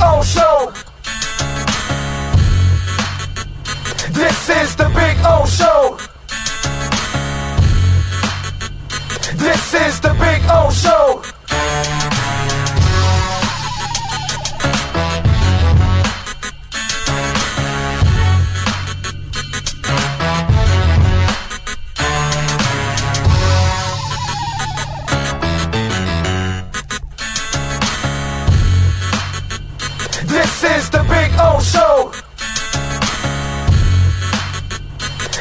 O Show. This is the Big O Show. This is the Big O Show. This is the Big O Show.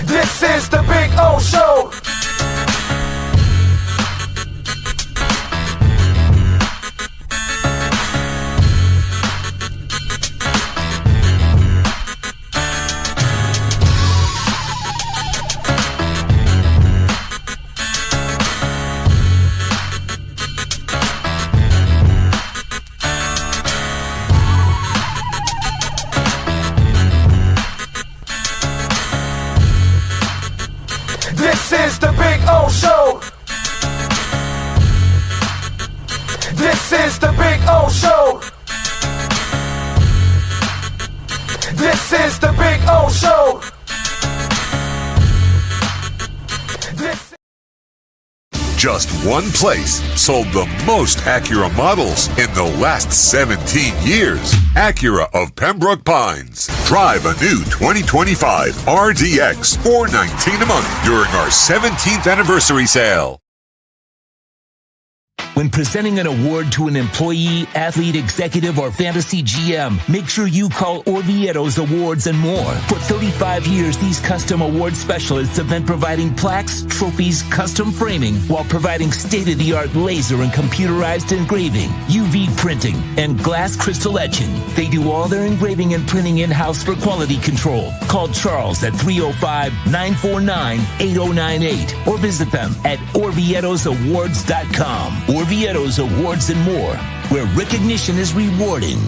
This is the Big O Show. This is the Big O Show. This is the Big O Show. This is the Big O Show. Just one place sold the most Acura models in the last 17 years. Acura of Pembroke Pines. Drive a new 2025 RDX $419 a month during our 17th anniversary sale. When presenting an award to an employee, athlete, executive, or fantasy GM, make sure you call Orvieto's Awards and More. For 35 years, these custom award specialists have been providing plaques, trophies, custom framing, while providing state-of-the-art laser and computerized engraving, UV printing, and glass crystal etching. They do all their engraving and printing in-house for quality control. Call Charles at 305-949-8098 or visit them at orvietosawards.com. Orvieto's Awards and More, where recognition is rewarding.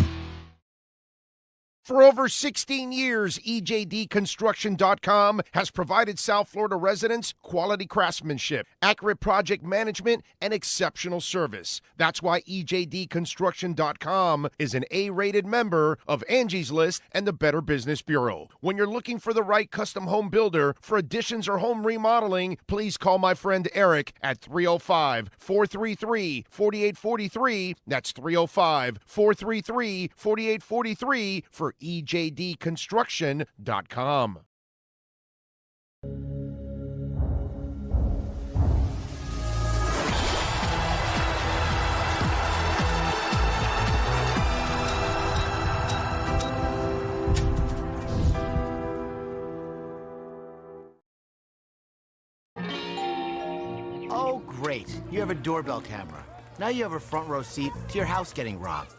For over 16 years, EJDconstruction.com has provided South Florida residents quality craftsmanship, accurate project management, and exceptional service. That's why EJDconstruction.com is an A-rated member of Angie's List and the Better Business Bureau. When you're looking for the right custom home builder for additions or home remodeling, please call my friend Eric at 305-433-4843. That's 305-433-4843 for EJDconstruction.com. Oh, great. You have a doorbell camera. Now you have a front row seat to your house getting robbed.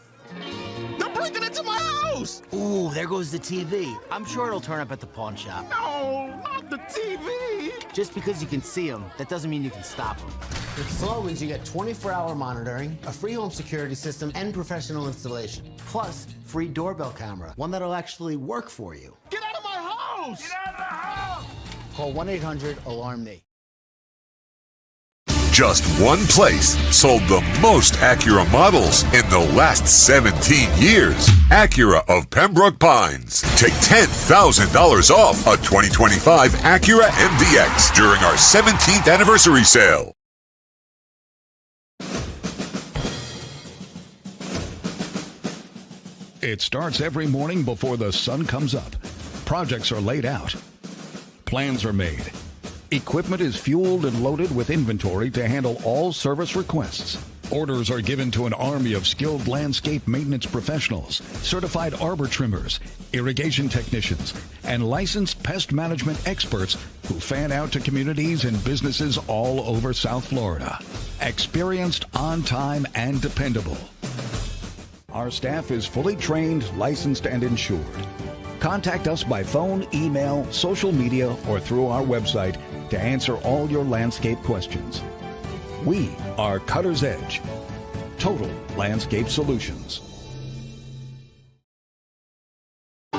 They're breaking into my house! Ooh, there goes the TV. I'm sure it'll turn up at the pawn shop. No, not the TV! Just because you can see them, that doesn't mean you can stop them. With Slogans, you get 24-hour monitoring, a free home security system, and professional installation. Plus, free doorbell camera, one that'll actually work for you. Get out of my house! Get out of the house! Call 1-800-ALARM-ME. Just one place sold the most Acura models in the last 17 years. Acura of Pembroke Pines. Take $10,000 off a 2025 Acura MDX during our 17th anniversary sale. It starts every morning before the sun comes up. Projects are laid out. Plans are made. Equipment is fueled and loaded with inventory to handle all service requests. Orders are given to an army of skilled landscape maintenance professionals, certified arbor trimmers, irrigation technicians, and licensed pest management experts who fan out to communities and businesses all over South Florida. Experienced, on time, and dependable. Our staff is fully trained, licensed, and insured. Contact us by phone, email, social media, or through our website to answer all your landscape questions. We are Cutter's Edge. Total Landscape Solutions.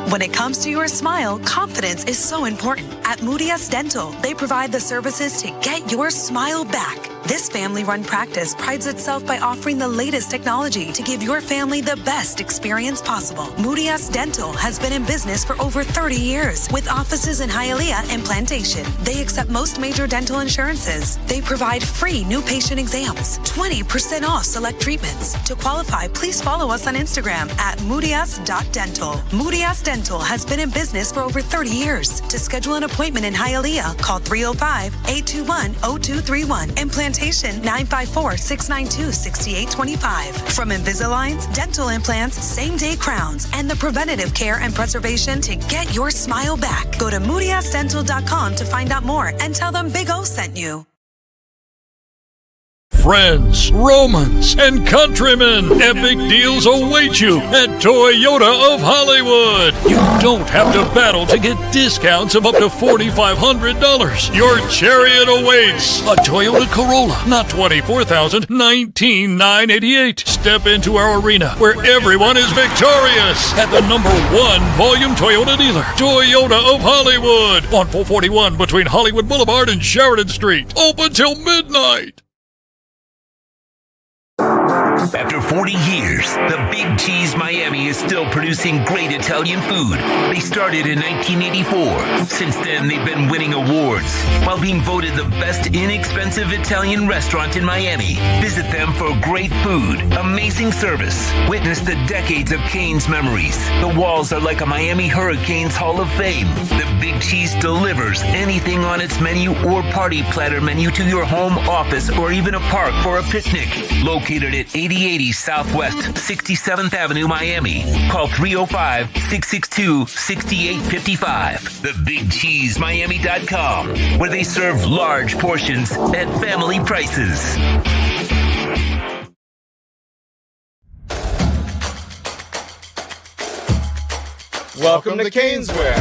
When it comes to your smile, confidence is so important. At Moody S Dental, they provide the services to get your smile back. This family-run practice prides itself by offering the latest technology to give your family the best experience possible. Moody S Dental has been in business for over 30 years with offices in Hialeah and Plantation. They accept most major dental insurances. They provide free new patient exams, 20% off select treatments. To qualify, please follow us on Instagram at moodys.dental. Moody S Dental has been in business for over 30 years. To schedule an appointment in Hialeah, call 305-821-0231 and Plantation 954-692-6825. From Invisaligns, dental implants, same-day crowns, and the preventative care and preservation to get your smile back. Go to moodysdental.com to find out more and tell them Big O sent you. Friends, Romans, and countrymen, epic deals await you at Toyota of Hollywood. You don't have to battle to get discounts of up to $4,500. Your chariot awaits. A Toyota Corolla, not $24,000, $19,988. Step into our arena where everyone is victorious at the #1 volume Toyota dealer, Toyota of Hollywood, on 441 between Hollywood Boulevard and Sheridan Street. Open till midnight. After 40 years, the Big Cheese Miami is still producing great Italian food. They started in 1984. Since then, they've been winning awards while being voted the best inexpensive Italian restaurant in Miami. Visit them for great food, amazing service. Witness the decades of Cane's memories. The walls are like a Miami Hurricanes Hall of Fame. The Big Cheese delivers anything on its menu or party platter menu to your home, office, or even a park for a picnic. Located at 8080 Southwest 67th Avenue, Miami. Call 305-662-6855. TheBigCheeseMiami.com, where they serve large portions at family prices. Welcome to Caneswear.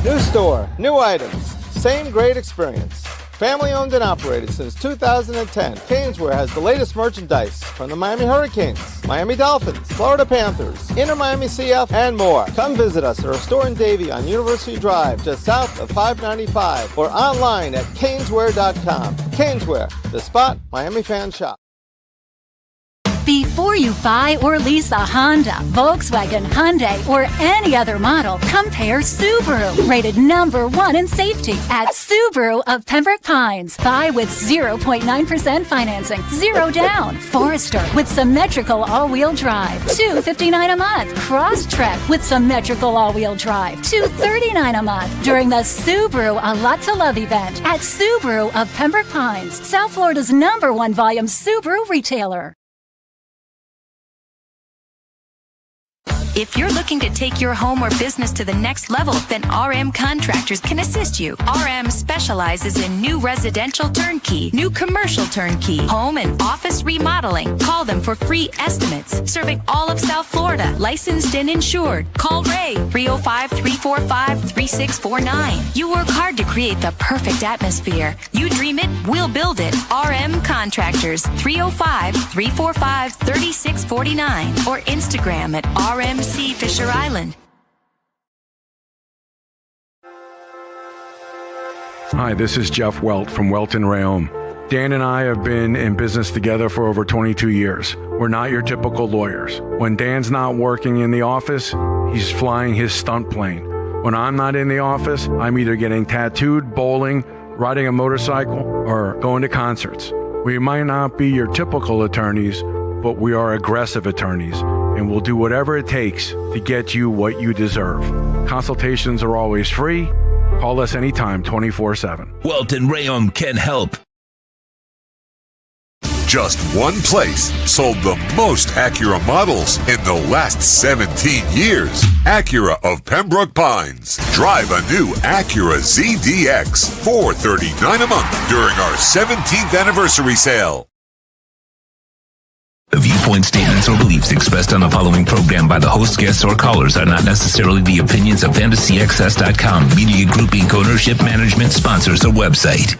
New store, new items, same great experience. Family owned and operated since 2010, Caneswear has the latest merchandise from the Miami Hurricanes, Miami Dolphins, Florida Panthers, Inter Miami CF, and more. Come visit us at our store in Davie on University Drive, just south of 595, or online at caneswear.com. Caneswear, the spot Miami fans shop. Before you buy or lease a Honda, Volkswagen, Hyundai, or any other model, compare Subaru, rated #1 in safety at Subaru of Pembroke Pines. Buy with 0.9% financing, 0 down. Forester with symmetrical all-wheel drive, $259 a month. Crosstrek with symmetrical all-wheel drive, $239 a month. During the Subaru A Lot to Love event at Subaru of Pembroke Pines, South Florida's #1 volume Subaru retailer. If you're looking to take your home or business to the next level, then RM Contractors can assist you. RM specializes in new residential turnkey, new commercial turnkey, home and office remodeling. Call them for free estimates. Serving all of South Florida, licensed and insured. Call Ray, 305-345-3649. You work hard to create the perfect atmosphere. You dream it, we'll build it. RM Contractors, 305-345-3649. Or Instagram at RMC Fisher Island. Hi, this is Jeff Welt from Welton Rayom. Dan and I have been in business together for over 22 years. We're not your typical lawyers. When Dan's not working in the office, he's flying his stunt plane. When I'm not in the office, I'm either getting tattooed, bowling, riding a motorcycle, or going to concerts. We might not be your typical attorneys, but we are aggressive attorneys, and we'll do whatever it takes to get you what you deserve. Consultations are always free. Call us anytime, 24/7. Welton Rayom can help. Just one place sold the most Acura models in the last 17 years. Acura of Pembroke Pines. Drive a new Acura ZDX, $439 a month during our 17th anniversary sale. The viewpoint, statements, or beliefs expressed on the following program by the host, guests, or callers are not necessarily the opinions of FantasyXS.com, Media Group Inc. ownership, management, sponsors, or website.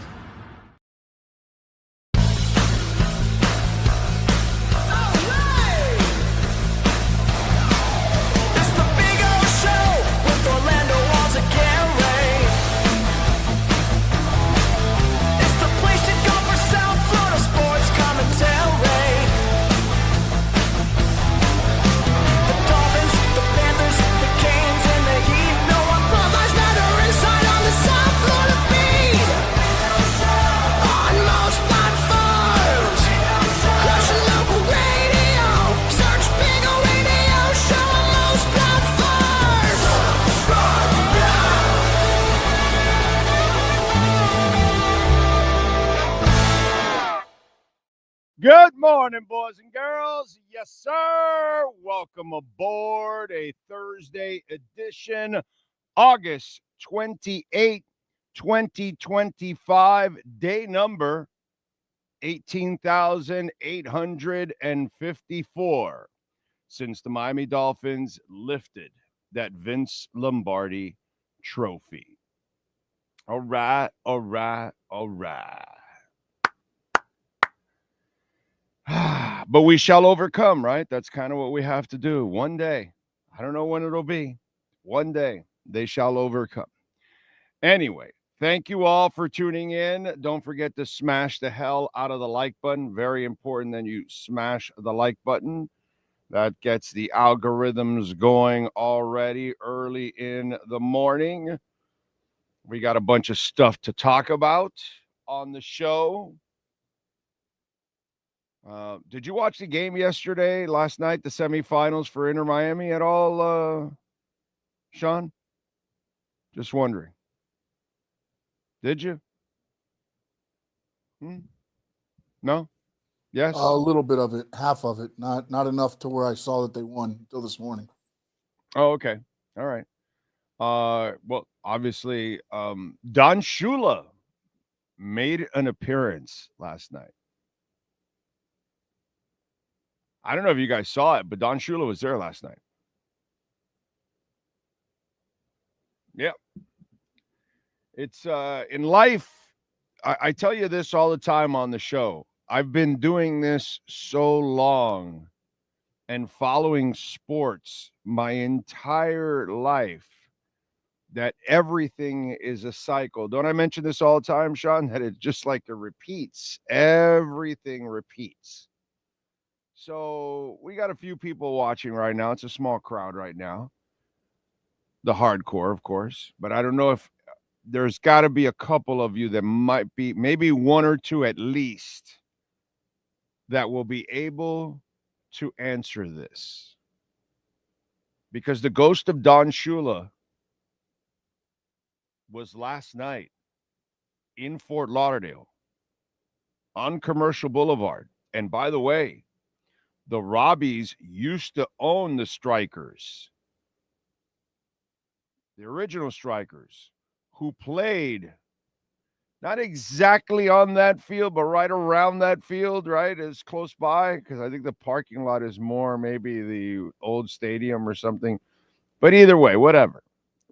Good morning, boys and girls. Yes, sir. Welcome aboard a Thursday edition, August 28, 2025, day number 18,854 since the Miami Dolphins lifted that Vince Lombardi trophy. All right, all right, all right. But we shall overcome, right? That's kind of what we have to do. One day, I don't know when it'll be. One day, they shall overcome. Anyway, thank you all for tuning in. Don't forget to smash the hell out of the like button. Very important that you smash the like button. That gets the algorithms going already early in the morning. We got a bunch of stuff to talk about on the show. Did you watch the game last night, the semifinals for Inter Miami at all, Sean? Just wondering. Did you? No? Yes? A little bit of it, half of it, not enough to where I saw that they won until this morning. Oh, okay. All right. Well, obviously, Don Shula made an appearance last night. I don't know if you guys saw it, but Don Shula was there last night. Yeah. It's in life, I tell you this all the time on the show. I've been doing this so long and following sports my entire life that everything is a cycle. Don't I mention this all the time, Sean? That it just like it repeats. Everything repeats. So we got a few people watching right now. It's a small crowd right now. The hardcore, of course. But I don't know if there's got to be a couple of you that might be, maybe one or two at least, that will be able to answer this. Because the ghost of Don Shula was last night in Fort Lauderdale on Commercial Boulevard. And by the way, the Robbies used to own the Strikers, the original Strikers, who played not exactly on that field, but right around that field, right? As close by, because I think the parking lot is more maybe the old stadium or something. But either way, whatever.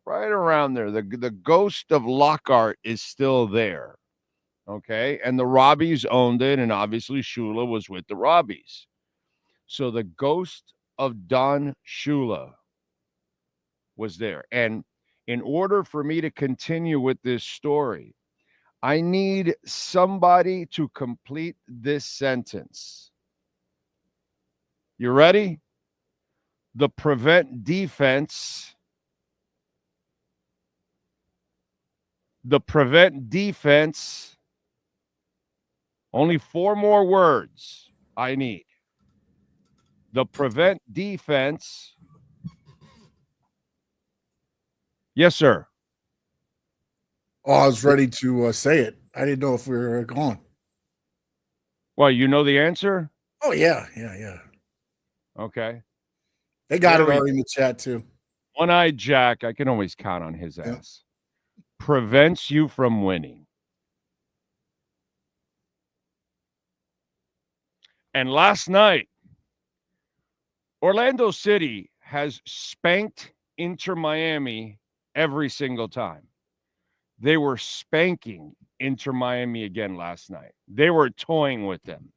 Right around there. The ghost of Lockhart is still there. Okay? And the Robbies owned it, and obviously Shula was with the Robbies. So the ghost of Don Shula was there. And in order for me to continue with this story, I need somebody to complete this sentence. You ready? The prevent defense. The prevent defense. Only 4 more words I need. The prevent defense. Yes, sir. Oh, I was ready to say it. I didn't know if we were going. Well, you know the answer? Oh, yeah. Okay. They got it already in the chat, too. One-eyed Jack, I can always count on his ass. Prevents you from winning. And last night, Orlando City has spanked Inter Miami every single time. They were spanking Inter Miami again last night. They were toying with them.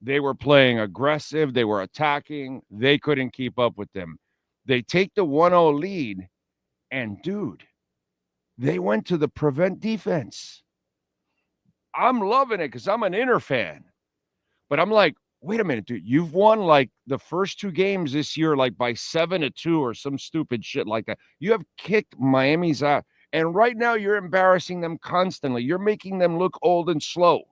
They were playing aggressive. They were attacking. They couldn't keep up with them. They take the 1-0 lead, and, dude, they went to the prevent defense. I'm loving it because I'm an Inter fan. But I'm like, wait a minute, dude. You've won, like, the first 2 games this year, like, by 7-2 or some stupid shit like that. You have kicked Miami's out. And right now you're embarrassing them constantly. You're making them look old and slow.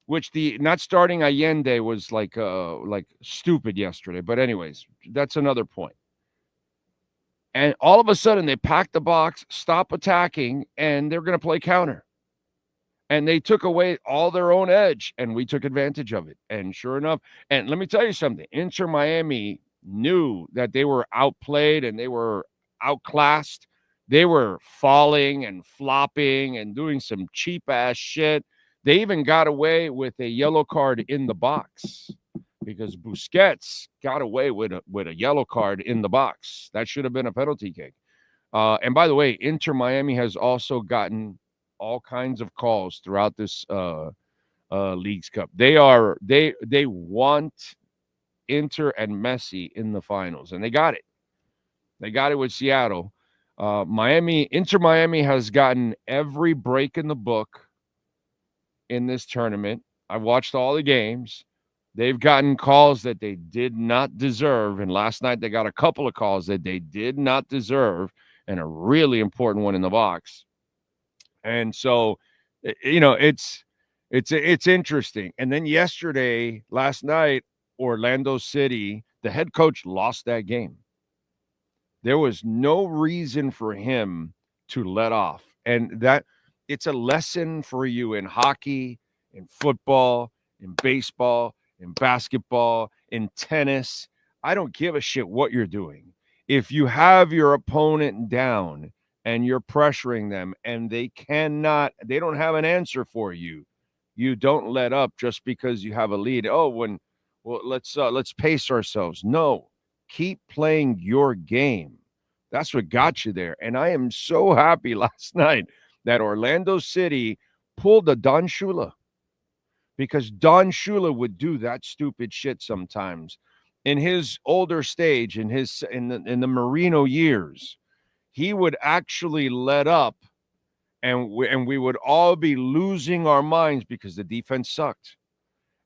Which the not starting Allende was like stupid yesterday. But anyways, that's another point. And all of a sudden they pack the box, stop attacking, and they're going to play counter. And they took away all their own edge, and we took advantage of it. And sure enough, and let me tell you something, Inter Miami knew that they were outplayed and they were outclassed. They were falling and flopping and doing some cheap-ass shit. They even got away with a yellow card in the box because Busquets got away with a yellow card in the box. That should have been a penalty kick. And by the way, Inter Miami has also gotten all kinds of calls throughout this Leagues Cup. They want Inter and Messi in the finals, and they got it. They got it with Seattle. Inter Miami has gotten every break in the book in this tournament. I've watched all the games. They've gotten calls that they did not deserve, and last night they got a couple of calls that they did not deserve, and a really important one in the box. And so, you know, it's interesting. And then last night, Orlando City, the head coach lost that game. There was no reason for him to let off. And that it's a lesson for you in hockey, in football, in baseball, in basketball, in tennis. I don't give a shit what you're doing. If you have your opponent down and you're pressuring them and they don't have an answer for you, you don't let up just because you have a lead. Let's pace ourselves. No, keep playing your game. That's what got you there. And I am so happy last night that Orlando City pulled a Don Shula, because Don Shula would do that stupid shit sometimes. In his older stage, in the Marino years, he would actually let up, and we would all be losing our minds because the defense sucked.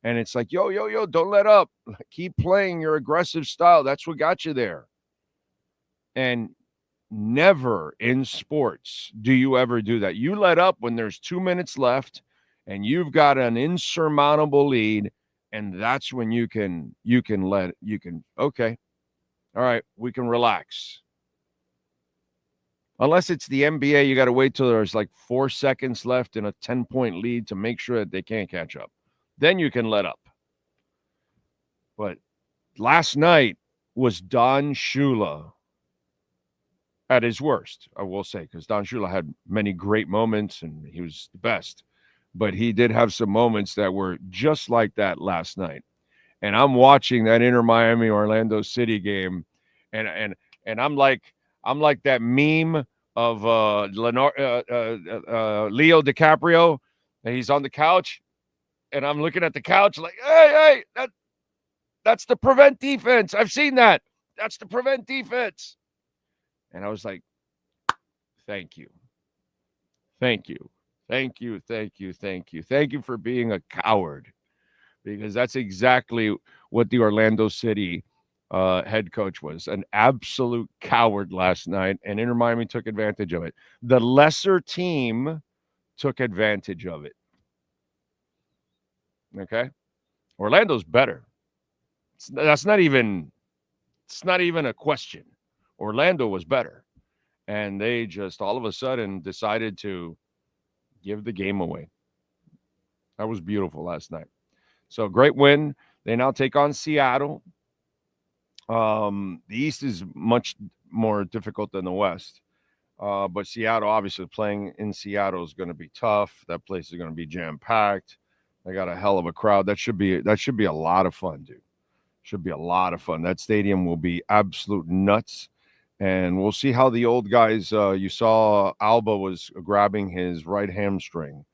And it's like, yo, don't let up. Keep playing your aggressive style. That's what got you there. And never in sports do you ever do that. You let up when there's 2 minutes left and you've got an insurmountable lead, and that's when you can okay, all right, we can relax. Unless it's the NBA, you got to wait till there's like 4 seconds left in a 10-point lead to make sure that they can't catch up. Then you can let up. But last night was Don Shula at his worst, I will say, because Don Shula had many great moments and he was the best. But he did have some moments that were just like that last night. And I'm watching that Inter Miami Orlando City game, and I'm like that meme of Leo DiCaprio, and he's on the couch, and I'm looking at the couch like, hey, that's the prevent defense. I've seen that. That's the prevent defense. And I was like, thank you. Thank you. Thank you, thank you, thank you. Thank you for being a coward, because that's exactly what the Orlando City head coach was, an absolute coward last night, and Inter Miami took advantage of it. The lesser team took advantage of it. Okay? Orlando's better. It's not even a question. Orlando was better, and they just all of a sudden decided to give the game away. That was beautiful last night. So great win. They now take on Seattle. The East is much more difficult than the West. But Seattle, obviously playing in Seattle is going to be tough. That place is going to be jam-packed. They got a hell of a crowd. That should be a lot of fun, dude. Should be a lot of fun. That stadium will be absolute nuts. And we'll see how the old guys, you saw Alba was grabbing his right hamstring.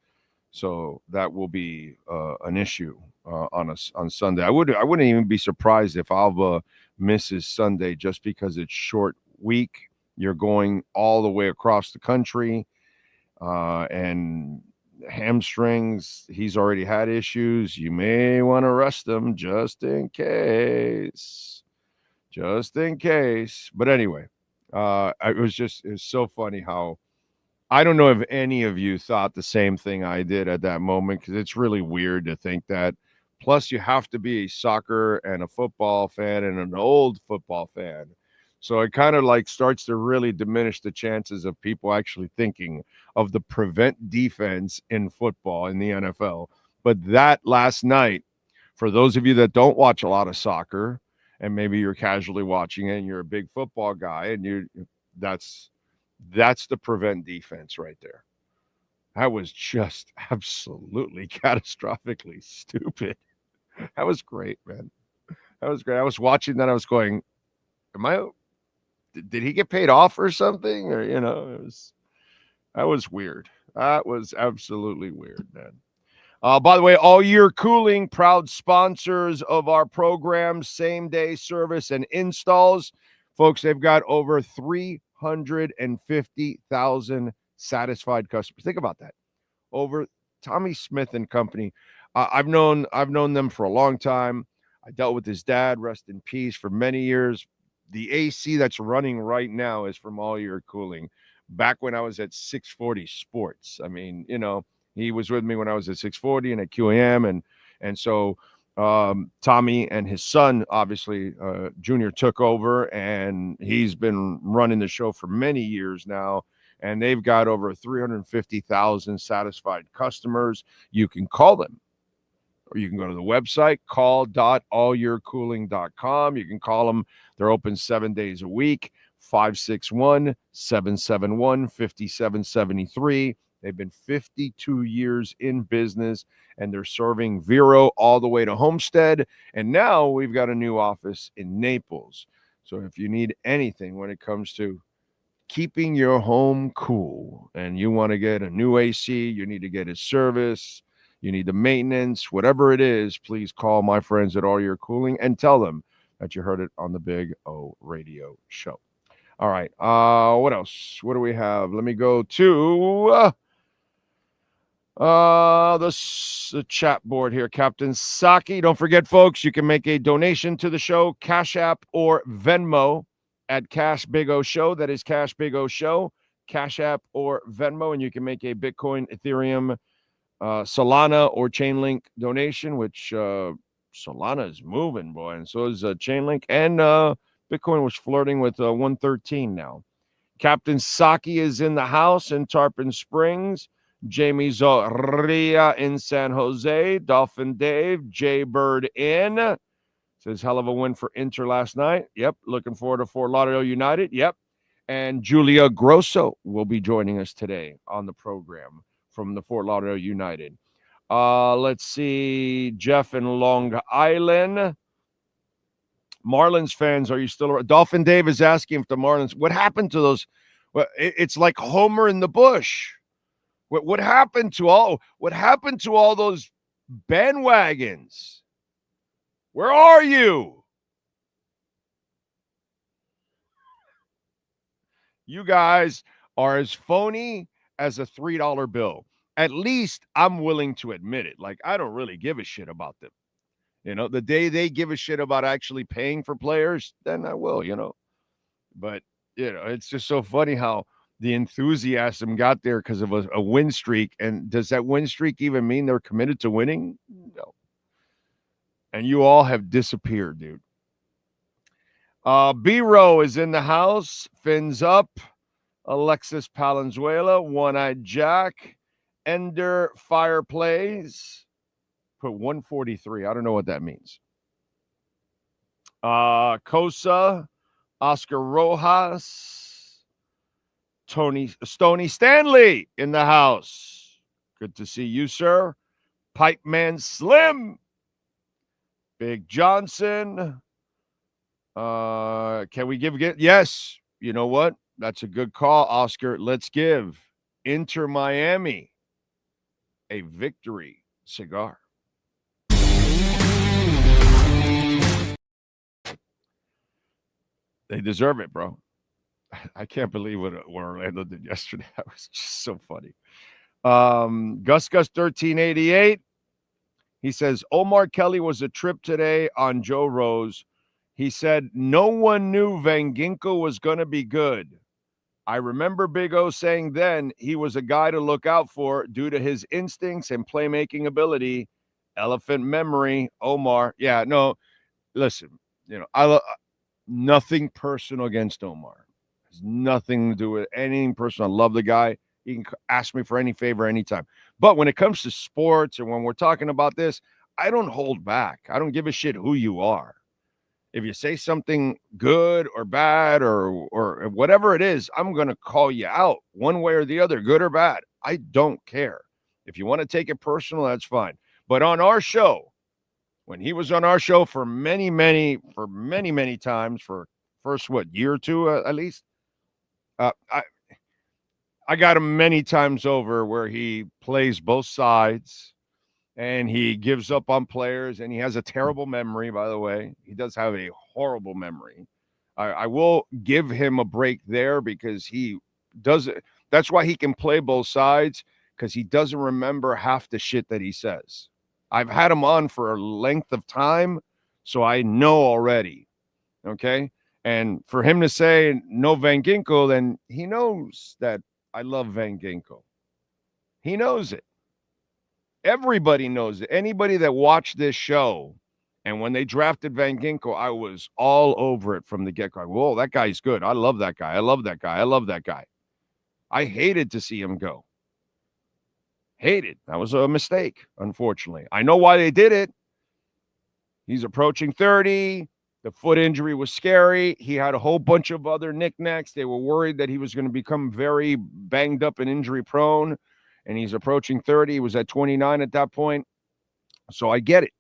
So that will be an issue on Sunday. I wouldn't even be surprised if Alba misses Sunday, just because it's short week. You're going all the way across the country, and hamstrings, he's already had issues. You may want to rest him just in case. But anyway, it was so funny how, I don't know if any of you thought the same thing I did at that moment, because it's really weird to think that. Plus, you have to be a soccer and a football fan and an old football fan So it kind of like starts to really diminish the chances of people actually thinking of the prevent defense in football in the NFL. But that last night, for those of you that don't watch a lot of soccer, and maybe you're casually watching it and you're a big football guy, and that's the prevent defense right there. That was just absolutely catastrophically stupid. That was great, man. That was great. I was watching that. I was going, did he get paid off or something? Or, that was weird. That was absolutely weird, man. By the way, All Year Cooling, proud sponsors of our program, same-day service and installs. Folks, they've got over 350,000 satisfied customers. Think about that. Over Tommy Smith and Company. I've known them for a long time. I dealt with his dad, rest in peace, for many years. The AC that's running right now is from All Year Cooling. Back when I was at 640 Sports. I mean, he was with me when I was at 640 and at QAM. And so Tommy and his son, obviously, Junior, took over, and he's been running the show for many years now. And they've got over 350,000 satisfied customers. You can call them, or you can go to the website, call.allyearcooling.com. You can call them. They're open 7 days a week, 561-771-5773. They've been 52 years in business, and they're serving Vero all the way to Homestead. And now we've got a new office in Naples. So if you need anything when it comes to keeping your home cool and you want to get a new AC, you need to get it serviced, you need the maintenance, whatever it is, please call my friends at All Year Cooling and tell them that you heard it on the Big O Radio Show. All right. What else? What do we have? Let me go to the chat board here. Captain Saki. Don't forget, folks, you can make a donation to the show, Cash App or Venmo at Cash Big O Show. That is Cash Big O Show, Cash App or Venmo, and you can make a Bitcoin, Ethereum, Solana or Chainlink donation, which Solana is moving, boy, and so is Chainlink, and Bitcoin was flirting with 113 now. Captain Saki is in the house in Tarpon Springs. Jamie Zorria in San Jose. Dolphin Dave, Jay Bird in. Says, hell of a win for Inter last night. Yep. Looking forward to Fort Lauderdale United. Yep. And Julia Grosso will be joining us today on the program from the Fort Lauderdale United. Let's see. Jeff in Long Island. Marlins fans, are you still around? Dolphin Dave is asking if the Marlins, what happened to those? Well, it's like Homer in the bush. What happened to all those bandwagons? Where are you? You guys are as phony as a $3 bill. At least I'm willing to admit it. Like, I don't really give a shit about them. The day they give a shit about actually paying for players, then I will, But, it's just so funny how the enthusiasm got there because of a win streak. And does that win streak even mean they're committed to winning? No. And you all have disappeared, dude. B-Row is in the house. Fins up. Alexis Palenzuela. One-Eyed Jack. Ender Fireplays. Put 143. I don't know what that means. Kosa. Oscar Rojas. Stony Stanley in the house. Good to see you, sir. Pipe Man Slim. Big Johnson. Can we give? Yes. You know what? That's a good call, Oscar. Let's give Inter Miami a victory cigar. They deserve it, bro. I can't believe what Orlando did yesterday. That was just so funny. Gus 1388. He says, Omar Kelly was a trip today on Joe Rose. He said, no one knew Van Ginkel was going to be good. I remember Big O saying then he was a guy to look out for due to his instincts and playmaking ability. Elephant memory, Omar. Yeah, no, listen, Nothing personal against Omar. Has nothing to do with anything personal. I love the guy. He can ask me for any favor anytime. But when it comes to sports and when we're talking about this, I don't hold back. I don't give a shit who you are. If you say something good or bad or whatever it is, I'm going to call you out one way or the other, good or bad. I don't care. If you want to take it personal, that's fine. But on our show, when he was on our show for many times, for first, year or two at least, I got him many times over where he plays both sides and he gives up on players, and he has a terrible memory, by the way. He does have a horrible memory. I will give him a break there because he does it. That's why he can play both sides, because he doesn't remember half the shit that he says. I've had him on for a length of time, so I know already. Okay? And for him to say no Van Ginkel, then he knows that I love Van Ginkel. He knows it. Everybody knows it. Anybody that watched this show, and when they drafted Van Ginkel, I was all over it from the get-go. Whoa, that guy's good. I love that guy. I love that guy. I love that guy. I hated to see him go. Hated. That was a mistake, unfortunately. I know why they did it. He's approaching 30. The foot injury was scary. He had a whole bunch of other knickknacks. They were worried that he was going to become very banged up and injury prone. And he's approaching 30. He was at 29 at that point. So I get it.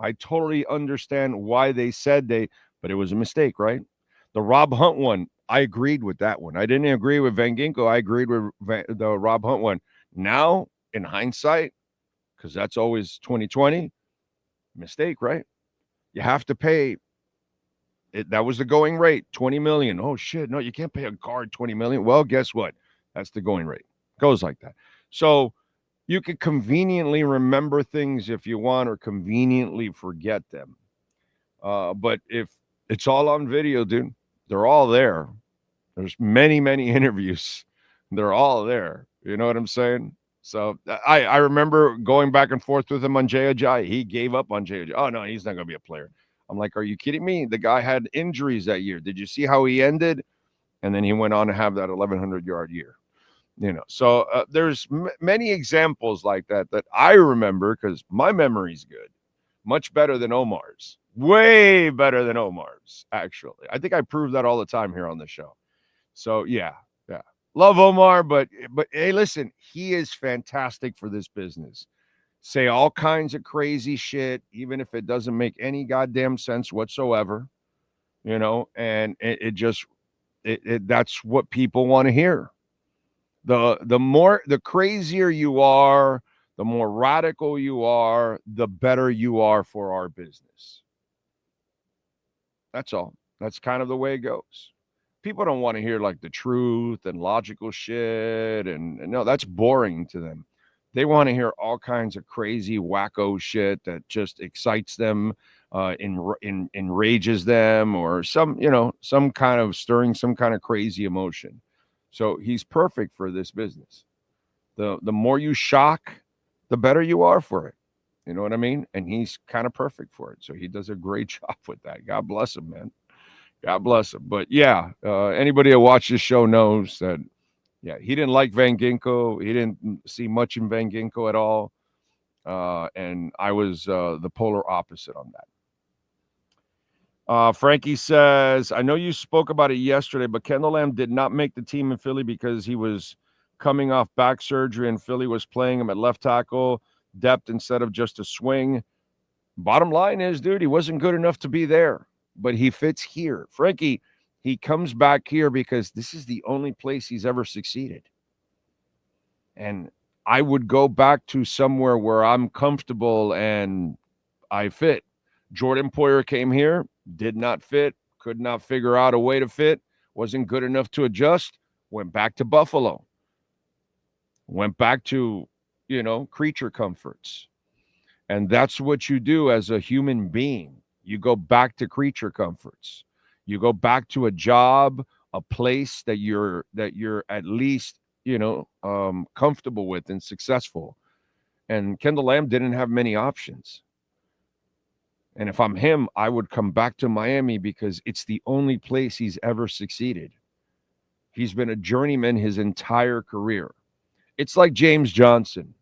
I totally understand why they said but it was a mistake, right? The Rob Hunt one, I agreed with that one. I didn't agree with Van Ginkel. I agreed with the Rob Hunt one. Now, in hindsight, because that's always 2020, mistake, right? You have to pay. That was the going rate, $20 million. Oh, shit. No, you can't pay a guard $20 million. Well, guess what? That's the going rate. Goes like that. So you could conveniently remember things if you want, or conveniently forget them. But if it's all on video, dude, they're all there. There's many interviews. They're all there. You know what I'm saying? So I remember going back and forth with him on Jay Ajayi. He gave up on Jay Ajayi. Oh, no, he's not going to be a player. I'm like, are you kidding me? The guy had injuries that year. Did you see how he ended? And then he went on to have that 1,100-yard year. You know, so there's many examples like that I remember, because my memory's good. Much better than Omar's. Way better than Omar's, actually. I think I prove that all the time here on the show. So, yeah. Love Omar, but hey, listen, he is fantastic for this business. Say all kinds of crazy shit, even if it doesn't make any goddamn sense whatsoever, you know, and that's what people want to hear. The crazier you are, the more radical you are, the better you are for our business. That's all. That's kind of the way it goes. People don't want to hear like the truth and logical shit, and no, that's boring to them. They want to hear all kinds of crazy, wacko shit that just excites them, enrages them, or some kind of stirring some kind of crazy emotion. So he's perfect for this business. The more you shock, the better you are for it. You know what I mean? And he's kind of perfect for it. So he does a great job with that. God bless him, man. God bless him. But yeah, anybody that watched this show knows that, yeah, he didn't like Van Ginkel. He didn't see much in Van Ginkel at all. And I was the polar opposite on that. Frankie says, I know you spoke about it yesterday, but Kendall Lamb did not make the team in Philly because he was coming off back surgery and Philly was playing him at left tackle depth instead of just a swing. Bottom line is, dude, he wasn't good enough to be there, but he fits here. Frankie, he comes back here because this is the only place he's ever succeeded. And I would go back to somewhere where I'm comfortable and I fit. Jordan Poyer came here, did not fit, could not figure out a way to fit, wasn't good enough to adjust, went back to Buffalo. Went back to, creature comforts. And that's what you do as a human being. You go back to creature comforts. You go back to a job, a place that you're at least, comfortable with and successful. And Kendall Lamb didn't have many options. And if I'm him, I would come back to Miami because it's the only place he's ever succeeded. He's been a journeyman his entire career. It's like James Johnson,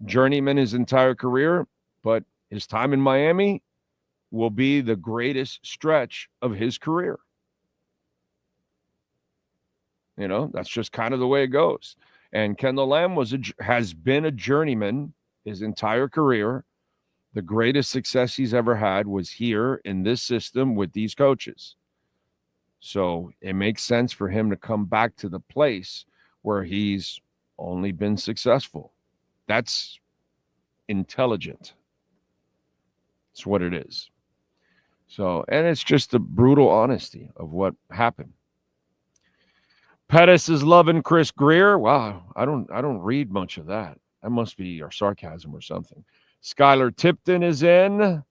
journeyman his entire career, but his time in Miami will be the greatest stretch of his career. You know, that's just kind of the way it goes. And Kendall Lamb has been a journeyman his entire career. The greatest success he's ever had was here in this system with these coaches. So it makes sense for him to come back to the place where he's only been successful. That's intelligent. It's what it is. So, and it's just the brutal honesty of what happened. Pettis is loving Chris Grier. Wow, I don't read much of that. That must be our sarcasm or something. Skylar Tipton is in.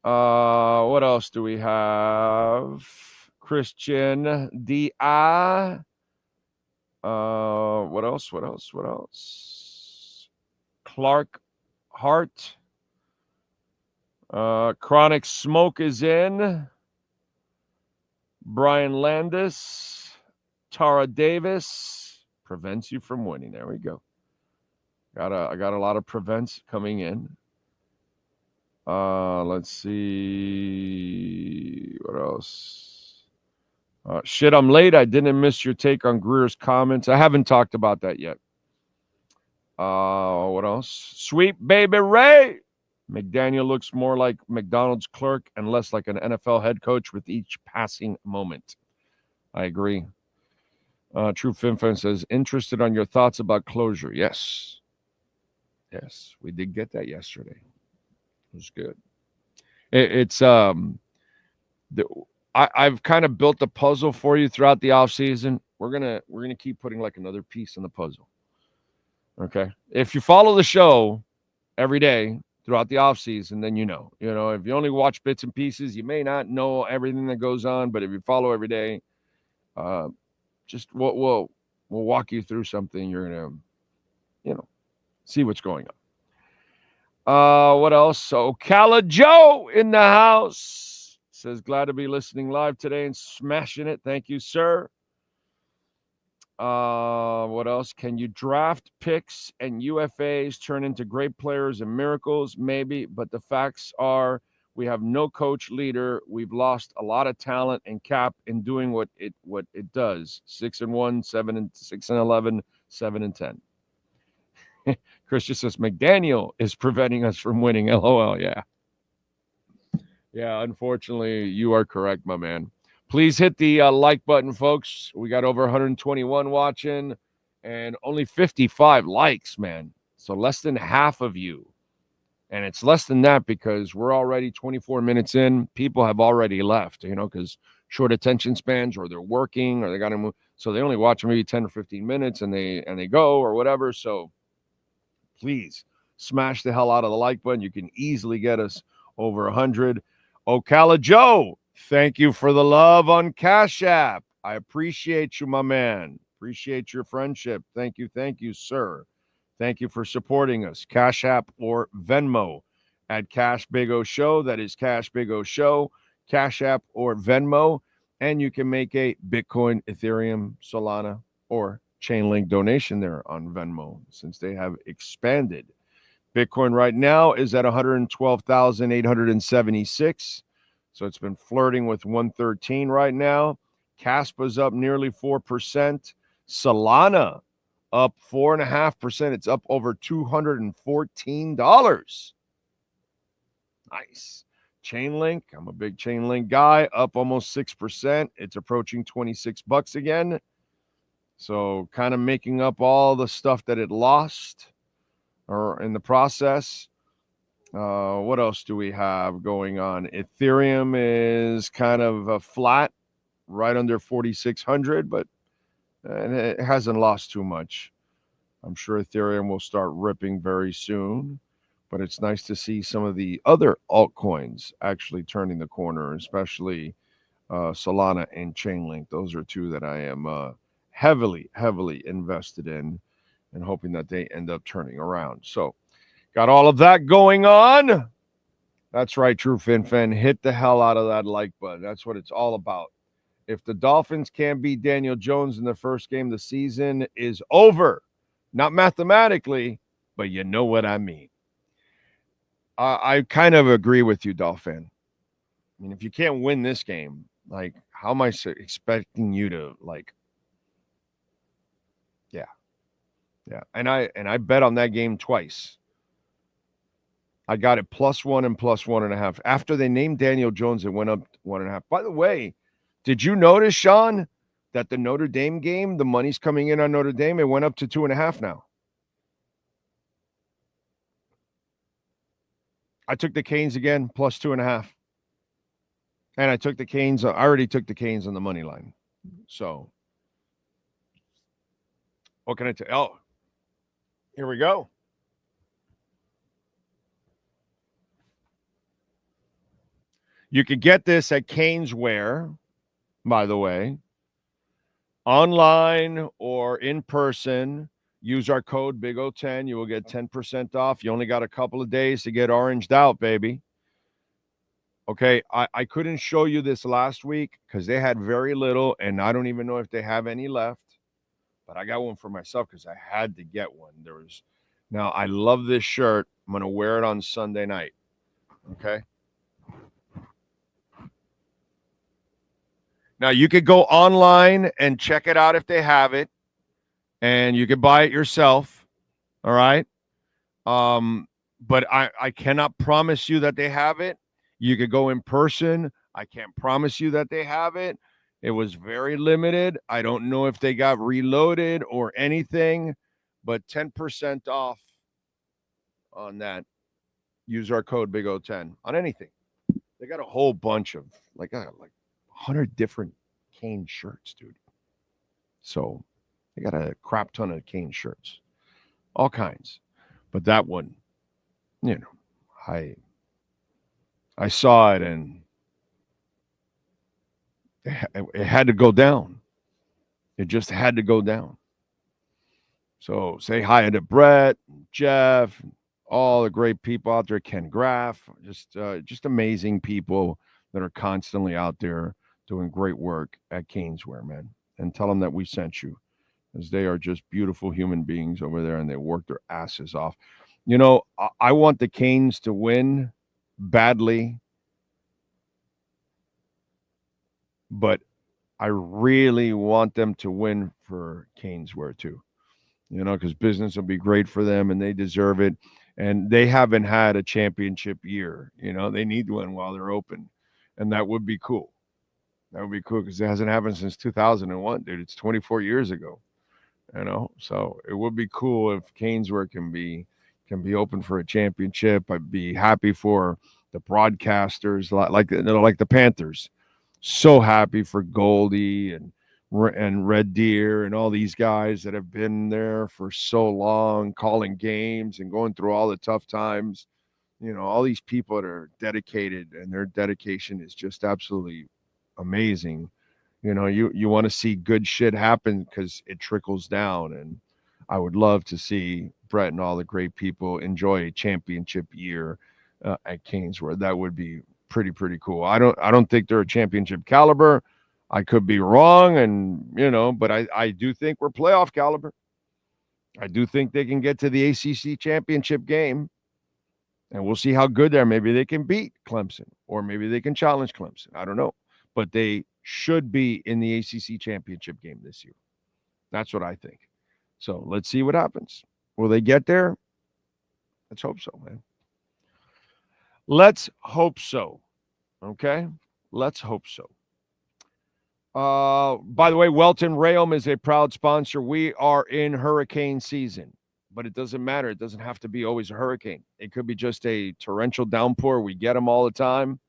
What else do we have? Christian D.I. What else? Clark Hart. Chronic Smoke is in. Brian Landis. Tara Davis prevents you from winning. There we go. I got a lot of prevents coming in. Let's see what else. Shit, I'm late. I didn't miss your take on Grier's comments. I haven't talked about that yet. What else? Sweet Baby Ray. McDaniel looks more like McDonald's clerk and less like an NFL head coach with each passing moment. I agree. True FinFan says, interested on your thoughts about closure. Yes, we did get that yesterday. It was good. I've kind of built a puzzle for you throughout the offseason. We're gonna keep putting like another piece in the puzzle. Okay. If you follow the show every day throughout the offseason, then you know. If you only watch bits and pieces, you may not know everything that goes on. But if you follow every day, just we'll walk you through something. You're gonna, see what's going on. What else? So Ocala Joe in the house says, glad to be listening live today and smashing it. Thank you, sir. What else? Can you draft picks and UFAs turn into great players and miracles? Maybe, but the facts are we have no coach leader. We've lost a lot of talent and cap in doing what it does. 6-1, 7-6-11, 7-10. Christian says McDaniel is preventing us from winning. LOL. Yeah. Yeah. Unfortunately, you are correct, my man. Please hit the like button, folks. We got over 121 watching and only 55 likes, man. So less than half of you. And it's less than that because we're already 24 minutes in. People have already left, because short attention spans, or they're working, or they got to move. So they only watch maybe 10 or 15 minutes and they go or whatever. So please smash the hell out of the like button. You can easily get us over 100. Ocala Joe, thank you for the love on Cash App. I appreciate you, my man. Appreciate your friendship. Thank you, sir. Thank you for supporting us. Cash App or Venmo at Cash Big O Show. That is Cash Big O Show. Cash App or Venmo. And you can make a Bitcoin, Ethereum, Solana, or Chainlink donation there on Venmo since they have expanded. Bitcoin right now is at 112,876. So it's been flirting with 113 right now. Caspa's up nearly 4%. Solana up 4.5%. It's up over $214. Nice. Chainlink, I'm a big Chainlink guy, up almost 6%. It's approaching $26 again. So kind of making up all the stuff that it lost or in the process. What else do we have going on? Ethereum is kind of flat, right under 4,600, but it hasn't lost too much. I'm sure Ethereum will start ripping very soon, but it's nice to see some of the other altcoins actually turning the corner, especially Solana and Chainlink. Those are two that I am heavily invested in and hoping that they end up turning around. So got all of that going on. That's right, True Fin. Hit the hell out of that like button. That's what it's all about. If the Dolphins can't beat Daniel Jones in the first game, the season is over. Not mathematically, but you know what I mean. I kind of agree with you, Dolphin. I mean, if you can't win this game, like, how am I expecting you to, like, yeah. And I bet on that game twice. I got it +1 and +1.5. After they named Daniel Jones, it went up 1.5. By the way, did you notice, Sean, that the Notre Dame game, the money's coming in on Notre Dame, it went up to 2.5 now. I took the Canes again, +2.5. And I took the Canes. I already took the Canes on the money line. So, what can I tell? Oh, here we go. You can get this at Caneswear, by the way, online or in person. Use our code BIG010. You will get 10% off. You only got a couple of days to get oranged out, baby. Okay, I couldn't show you this last week because they had very little, and I don't even know if they have any left. But I got one for myself because I had to get one. Now, I love this shirt. I'm going to wear it on Sunday night. Okay. Now, you could go online and check it out if they have it, and you could buy it yourself. All right. But I cannot promise you that they have it. You could go in person. I can't promise you that they have it. It was very limited. I don't know if they got reloaded or anything, but 10% off on that. Use our code BIG010 on anything. They got a whole bunch of like 100 different Cane shirts, dude. So they got a crap ton of Cane shirts, all kinds. But that one, I saw it and it had to go down. It just had to go down. So say hi to Brett, Jeff, all the great people out there, Ken Graff, just amazing people that are constantly out there doing great work at Caneswear, man. And tell them that we sent you, as they are just beautiful human beings over there, and they work their asses off. I want the Canes to win badly, but I really want them to win for Caneswear too, because business will be great for them and they deserve it. And they haven't had a championship year. They need one while they're open, and that would be cool. That would be cool because it hasn't happened since 2001, dude. It's 24 years ago, So it would be cool if Caneswear can be open for a championship. I'd be happy for the broadcasters, like the Panthers. So happy for Goldie and Red Deer and all these guys that have been there for so long, calling games and going through all the tough times. All these people that are dedicated, and their dedication is just absolutely amazing. You want to see good shit happen because it trickles down. And I would love to see Brett and all the great people enjoy a championship year at Caneswear. That would be pretty cool. I don't think they're a championship caliber. I could be wrong, but I do think we're playoff caliber. I do think they can get to the ACC championship game, and we'll see how good they are. Maybe they can beat Clemson, or maybe they can challenge Clemson. I don't know, but they should be in the ACC championship game this year. That's what I think. So let's see what happens. Will they get there? Let's hope so, man. Let's hope so. Okay? Let's hope so. By the way, Welton Rayom is a proud sponsor. We are in hurricane season, but it doesn't matter. It doesn't have to be always a hurricane. It could be just a torrential downpour. We get them all the time.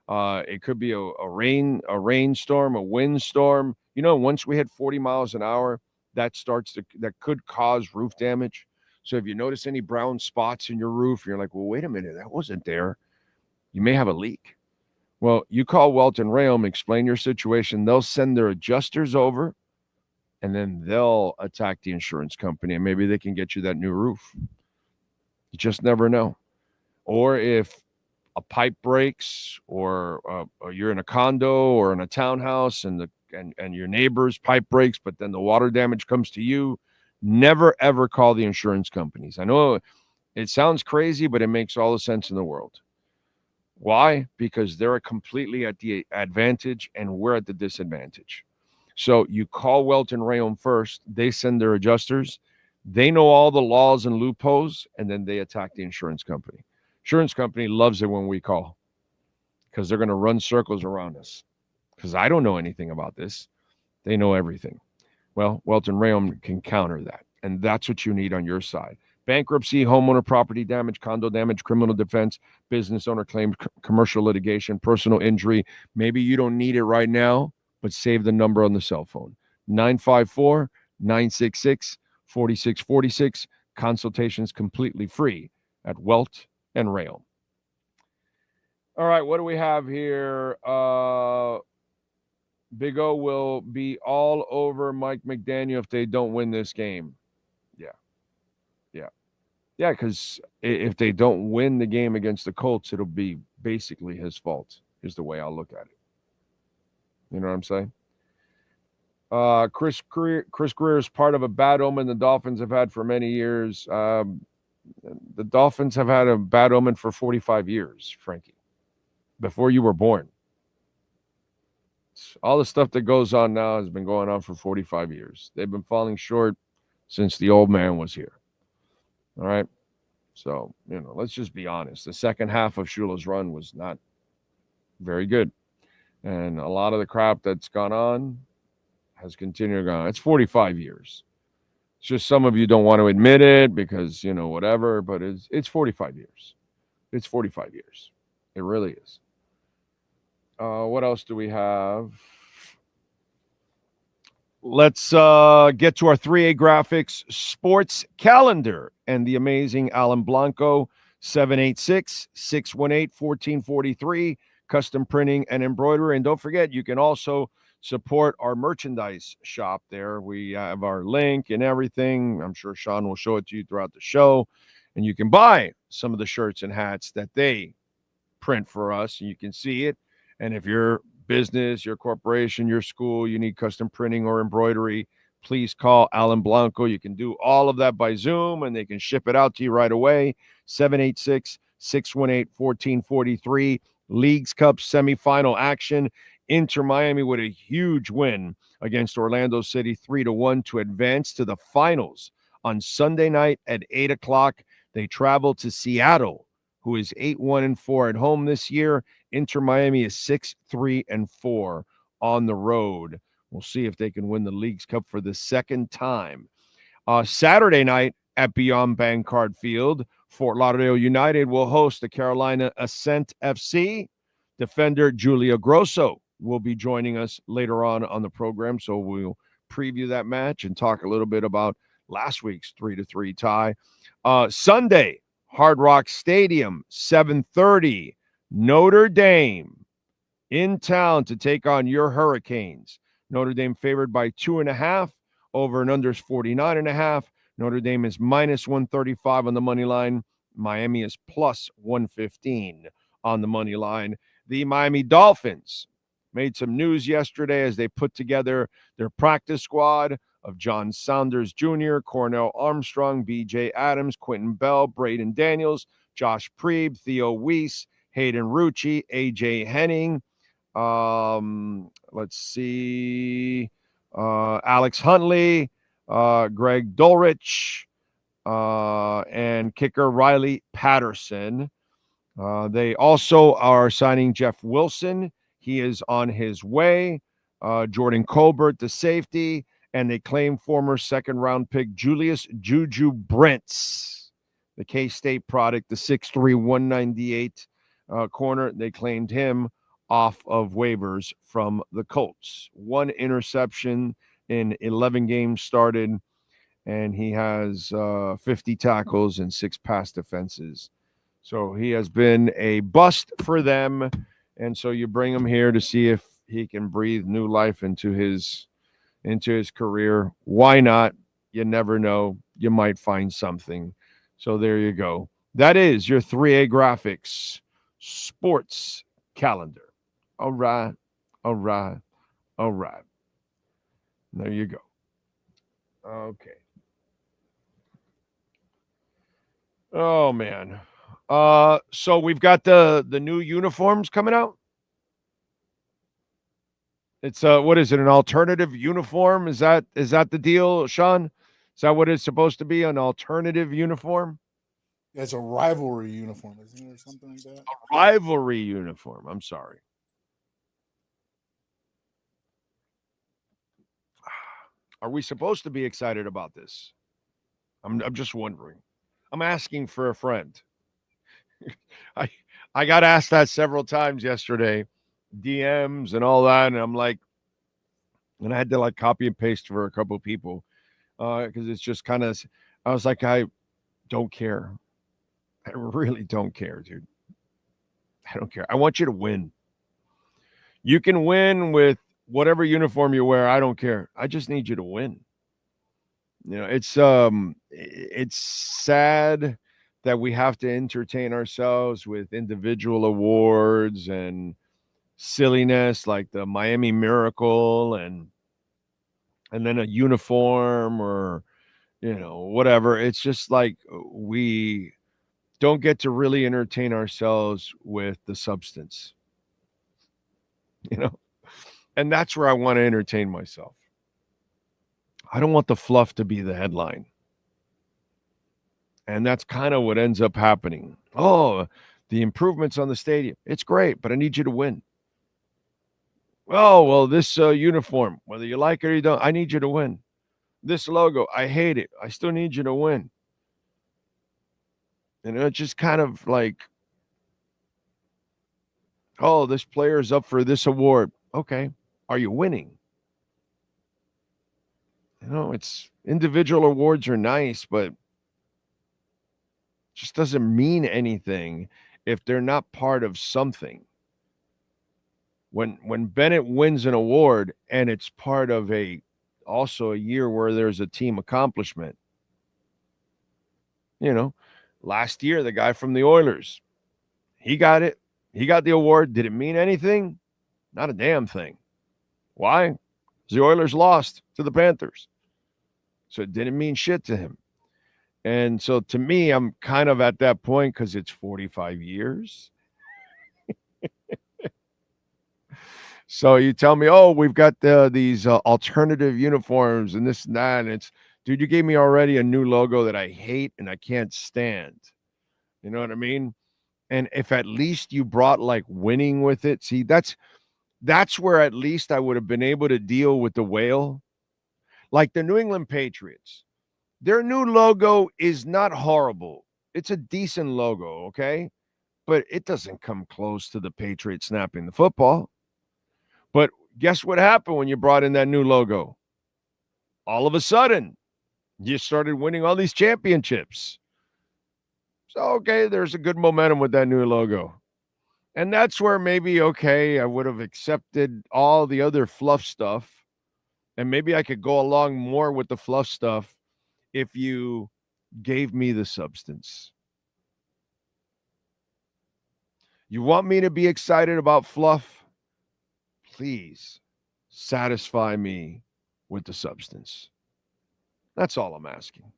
It could be a rainstorm, a windstorm. Once we hit 40 miles an hour, that could cause roof damage. So if you notice any brown spots in your roof, you're like, well, wait a minute, that wasn't there. You may have a leak. Well, you call Welton Rayom, explain your situation. They'll send their adjusters over, and then they'll attack the insurance company, and maybe they can get you that new roof. You just never know. Or if a pipe breaks, or you're in a condo or in a townhouse, and your neighbor's pipe breaks, but then the water damage comes to you, never ever call the insurance companies. I know it sounds crazy, but it makes all the sense in the world. Why? Because they're completely at the advantage and we're at the disadvantage. So you call Welton Rayom first. They send their adjusters. They know all the laws and loopholes, and then they attack the insurance company. Insurance company loves it when we call because they're going to run circles around us because I don't know anything about this. They know everything. Well, Welton Rayom can counter that, and that's what you need on your side. Bankruptcy, homeowner property damage, condo damage, criminal defense, business owner claims, commercial litigation, personal injury. Maybe you don't need it right now, but save the number on the cell phone. 954-966-4646. Consultations completely free at Welt and Rayom. All right, what do we have here? Big O will be all over Mike McDaniel if they don't win this game. Yeah, because if they don't win the game against the Colts, it'll be basically his fault, is the way I'll look at it. You know what I'm saying? Chris Grier is part of a bad omen the Dolphins have had for many years. The Dolphins have had a bad omen for 45 years, Frankie, before you were born. All the stuff that goes on now has been going on for 45 years. They've been falling short since the old man was here. All right. So, let's just be honest. The second half of Shula's run was not very good. And a lot of the crap that's gone on has continued on. It's 45 years. It's just some of you don't want to admit it because, whatever, but it's 45 years. It's 45 years. It really is. What else do we have? Let's get to our 3A Graphics sports calendar and the amazing Alan Blanco, 786-618-1443, custom printing and embroidery. And don't forget, you can also support our merchandise shop there. We have our link and everything. I'm sure Sean will show it to you throughout the show. And you can buy some of the shirts and hats that they print for us, and you can see it. And if your business, your corporation, your school, you need custom printing or embroidery, please call Alan Blanco. You can do all of that by Zoom, and they can ship it out to you right away. 786-618-1443. Leagues Cup semifinal action. Inter Miami with a huge win against Orlando City 3-1 to advance to the finals on Sunday night at 8 o'clock. They travel to Seattle, who is 8-1-4 at home this year. Inter Miami is 6-3-4 on the road. We'll see if they can win the Leagues Cup for the second time. Saturday night at Beyond Bankcard Field, Fort Lauderdale United will host the Carolina Ascent FC. Defender Julia Grosso will be joining us later on the program, so we'll preview that match and talk a little bit about last week's 3-3 tie. Sunday, Hard Rock Stadium, 7:30. Notre Dame in town to take on your Hurricanes. Notre Dame favored by 2.5. Over and under is 49.5. Notre Dame is -135 on the money line. Miami is +115 on the money line. The Miami Dolphins made some news yesterday as they put together their practice squad of John Saunders Jr., Cornell Armstrong, B.J. Adams, Quentin Bell, Braden Daniels, Josh Preeb, Theo Weiss, Hayden Rucci, A.J. Henning, let's see, Alex Huntley, Greg Dulrich, and kicker Riley Patterson. They also are signing Jeff Wilson. He is on his way. Jordan Colbert, the safety, and they claim former second-round pick Julius Juju Brents, the K-State product, the 6'3", 198 corner. They claimed him off of waivers from the Colts. 1 interception in 11 games started, and he has 50 tackles and 6 pass defenses. So he has been a bust for them, and so you bring him here to see if he can breathe new life into his career. Why not? You never know. You might find something. So there you go. That is your 3A Graphics sports calendar. All right. All right. All right. There you go. Okay. Oh man. So we've got the new uniforms coming out. It's what is it? An alternative uniform? Is that the deal, Sean? Is that what it's supposed to be? An alternative uniform? Yeah, it's a rivalry uniform, isn't it, or something like that? A rivalry uniform. I'm sorry. Are we supposed to be excited about this? I'm just wondering. I'm asking for a friend. I got asked that several times yesterday, DMs and all that, and I'm like, and I had to like copy and paste for a couple of people because it's just kind of. I was like, I don't care. I really don't care, dude. I don't care. I want you to win. You can win with whatever uniform you wear. I don't care. I just need you to win. You know, it's sad that we have to entertain ourselves with individual awards and silliness like the Miami Miracle and then a uniform or, you know, whatever. It's just like we don't get to really entertain ourselves with the substance, you know, and that's where I want to entertain myself. I don't want the fluff to be the headline. And that's kind of what ends up happening. Oh, the improvements on the stadium. It's great, but I need you to win. Oh, well, this uniform, whether you like it or you don't, I need you to win. This logo, I hate it. I still need you to win. And it's just kind of like, oh, this player is up for this award. Okay. Are you winning? You know, it's individual awards are nice, but it just doesn't mean anything if they're not part of something. When Bennett wins an award and it's part of also a year where there's a team accomplishment. You know, last year, the guy from the Oilers, he got it. He got the award. Did it mean anything? Not a damn thing. Why? The Oilers lost to the Panthers. So it didn't mean shit to him. And so to me, I'm kind of at that point because it's 45 years. So you tell me, oh, we've got these alternative uniforms and this and that. And it's, dude, you gave me already a new logo that I hate and I can't stand. You know what I mean? And if at least you brought like winning with it, see, that's where at least I would have been able to deal with the whale. Like the New England Patriots, their new logo is not horrible. It's a decent logo, okay? But it doesn't come close to the Patriots snapping the football. But guess what happened when you brought in that new logo? All of a sudden, you started winning all these championships. So, okay, there's a good momentum with that new logo. And that's where maybe, okay, I would have accepted all the other fluff stuff. And maybe I could go along more with the fluff stuff if you gave me the substance. You want me to be excited about fluff? Please satisfy me with the substance. That's all I'm asking.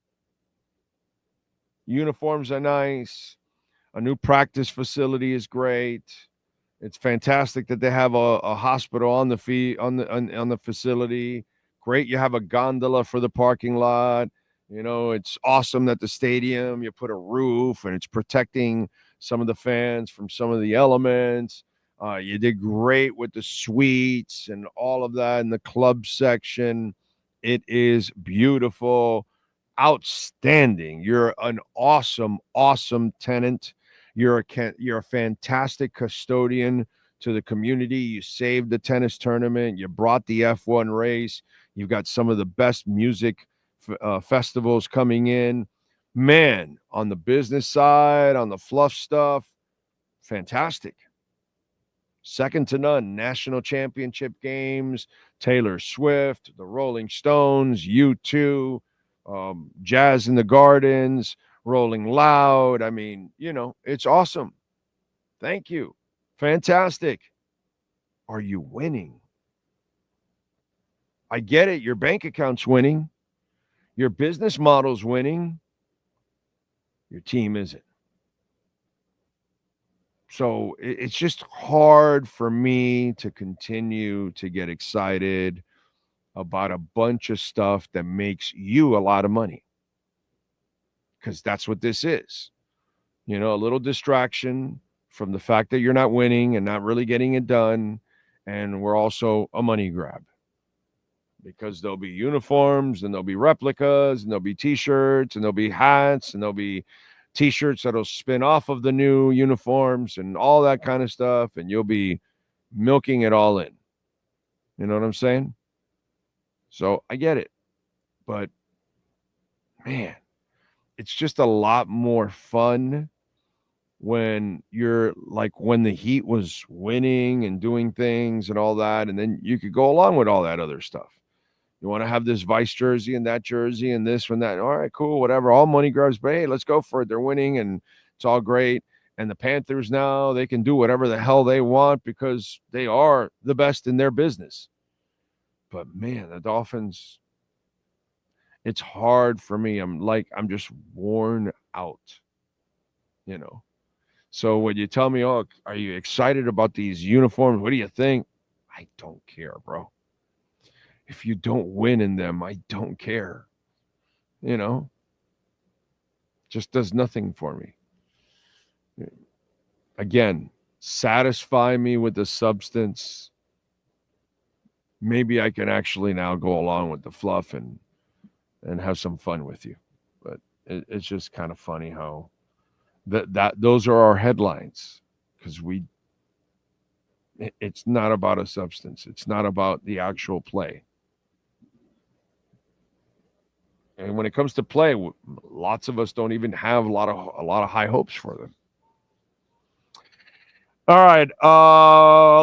Uniforms are nice. A new practice facility is great. It's fantastic that they have a hospital on the facility. Great, you have a gondola for the parking lot. You know, it's awesome that the stadium, you put a roof and it's protecting some of the fans from some of the elements. You did great with the suites and all of that in the club section. It is beautiful, outstanding. You're an awesome, awesome tenant. You're a fantastic custodian to the community. You saved the tennis tournament. You brought the F1 race. You've got some of the best music festivals coming in. Man, on the business side, on the fluff stuff, fantastic. Second to none. National championship games, Taylor Swift, the Rolling Stones, U2, Jazz in the Gardens, Rolling Loud. I mean, you know, it's awesome. Thank you. Fantastic. Are you winning? I get it. Your bank account's winning. Your business model's winning. Your team isn't. So it's just hard for me to continue to get excited about a bunch of stuff that makes you a lot of money. Because that's what this is. A little distraction from the fact that you're not winning and not really getting it done. And we're also a money grab. Because there'll be uniforms and there'll be replicas and there'll be T-shirts and there'll be hats and there'll be T-shirts that'll spin off of the new uniforms and all that kind of stuff. And you'll be milking it all in. You know what I'm saying? So I get it. But, man, it's just a lot more fun when you're like when the Heat was winning and doing things and all that. And then you could go along with all that other stuff. You want to have this Vice jersey and that jersey and this and that. All right, cool, whatever. All money grabs, but hey, let's go for it. They're winning and it's all great. And the Panthers now, they can do whatever the hell they want because they are the best in their business. But, man, the Dolphins, it's hard for me. I'm just worn out, So when you tell me, oh, are you excited about these uniforms? What do you think? I don't care, bro. If you don't win in them, I don't care. Just does nothing for me. Again, satisfy me with the substance. Maybe I can actually now go along with the fluff and have some fun with you. But it's just kind of funny how that those are our headlines because it's not about a substance. It's not about the actual play. And when it comes to play, lots of us don't even have a lot of high hopes for them. All right,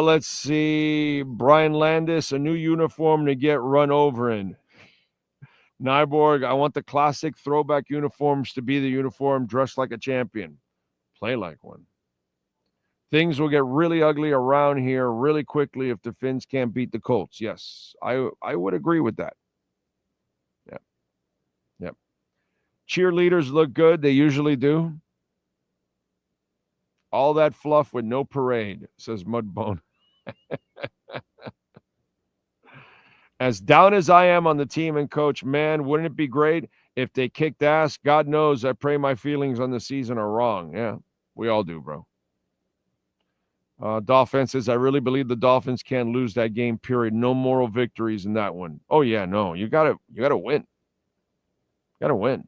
let's see. Brian Landis, a new uniform to get run over in. Nyborg, I want the classic throwback uniforms to be the uniform, dressed like a champion. Play like one. Things will get really ugly around here really quickly if the Finns can't beat the Colts. Yes, I would agree with that. Yep. Cheerleaders look good. They usually do. All that fluff with no parade, says Mudbone. As down as I am on the team and coach, man, wouldn't it be great if they kicked ass? God knows I pray my feelings on the season are wrong. Yeah, we all do, bro. Dolphins says, I really believe the Dolphins can't lose that game, period. No moral victories in that one. Oh, yeah, no. You gotta win. Gotta win.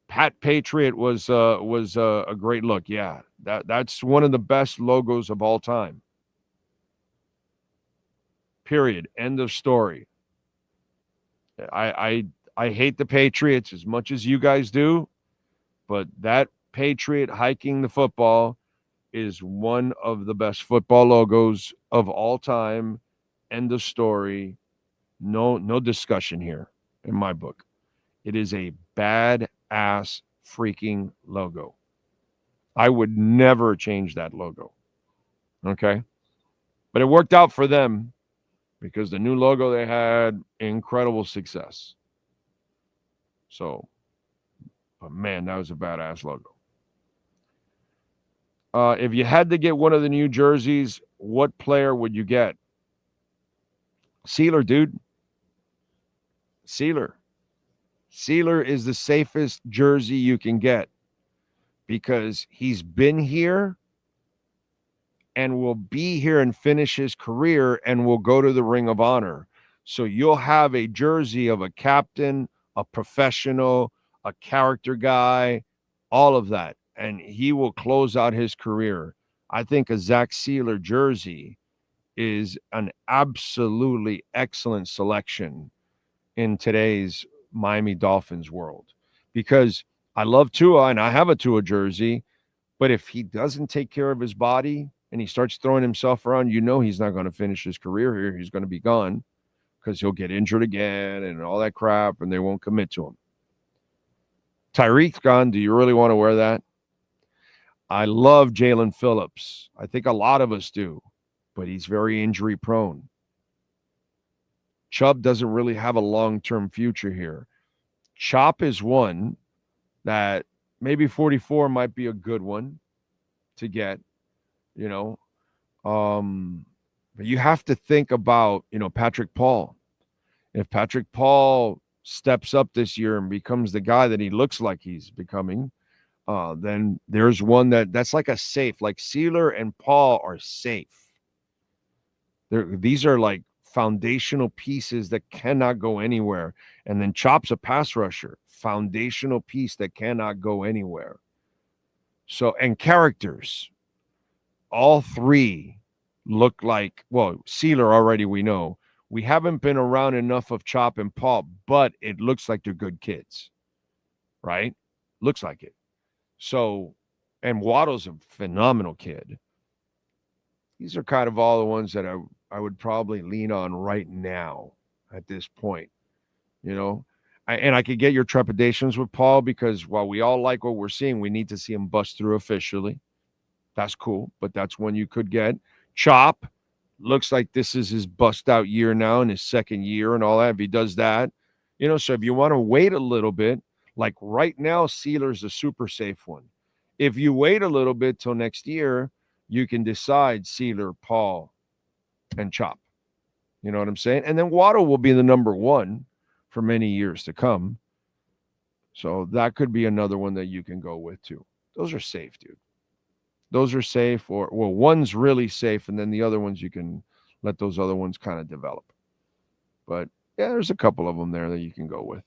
Pat Patriot was a great look. Yeah, that's one of the best logos of all time. Period. End of story. I hate the Patriots as much as you guys do, but that Patriot hiking the football is one of the best football logos of all time. End of story. No discussion here in my book. It is a bad-ass freaking logo. I would never change that logo. Okay? But it worked out for them because the new logo they had, incredible success. So, but man, that was a badass logo. If you had to get one of the new jerseys, what player would you get? Sealer, dude. Sealer. Sealer is the safest jersey you can get because he's been here and will be here and finish his career and will go to the Ring of Honor. So you'll have a jersey of a captain, a professional, a character guy, all of that. And he will close out his career. I think a Zach Sealer jersey is an absolutely excellent selection in today's Miami Dolphins world because I love Tua and I have a Tua jersey, but if he doesn't take care of his body and he starts throwing himself around, he's not going to finish his career here. He's going to be gone because he'll get injured again and all that crap and they won't commit to him. Tyreek's gone. Do you really want to wear that? I love Jalen Phillips. I think a lot of us do, but he's very injury prone. Chubb doesn't really have a long-term future here. Chop is one that maybe 44 might be a good one to get, you know. But you have to think about, Patrick Paul. If Patrick Paul steps up this year and becomes the guy that he looks like he's becoming, then there's one that's like a safe. Like Sealer and Paul are safe. These are like foundational pieces that cannot go anywhere. And then Chop's a pass rusher, foundational piece that cannot go anywhere. So, and characters, all three look like, well, Sealer already we know. We haven't been around enough of Chop and Paul, but it looks like they're good kids, right? Looks like it. So, and Waddle's a phenomenal kid. These are kind of all the ones that I would probably lean on right now at this point, and I could get your trepidations with Paul because while we all like what we're seeing, we need to see him bust through officially. That's cool, but that's one you could get. Chop looks like this is his bust out year now in his second year and all that. If he does that, so if you want to wait a little bit, like right now, Sealer's a super safe one. If you wait a little bit till next year, you can decide Sealer, Paul, and Chop. You know what I'm saying? And then Waddle will be the number one for many years to come. So that could be another one that you can go with too. Those are safe, dude. Those are safe, or one's really safe, and then the other ones you can let those other ones kind of develop. But yeah, there's a couple of them there that you can go with.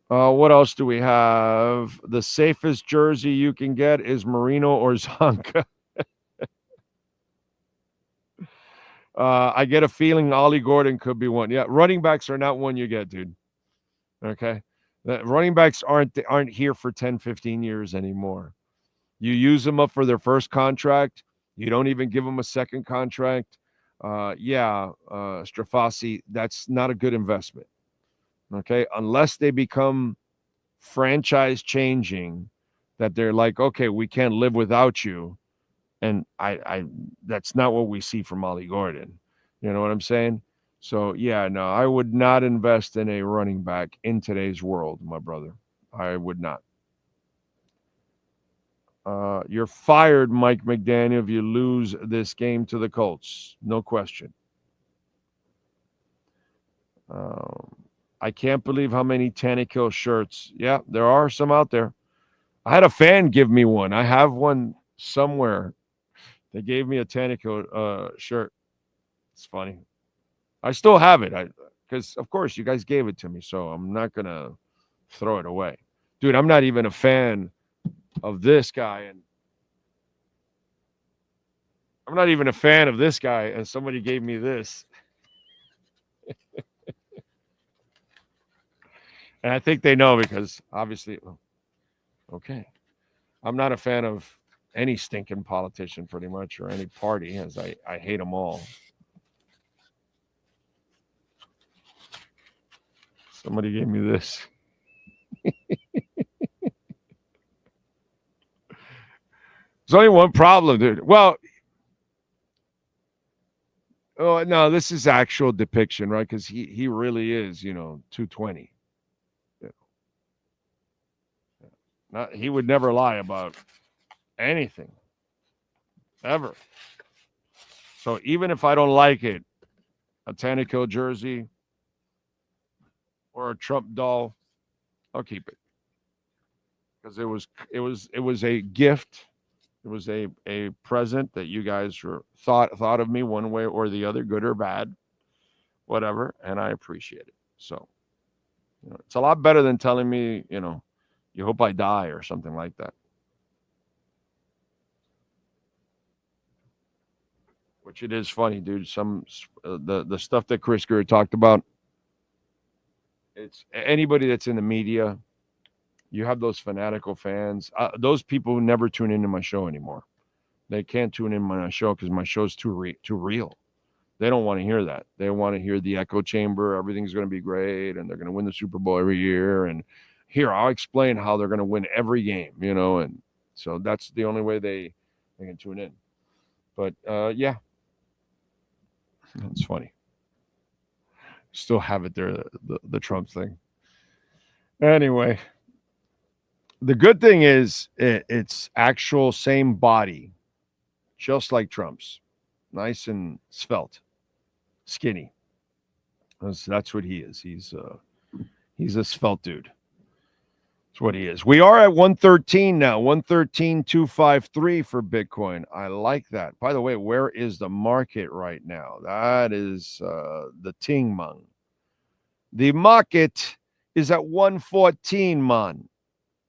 What else do we have? The safest jersey you can get is Marino or Zonka. I get a feeling Ollie Gordon could be one. Yeah, running backs are not one you get, dude. Okay? The running backs aren't here for 10, 15 years anymore. You use them up for their first contract. You don't even give them a second contract. Strafasi, that's not a good investment. Okay? Unless they become franchise changing, that they're like, okay, we can't live without you. And I that's not what we see from Ollie Gordon. You know what I'm saying? So, yeah, no, I would not invest in a running back in today's world, my brother. I would not. You're fired, Mike McDaniel, if you lose this game to the Colts. No question. I can't believe how many Tannehill shirts. Yeah, there are some out there. I had a fan give me one. I have one somewhere. They gave me a Tannehill shirt. It's funny. I still have it because, of course, you guys gave it to me, so I'm not going to throw it away. Dude, I'm not even a fan of this guy, and I'm not even a fan of this guy, and somebody gave me this. And I think they know because, obviously, okay. I'm not a fan of any stinking politician pretty much or any party, as I hate them all. Somebody gave me this. There's only one problem, dude. Well, oh no, this is actual depiction, right? Because he really is, 220. He would never lie about anything, ever. So even if I don't like it, a Tannehill jersey or a Trump doll, I'll keep it because it was a gift. It was a present that you guys thought of me one way or the other, good or bad, whatever, and I appreciate it. So, it's a lot better than telling me, you hope I die or something like that. Which it is funny, dude. Some the stuff that Chris Grier talked about. It's anybody that's in the media. You have those fanatical fans. Those people who never tune into my show anymore. They can't tune in my show because my show's too real. They don't want to hear that. They want to hear the echo chamber. Everything's going to be great, and they're going to win the Super Bowl every year. And here, I'll explain how they're going to win every game, and So that's the only way they can tune in. But yeah, it's funny. Still have it there, the Trump thing. Anyway, the good thing is it's actual same body, just like Trump's. Nice and svelte, skinny. That's what he is. He's a svelte dude. That's what he is. We are at 113 now. 113,253 for Bitcoin. I like that. By the way, where is the market right now? That is the Ting Mung. The market is at 114, man.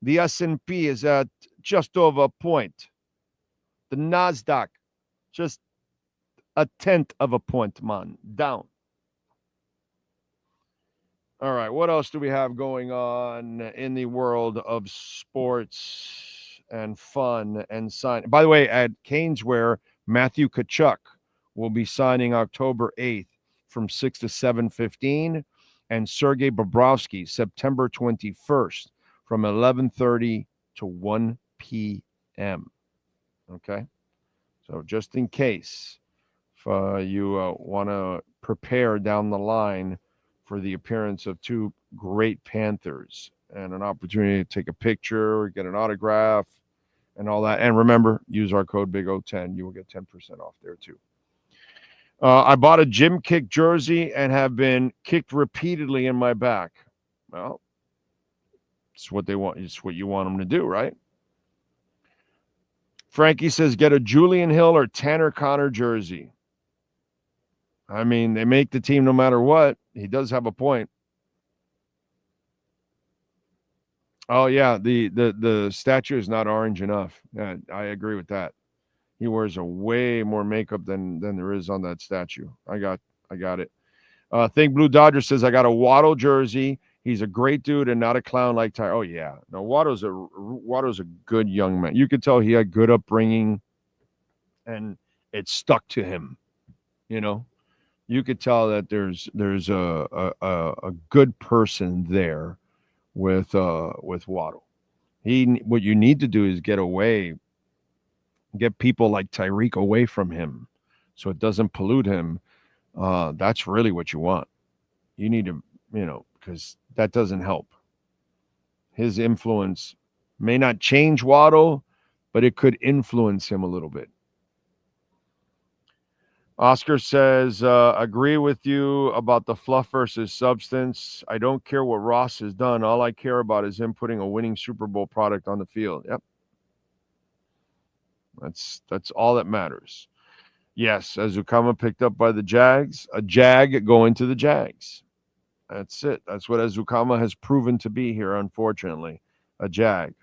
The S&P is at just over a point. The Nasdaq just a tenth of a point, man, down. All right, what else do we have going on in the world of sports and fun and sign? By the way, at Caneswear, Matthew Tkachuk will be signing October 8th from 6 to 7:15, and Sergei Bobrovsky September 21st from 11:30 to 1 p.m. Okay, so just in case if you want to prepare down the line for the appearance of two great Panthers and an opportunity to take a picture, get an autograph, and all that. And remember, use our code BIG010. You will get 10% off there too. I bought a gym kick jersey and have been kicked repeatedly in my back. Well, it's what they want. It's what you want them to do, right? Frankie says, get a Julian Hill or Tanner Connor jersey. I mean, they make the team no matter what. He does have a point. Oh, yeah, the statue is not orange enough. Yeah, I agree with that. He wears a way more makeup than there is on that statue. I got it. Think Blue Dodger says, I got a Waddle jersey. He's a great dude and not a clown like Ty. Oh, yeah. No, Waddle's a good young man. You could tell he had good upbringing, and it stuck to him, you know. You could tell that there's a good person there with Waddle. What you need to do is get people like Tyreek away from him, so it doesn't pollute him. That's really what you want. You need to, because that doesn't help. His influence may not change Waddle, but it could influence him a little bit. Oscar says, agree with you about the fluff versus substance. I don't care what Ross has done. All I care about is him putting a winning Super Bowl product on the field. Yep. That's all that matters. Yes, Azukama picked up by the Jags. A Jag going to the Jags. That's it. That's what Azukama has proven to be here, unfortunately. A Jag.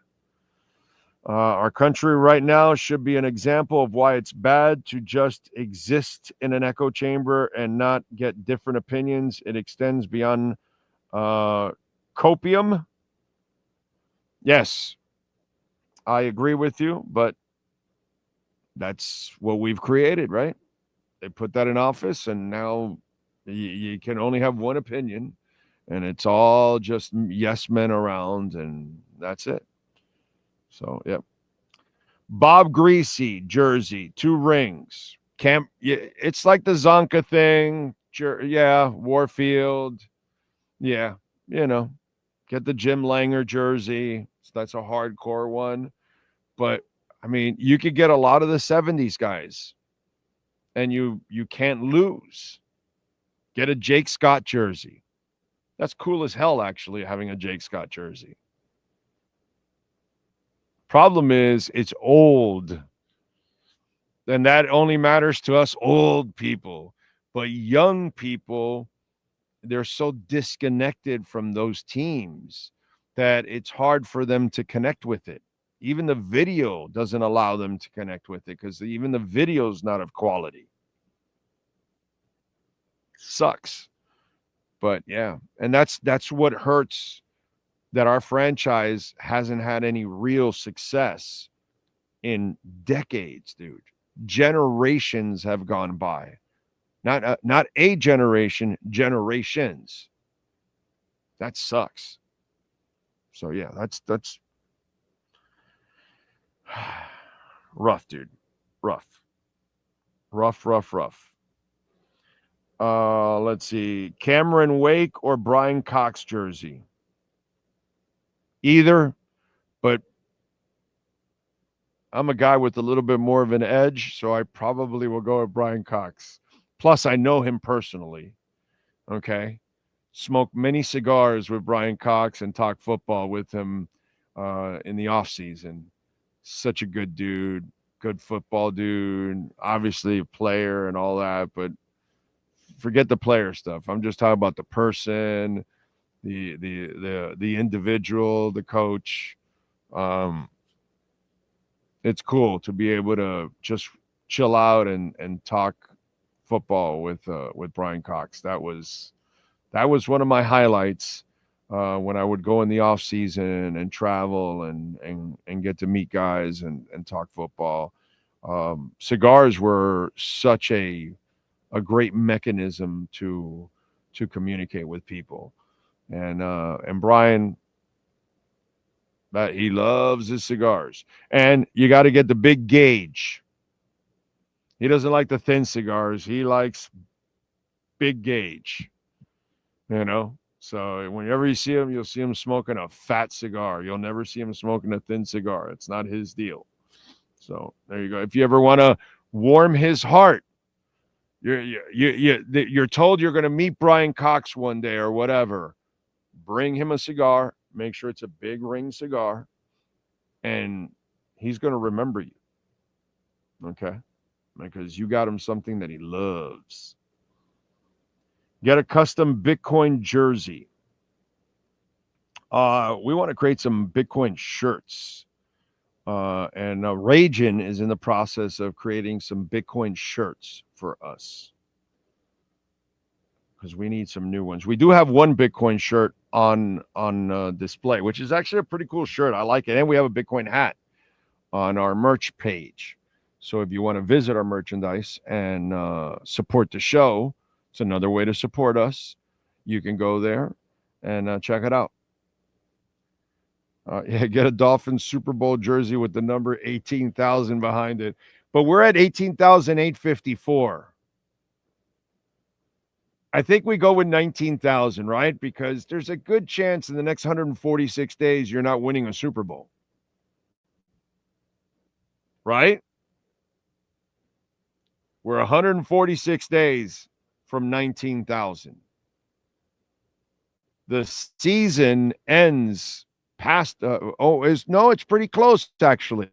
Our country right now should be an example of why it's bad to just exist in an echo chamber and not get different opinions. It extends beyond copium. Yes, I agree with you, but that's what we've created, right? They put that in office, and now you can only have one opinion, and it's all just yes men around, and that's it. So, yep. Bob Greasy jersey, 2 rings. It's like the Zonka thing. Yeah, Warfield. Yeah, get the Jim Langer jersey. That's a hardcore one. But, I mean, you could get a lot of the 70s guys, and you can't lose. Get a Jake Scott jersey. That's cool as hell, actually, having a Jake Scott jersey. Problem is, it's old. And that only matters to us old people. But young people, they're so disconnected from those teams that it's hard for them to connect with it. Even the video doesn't allow them to connect with it because even the video is not of quality. Sucks. But yeah, and that's what hurts, that our franchise hasn't had any real success in decades, dude. Generations have gone by. Not a generation, generations. That sucks. So yeah, that's Rough, dude. Rough. Let's see. Cameron Wake or Brian Cox jersey? Either, but I'm a guy with a little bit more of an edge, so I probably will go with Brian Cox. Plus, I know him personally. Okay. Smoked many cigars with Brian Cox and talk football with him in the off season. Such a good dude, good football dude, obviously a player and all that, but forget the player stuff. I'm just talking about the person, the individual, the coach. It's cool to be able to just chill out and talk football with Brian Cox. That was one of my highlights when I would go in the off season and travel and get to meet guys and talk football. Cigars were such a great mechanism to communicate with people, and Brian, that he loves his cigars, and you got to get the big gauge. He doesn't like the thin cigars. He likes big gauge, So whenever you see him, you'll see him smoking a fat cigar. You'll never see him smoking a thin cigar. It's not his deal. So there you go. If you ever want to warm his heart, you're told you're going to meet Brian Cox one day or whatever. Bring him a cigar. Make sure it's a big ring cigar, and he's going to remember you. Okay, because you got him something that he loves. Get a custom Bitcoin jersey. We want to create some Bitcoin shirts. And Ragin is in the process of creating some Bitcoin shirts for us, because we need some new ones. We do have one Bitcoin shirt on display, which is actually a pretty cool shirt. I like it. And we have a Bitcoin hat on our merch page. So if you want to visit our merchandise and support the show, it's another way to support us. You can go there and check it out. Get a Dolphins Super Bowl jersey with the number 18,000 behind it. But we're at 18,854. I think we go with 19,000, right? Because there's a good chance in the next 146 days you're not winning a Super Bowl. Right? We're 146 days from 19,000. The season ends past it's pretty close, actually.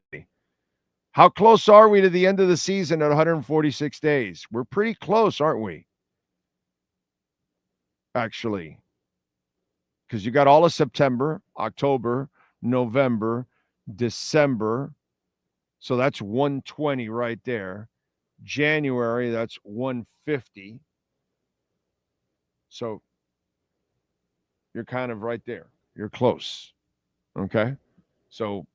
How close are we to the end of the season at 146 days? We're pretty close, aren't we? Actually, because you got all of September, October, November, December. So that's 120 right there. January, that's 150. So you're kind of right there. You're close. Okay. So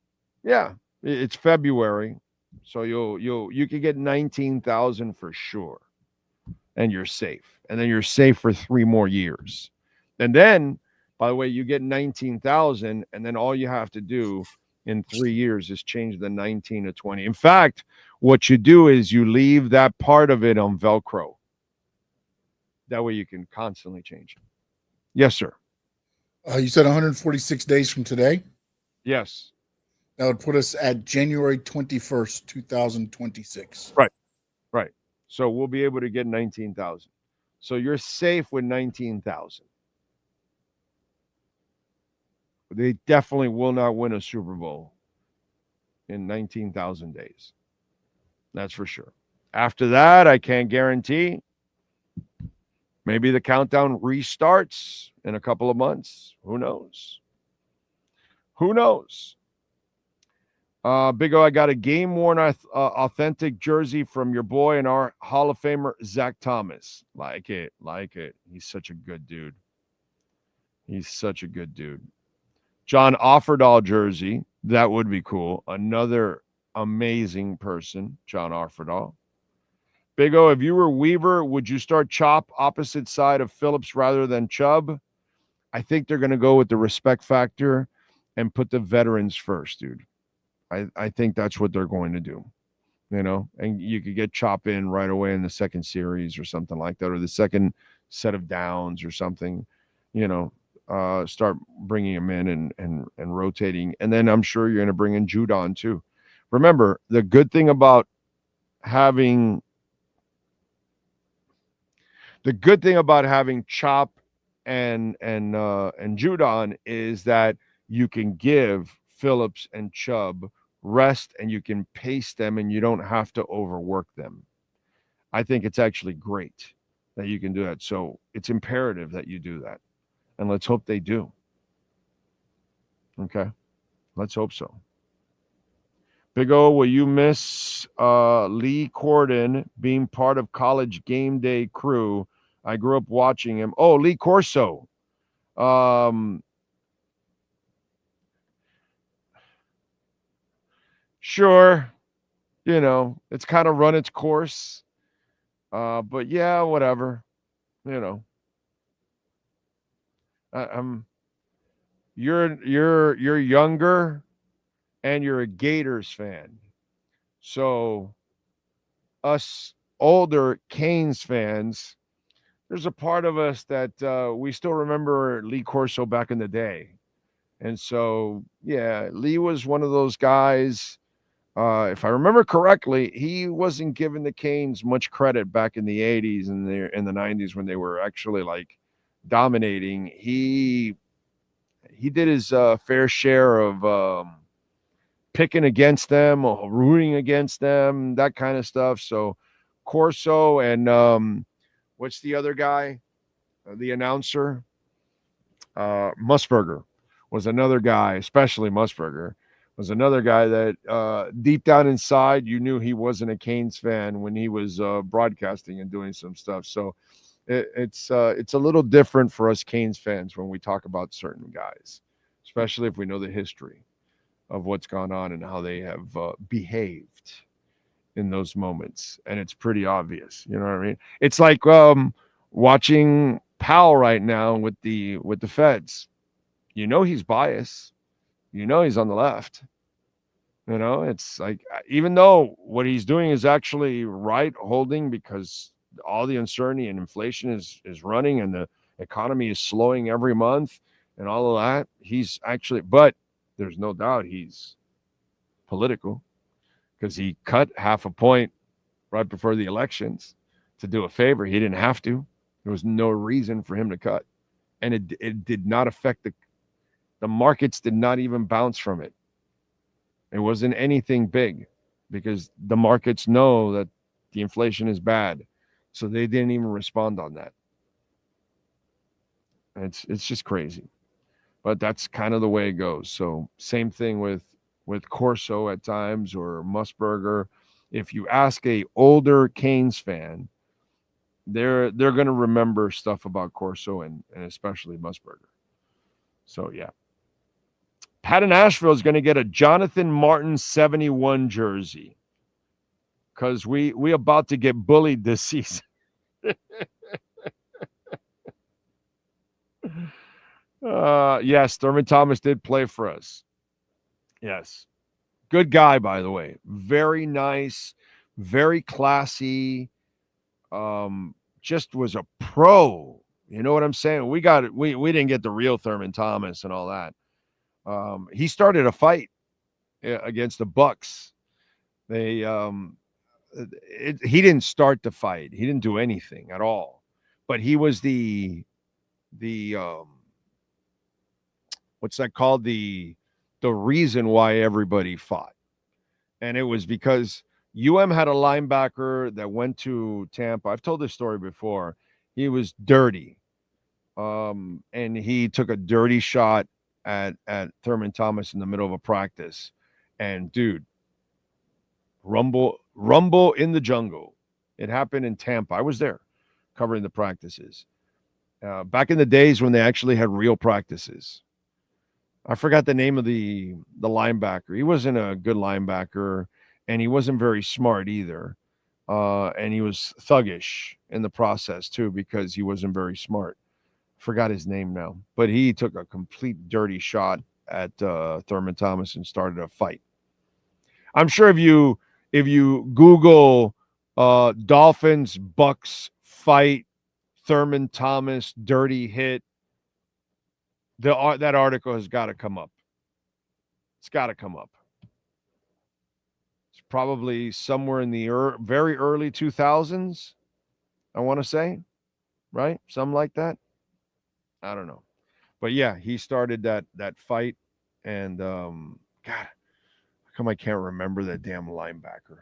yeah, it's February. So you can get 19,000 for sure. And you're safe. And then you're safe for 3 more years. And then, by the way, you get 19,000, and then all you have to do in 3 years is change the 19 to 20. In fact, what you do is you leave that part of it on Velcro. That way you can constantly change it. Yes, sir. You said 146 days from today? Yes. That would put us at January 21st, 2026. Right. Right. So we'll be able to get 19,000. So you're safe with 19,000. They definitely will not win a Super Bowl in 19,000 days. That's for sure. After that, I can't guarantee. Maybe the countdown restarts in a couple of months. Who knows? Who knows? Big O, I got a game-worn authentic jersey from your boy and our Hall of Famer, Zach Thomas. Like it. He's such a good dude. John Offerdahl jersey. That would be cool. Another amazing person, John Offerdahl. Big O, if you were Weaver, would you start Chop opposite side of Phillips rather than Chubb? I think they're going to go with the respect factor and put the veterans first, dude. I think that's what they're going to do. And you could get Chop in right away in the second series or something like that, or the second set of downs or something. Start bringing him in and rotating, and then I'm sure you're going to bring in Judon too. Remember, the good thing about having Chop and Judon is that you can give Phillips and Chubb rest, and you can pace them, and you don't have to overwork them. I think it's actually great that you can do that. So it's imperative that you do that, and let's hope they do. Okay, let's hope so. Big O, will you miss Lee Corden being part of College Game Day crew? I grew up watching him. Oh, Lee Corso. Sure. It's kind of run its course. But yeah, whatever. You're younger and you're a Gators fan. So us older Canes fans, there's a part of us that we still remember Lee Corso back in the day. And so, yeah, Lee was one of those guys. If I remember correctly, he wasn't giving the Canes much credit back in the 80s and in the 90s when they were actually like dominating. He did his fair share of picking against them, or rooting against them, that kind of stuff. So Corso and what's the other guy? The announcer? Musburger was another guy, especially Musburger, was another guy that deep down inside, you knew he wasn't a Canes fan when he was broadcasting and doing some stuff. So it's a little different for us Canes fans when we talk about certain guys, especially if we know the history of what's gone on and how they have behaved in those moments. And it's pretty obvious. You know what I mean? It's like watching Powell right now with the feds. He's biased. He's on the left. It's like, even though what he's doing is actually right, holding, because all the uncertainty and inflation is running and the economy is slowing every month and all of that, he's actually, but there's no doubt he's political, because he cut half a point right before the elections to do a favor. He didn't have to. There was no reason for him to cut. And it did not affect the markets, did not even bounce from it. It wasn't anything big, because the markets know that the inflation is bad. So they didn't even respond on that. It's just crazy. But that's kind of the way it goes. So same thing with Corso at times, or Musburger. If you ask a older Canes fan, they're going to remember stuff about Corso and especially Musburger. So yeah. Pat in Asheville is going to get a Jonathan Martin 71 jersey, because we about to get bullied this season. Yes, Thurman Thomas did play for us. Yes. Good guy, by the way. Very nice, very classy. Just was a pro. You know what I'm saying? We didn't get the real Thurman Thomas and all that. He started a fight against the Bucks. He didn't start the fight. He didn't do anything at all. But he was the what's that called? The reason why everybody fought. And it was because UM had a linebacker that went to Tampa. I've told this story before. He was dirty. And he took a dirty shot at Thurman Thomas in the middle of a practice. And dude, rumble in the jungle. It happened in Tampa. I was there covering the practices. Back in the days when they actually had real practices. I forgot the name of the linebacker. He wasn't a good linebacker, and he wasn't very smart either. And he was thuggish in the process too, because he wasn't very smart. Forgot his name now, but he took a complete dirty shot at Thurman Thomas and started a fight. I'm sure if you Google Dolphins Bucks fight, Thurman Thomas dirty hit, that article has got to come up. It's got to come up. It's probably somewhere in the very early 2000s, I want to say, right? Something like that. I don't know. But yeah, he started that fight, and God, how come I can't remember that damn linebacker?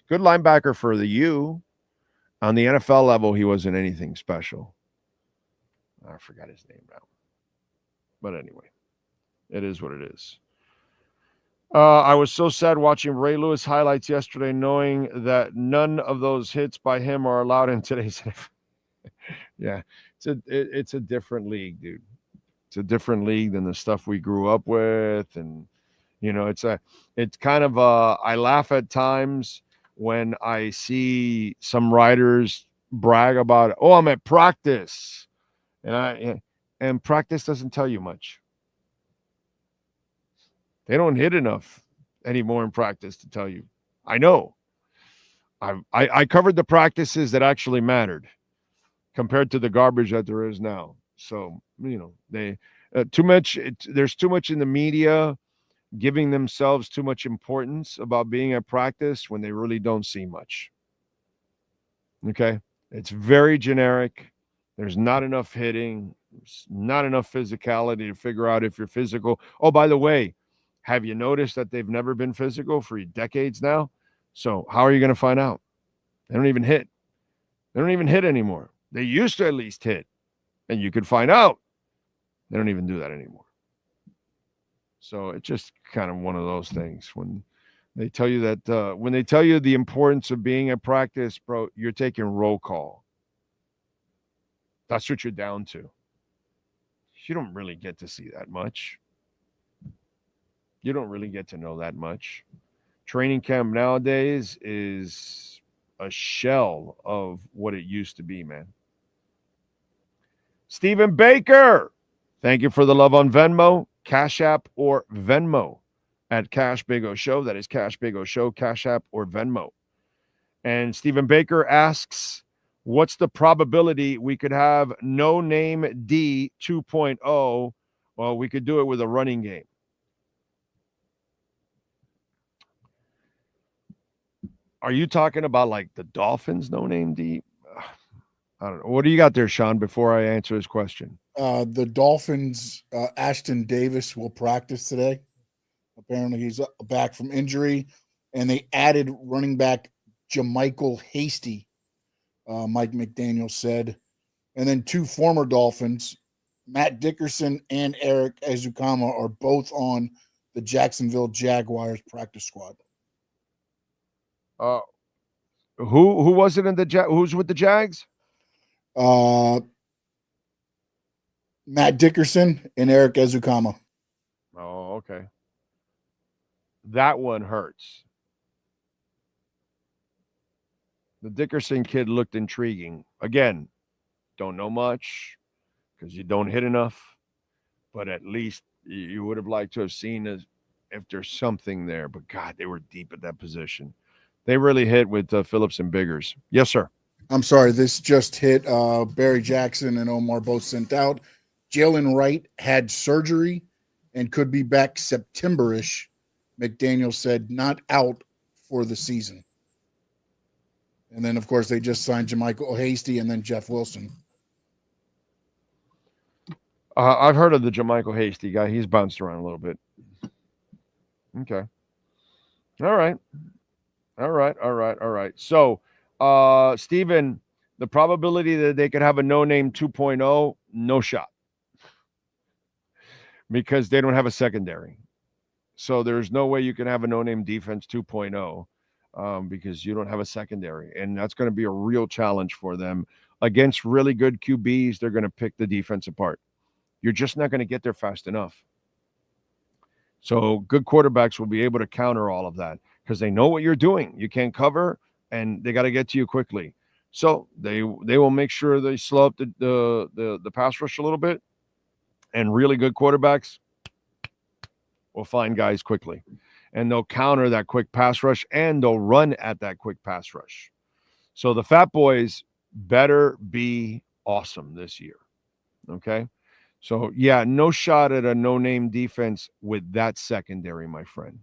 Good linebacker for the U. On the NFL level, he wasn't anything special. I forgot his name now. But anyway, it is what it is. I was so sad watching Ray Lewis highlights yesterday, knowing that none of those hits by him are allowed in today's NFL. Yeah, it's a different league, dude. It's a different league than the stuff we grew up with, and it's kind of I laugh at times when I see some writers brag about, oh, I'm at practice, and practice doesn't tell you much. They don't hit enough anymore in practice to tell you. I know. I covered the practices that actually mattered compared to the garbage that there is now. So, they too much. There's too much in the media giving themselves too much importance about being at practice when they really don't see much. Okay? It's very generic. There's not enough hitting. There's not enough physicality to figure out if you're physical. Oh, by the way, have you noticed that they've never been physical for decades now? So how are you going to find out? They don't even hit. They don't even hit anymore. They used to at least hit, and you could find out. They don't even do that anymore. So it's just kind of one of those things. When they tell you that, when they tell you the importance of being at practice, bro, you're taking roll call. That's what you're down to. You don't really get to see that much. You don't really get to know that much. Training camp nowadays is a shell of what it used to be, man. Stephen Baker, thank you for the love on Venmo, Cash App, or Venmo at Cash Big O Show. That is Cash Big O Show, Cash App, or Venmo. And Stephen Baker asks, what's the probability we could have No Name D 2.0? Well, we could do it with a running game. Are you talking about like the Dolphins No Name D? I don't know. What do you got there, Sean, before I answer his question? The Dolphins, Ashton Davis will practice today. Apparently he's back from injury, and they added running back Jermichael Hasty, Mike McDaniel said. And then two former Dolphins, Matt Dickerson and Eric Ezukama, are both on the Jacksonville Jaguars practice squad. Who was it in the who's with the Jags? Matt Dickerson and Eric Ezukama. Oh, okay. That one hurts. The Dickerson kid looked intriguing. Again, don't know much because you don't hit enough, but at least you would have liked to have seen if there's something there. But God, they were deep at that position. They really hit with Phillips and Biggers. Yes, sir. I'm sorry, this just hit. Barry Jackson and Omar both sent out. Jalen Wright had surgery and could be back September-ish. McDaniel said not out for the season. And then, of course, they just signed Jermichael Hasty and then Jeff Wilson. I've heard of the Jermichael Hasty guy. He's bounced around a little bit. Okay. All right. So, Steven, the probability that they could have a no-name 2.0, no shot. Because they don't have a secondary. So there's no way you can have a no-name defense 2.0 because you don't have a secondary. And that's going to be a real challenge for them. Against really good QBs, they're going to pick the defense apart. You're just not going to get there fast enough. So good quarterbacks will be able to counter all of that because they know what you're doing. You can't cover, and they got to get to you quickly. So they will make sure they slow up the pass rush a little bit, and really good quarterbacks will find guys quickly. and they'll counter that quick pass rush, and they'll run at that quick pass rush. So the Fat Boys better be awesome this year. Okay? So, yeah, no shot at a no-name defense with that secondary, my friend,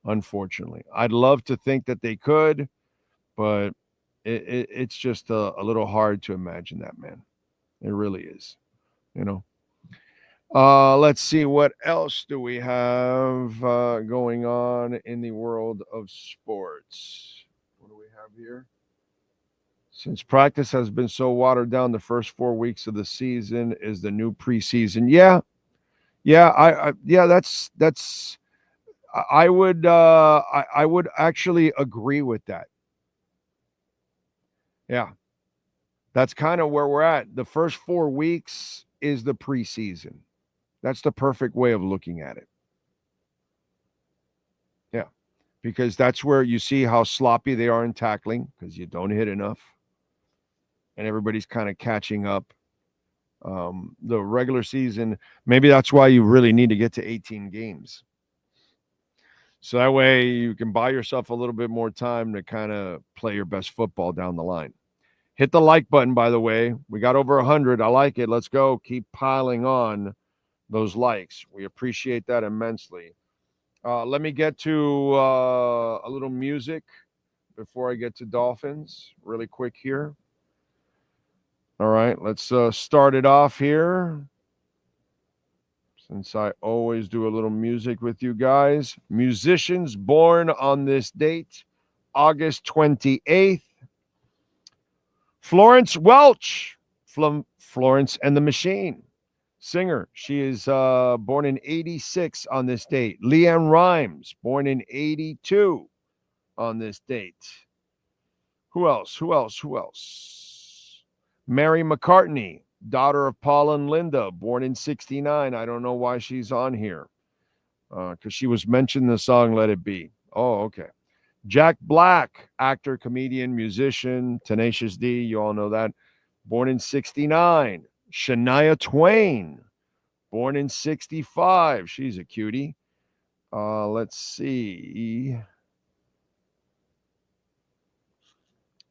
unfortunately. I'd love to think that they could, but it's just a little hard to imagine that, man. It really is, you know. Let's see, what else do we have going on in the world of sports? What do we have here? Since practice has been so watered down, the first 4 weeks of the season is the new preseason. Yeah, I would actually agree with that. Yeah, that's kind of where we're at. The first 4 weeks is the preseason. That's the perfect way of looking at it. Yeah, because that's where you see how sloppy they are in tackling because you don't hit enough. And everybody's kind of catching up. The regular season, maybe that's why you really need to get to 18 games. So that way you can buy yourself a little bit more time to kind of play your best football down the line. Hit the like button, by the way. We got over 100. I like it. Let's go. Keep piling on those likes. We appreciate that immensely. Let me get to a little music before I get to Dolphins really quick here. All right, let's start it off here. Since I always do a little music with you guys. Musicians born on this date, August 28th. Florence Welch from Florence and the Machine. Singer, she is born in 86 on this date. Leanne Rimes, born in 82 on this date. Who else? Mary McCartney, daughter of Paul and Linda, born in 69. I don't know why she's on here because she was mentioned in the song Let It Be. Oh, okay. Jack Black, actor, comedian, musician, Tenacious D, you all know that, born in 69. Shania Twain, born in 65. She's a cutie. Let's see.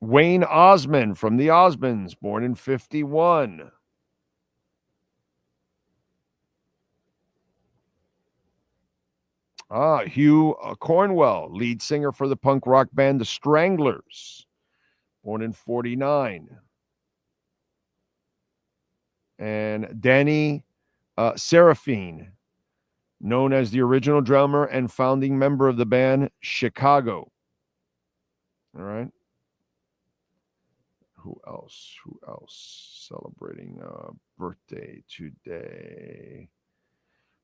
Wayne Osmond from the Osmonds, born in 51. Hugh Cornwell, lead singer for the punk rock band The Stranglers, born in 49. And Danny Seraphine, known as the original drummer and founding member of the band Chicago. All right. Who else celebrating a birthday today?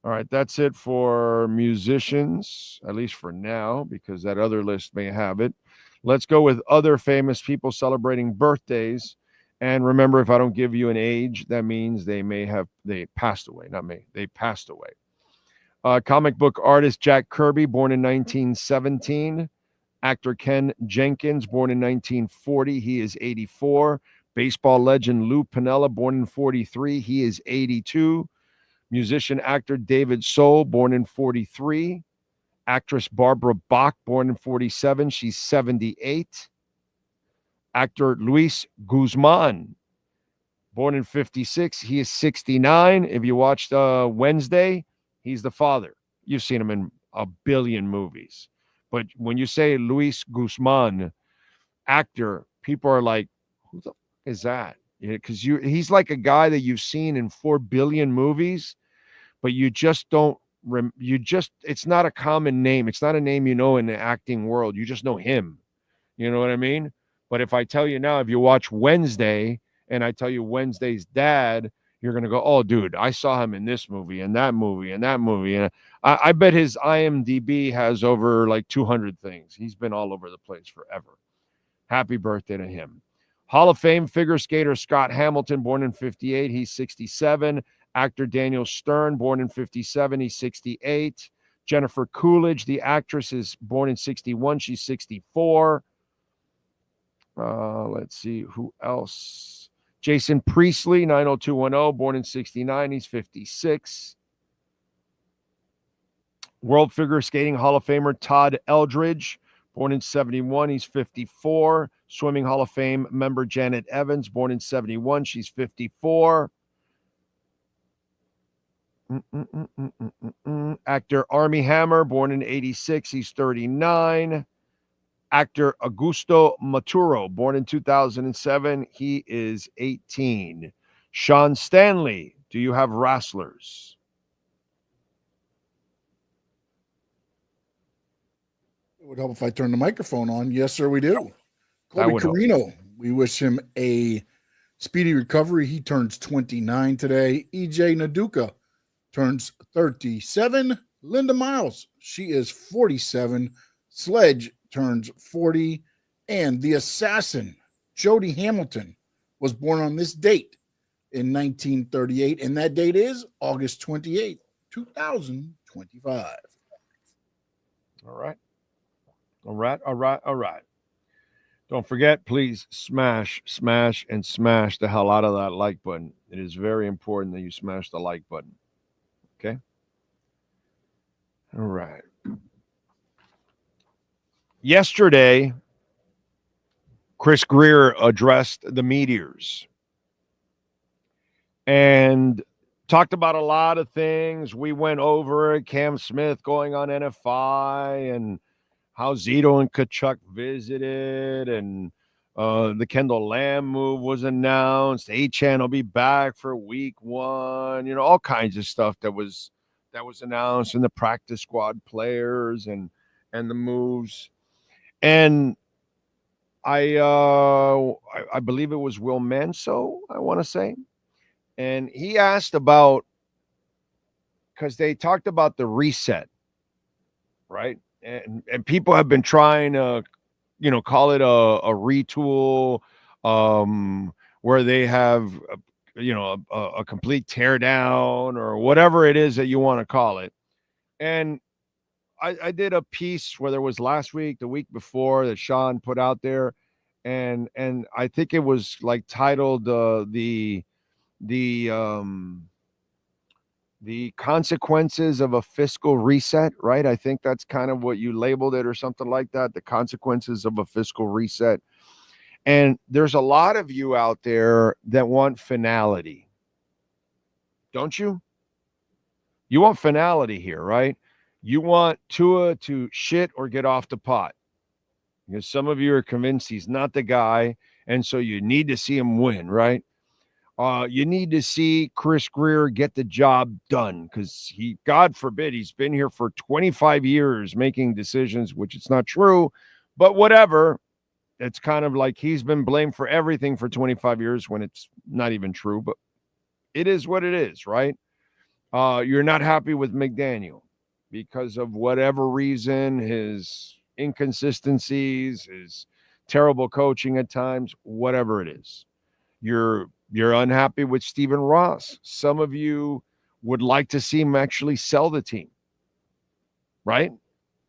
All right, that's it for musicians, at least for now, because that other list may have it. Let's go with other famous people celebrating birthdays. And remember, if I don't give you an age, that means they passed away. Not me. They passed away. Comic book artist Jack Kirby, born in 1917. Actor Ken Jenkins, born in 1940. He is 84. Baseball legend Lou Piniella, born in 43. He is 82. Musician actor David Soul, born in 43. Actress Barbara Bach, born in 47. She's 78. Actor Luis Guzman, born in 56. He is 69. If you watched Wednesday, he's the father. You've seen him in a billion movies. But when you say Luis Guzman, actor, people are like, who the fuck is that? Because he's like a guy that you've seen in 4 billion movies, but you just don't, it's not a common name. It's not a name you know in the acting world. You just know him. You know what I mean? But if I tell you now, if you watch Wednesday and I tell you Wednesday's dad, you're going to go, oh, dude, I saw him in this movie and that movie and that movie. And I bet his IMDb has over like 200 things. He's been all over the place forever. Happy birthday to him. Hall of Fame figure skater Scott Hamilton, born in 58. He's 67. Actor Daniel Stern, born in 57. He's 68. Jennifer Coolidge, the actress, is born in 61. She's 64. Let's see who else. Jason Priestley, 90210, born in 69. He's 56. World Figure Skating Hall of Famer Todd Eldridge, born in 71, he's 54. Swimming Hall of Fame member Janet Evans, born in 71, she's 54. Actor Armie Hammer, born in 86, he's 39. Actor Augusto Maturo, born in 2007, he is 18. Sean Stanley, do you have wrestlers? It would help if I turn the microphone on. Yes, sir, we do. Colby Carino, we wish him a speedy recovery. He turns 29 today. EJ Naduka turns 37. Linda Miles, she is 47. Sledge turns 40. And the assassin, Jody Hamilton, was born on this date in 1938. And that date is August 28th, 2025. All right. All right. Don't forget, please smash the hell out of that like button. It is very important that you smash the like button. Okay? All right. Yesterday, Chris Grier addressed the Meteors and talked about a lot of things. We went over it, Cam Smith going on NFI and how Zito and Kachuk visited, and the Kendall Lamb move was announced. A-Chan will be back for week 1. All kinds of stuff that was announced, and the practice squad players and the moves. And I believe it was Will Manso, I want to say. And he asked about, because they talked about the reset, right? And people have been trying to, call it a retool, where they have, a complete tear down or whatever it is that you want to call it. And I did a piece, whether it was last week, the week before, that Sean put out there, and I think it was like titled the consequences of a fiscal reset, right? I think that's kind of what you labeled it, or something like that. The consequences of a fiscal reset. And there's a lot of you out there that want finality, don't you? You want finality here, right? You want Tua to shit or get off the pot, because some of you are convinced he's not the guy, and so you need to see him win, right? You need to see Chris Grier get the job done, because he, God forbid, he's been here for 25 years making decisions, which it's not true, but whatever. It's kind of like he's been blamed for everything for 25 years when it's not even true, but it is what it is, right? You're not happy with McDaniel because of whatever reason, his inconsistencies, his terrible coaching at times, whatever it is. You're unhappy with Stephen Ross. Some of you would like to see him actually sell the team, right?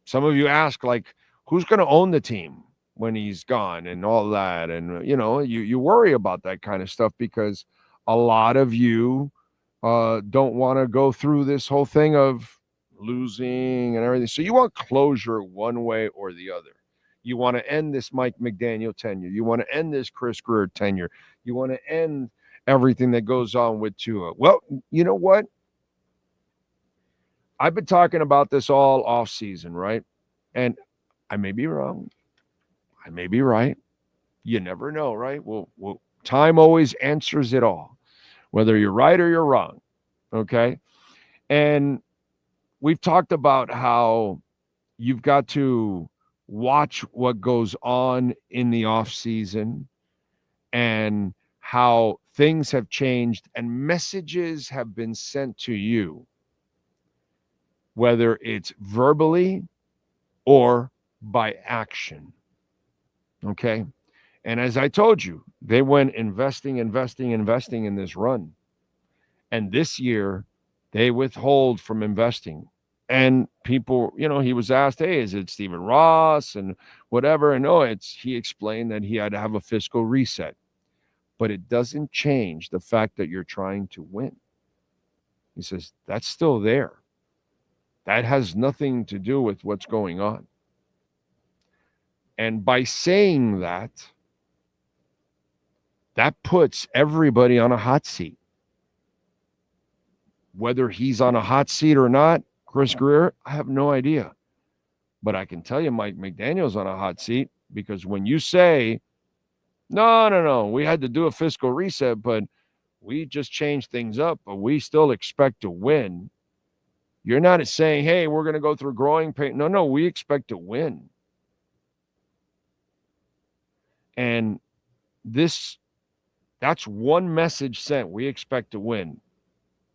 Some of you ask, like, who's going to own the team when he's gone and all that? And, you worry about that kind of stuff, because a lot of you don't want to go through this whole thing of losing and everything. So you want closure one way or the other. You want to end this Mike McDaniel tenure. You want to end this Chris Grier tenure. You want to end everything that goes on with Tua. Well, you know what? I've been talking about this all off season, right? And I may be wrong. I may be right. You never know, right? Well, time always answers it all, whether you're right or you're wrong. Okay. And we've talked about how you've got to watch what goes on in the off season, and how things have changed and messages have been sent to you, whether it's verbally or by action. Okay. And as I told you, they went investing in this run. And this year they withhold from investing. And people, he was asked, hey, is it Stephen Ross and whatever? And no, he explained that he had to have a fiscal reset. But it doesn't change the fact that you're trying to win. He says, that's still there. That has nothing to do with what's going on. And by saying that, that puts everybody on a hot seat. Whether he's on a hot seat or not, Chris Grier, I have no idea. But I can tell you Mike McDaniel's on a hot seat, because when you say, no, we had to do a fiscal reset, but we just changed things up, but we still expect to win. You're not saying, hey, we're going to go through growing pain. No, we expect to win. And that's one message sent. We expect to win.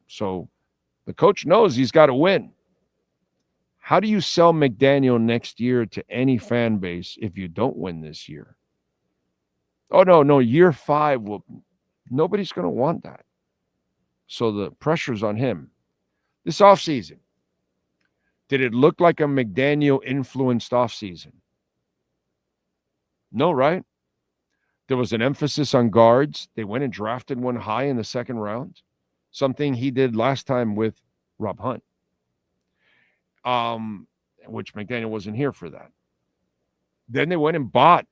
So the coach knows he's got to win. How do you sell McDaniel next year to any fan base if you don't win this year? Oh, no, year 5, nobody's going to want that. So the pressure's on him. This offseason, did it look like a McDaniel-influenced offseason? No, right? There was an emphasis on guards. They went and drafted one high in the second round, something he did last time with Rob Hunt, which McDaniel wasn't here for that. Then they went and bought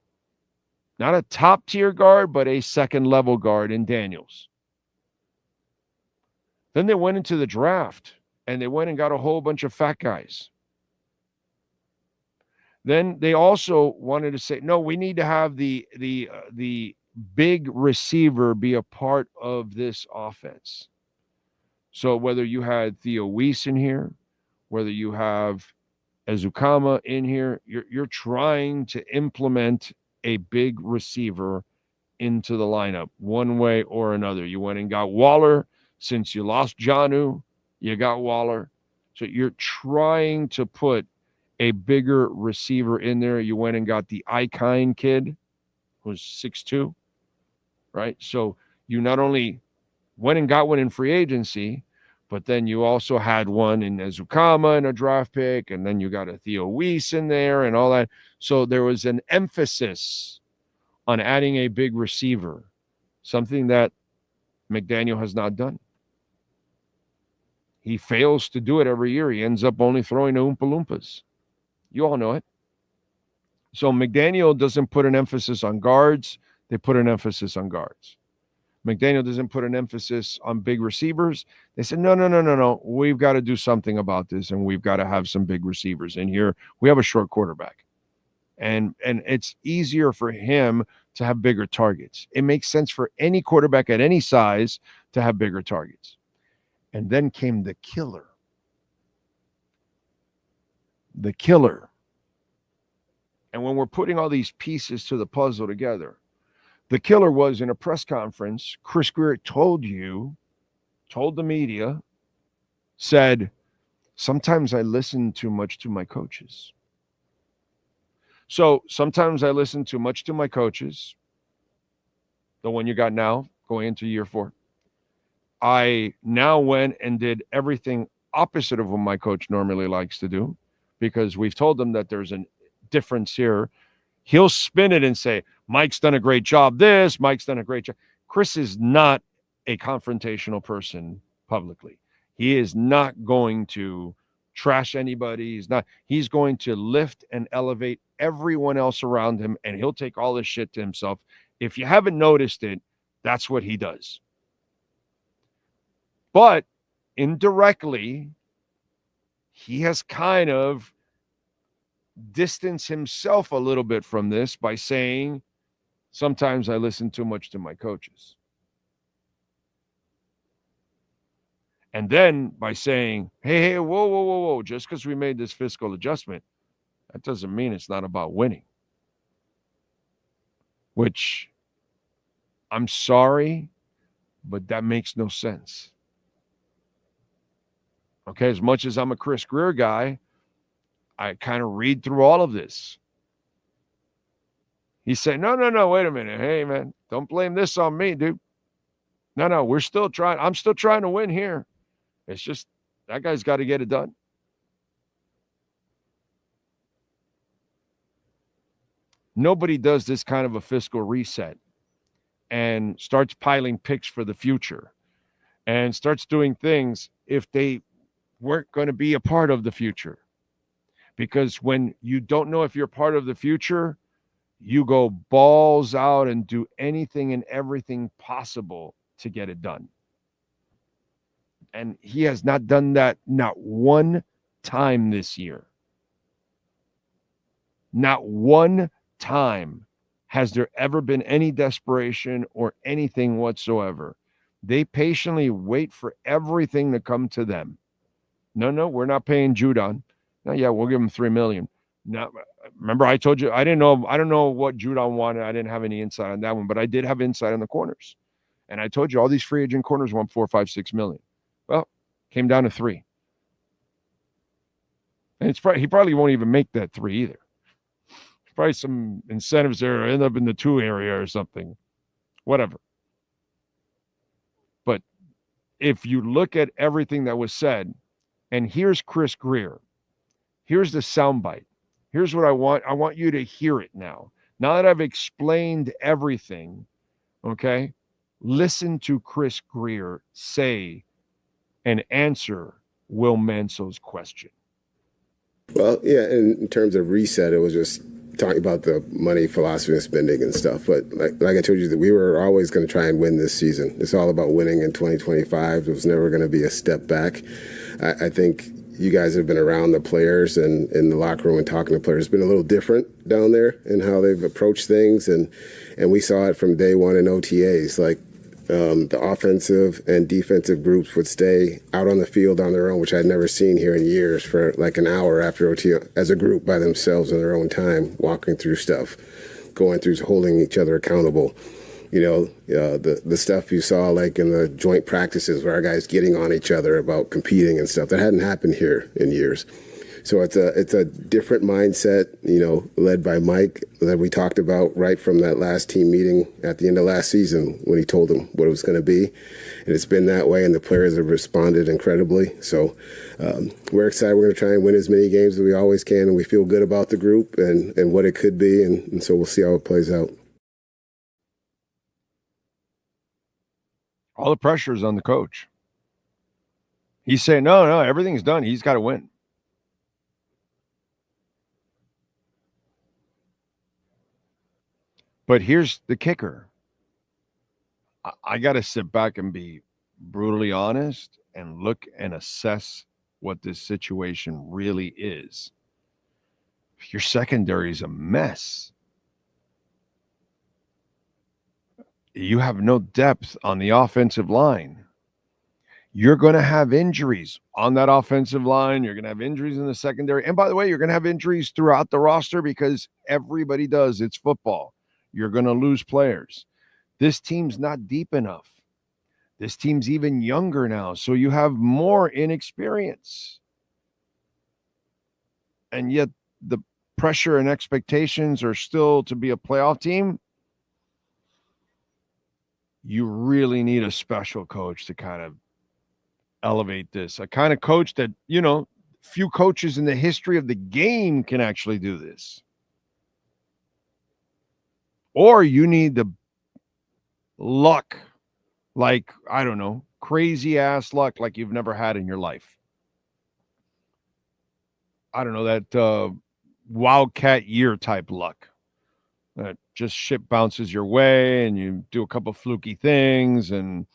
not a top-tier guard, but a second-level guard in Daniels. Then they went into the draft, and they went and got a whole bunch of fat guys. Then they also wanted to say, no, we need to have the big receiver be a part of this offense. So whether you had Theo Weiss in here, whether you have Ezukama in here, you're trying to implement a big receiver into the lineup one way or another. You went and got Waller. Since you lost Jonnu, you got Waller. So you're trying to put a bigger receiver in there. You went and got the Icon kid, who's 6'2", right? So you not only went and got one in free agency, but then you also had one in Ezukama in a draft pick, and then you got a Theo Weiss in there and all that. So there was an emphasis on adding a big receiver, something that McDaniel has not done. He fails to do it every year. He ends up only throwing to Oompa Loompas. You all know it. So McDaniel doesn't put an emphasis on guards. They put an emphasis on guards. McDaniel doesn't put an emphasis on big receivers. They said, no. We've got to do something about this, and we've got to have some big receivers in here. We have a short quarterback. And it's easier for him to have bigger targets. It makes sense for any quarterback at any size to have bigger targets. And then came the killer. The killer. And when we're putting all these pieces to the puzzle together, the killer was in a press conference. Chris Grier told the media, said, sometimes I listen too much to my coaches. So sometimes I listen too much to my coaches, the one you got now, going into year 4. I now went and did everything opposite of what my coach normally likes to do, because we've told him that there's a difference here. He'll spin it and say, Mike's done a great job Mike's done a great job. Chris is not a confrontational person publicly. He is not going to trash anybody. He's going to lift and elevate everyone else around him, and he'll take all this shit to himself. If you haven't noticed it, that's what he does. But indirectly, he has kind of distanced himself a little bit from this by saying, sometimes I listen too much to my coaches. And then by saying, hey, whoa, just because we made this fiscal adjustment, that doesn't mean it's not about winning. Which, I'm sorry, but that makes no sense. Okay, as much as I'm a Chris Grier guy, I kind of read through all of this. He said, no, wait a minute. Hey, man, don't blame this on me, dude. No, we're still trying. I'm still trying to win here. It's just that guy's got to get it done. Nobody does this kind of a fiscal reset and starts piling picks for the future and starts doing things if they weren't going to be a part of the future. Because when you don't know if you're part of the future, you go balls out and do anything and everything possible to get it done. And he has not done that not one time this year. Not one time has there ever been any desperation or anything whatsoever. They patiently wait for everything to come to them. No, we're not paying Judon. No, yeah, we'll give him $3 million. Now, remember, I told you I don't know what Judon wanted. I didn't have any insight on that one, but I did have insight on the corners. And I told you all these free agent corners want $4, $5, $6 million. Well, came down to 3. And he probably won't even make that 3 either. Probably some incentives there, end up in the 2 area or something. Whatever. But if you look at everything that was said, and here's Chris Grier. Here's the soundbite. Here's what I want. I want you to hear it now. Now that I've explained everything, okay, listen to Chris Grier say and answer Will Manso's question. Well, yeah, in terms of reset, it was just talking about the money, philosophy, and spending and stuff. But like I told you, that we were always going to try and win this season. It's all about winning in 2025. It was never going to be a step back. I think you guys have been around the players and in the locker room and talking to players. It's been a little different down there in how they've approached things. And we saw it from day one in OTAs. Like the offensive and defensive groups would stay out on the field on their own, which I'd never seen here in years, for like an hour after OT as a group by themselves in their own time, walking through stuff, going through, holding each other accountable. You know, the stuff you saw like in the joint practices where our guys getting on each other about competing and stuff, that hadn't happened here in years. So it's a different mindset, you know, led by Mike, that we talked about right from that last team meeting at the end of last season when he told them what it was going to be. And it's been that way, and the players have responded incredibly. So we're excited. We're going to try and win as many games as we always can, and we feel good about the group and what it could be, and so we'll see how it plays out. All the pressure is on the coach. He's saying, no, everything's done. He's got to win. But here's the kicker. I got to sit back and be brutally honest and look and assess what this situation really is. Your secondary is a mess. You have no depth on the offensive line. You're going to have injuries on that offensive line. You're going to have injuries in the secondary. And by the way, you're going to have injuries throughout the roster because everybody does. It's football. You're going to lose players. This team's not deep enough. This team's even younger now, so you have more inexperience. And yet the pressure and expectations are still to be a playoff team. You really need a special coach to kind of elevate this. A kind of coach that, you know, few coaches in the history of the game can actually do this. Or you need the luck, like, I don't know, crazy ass luck like you've never had in your life. I don't know, that wildcat year type luck. That just shit bounces your way and you do a couple fluky things and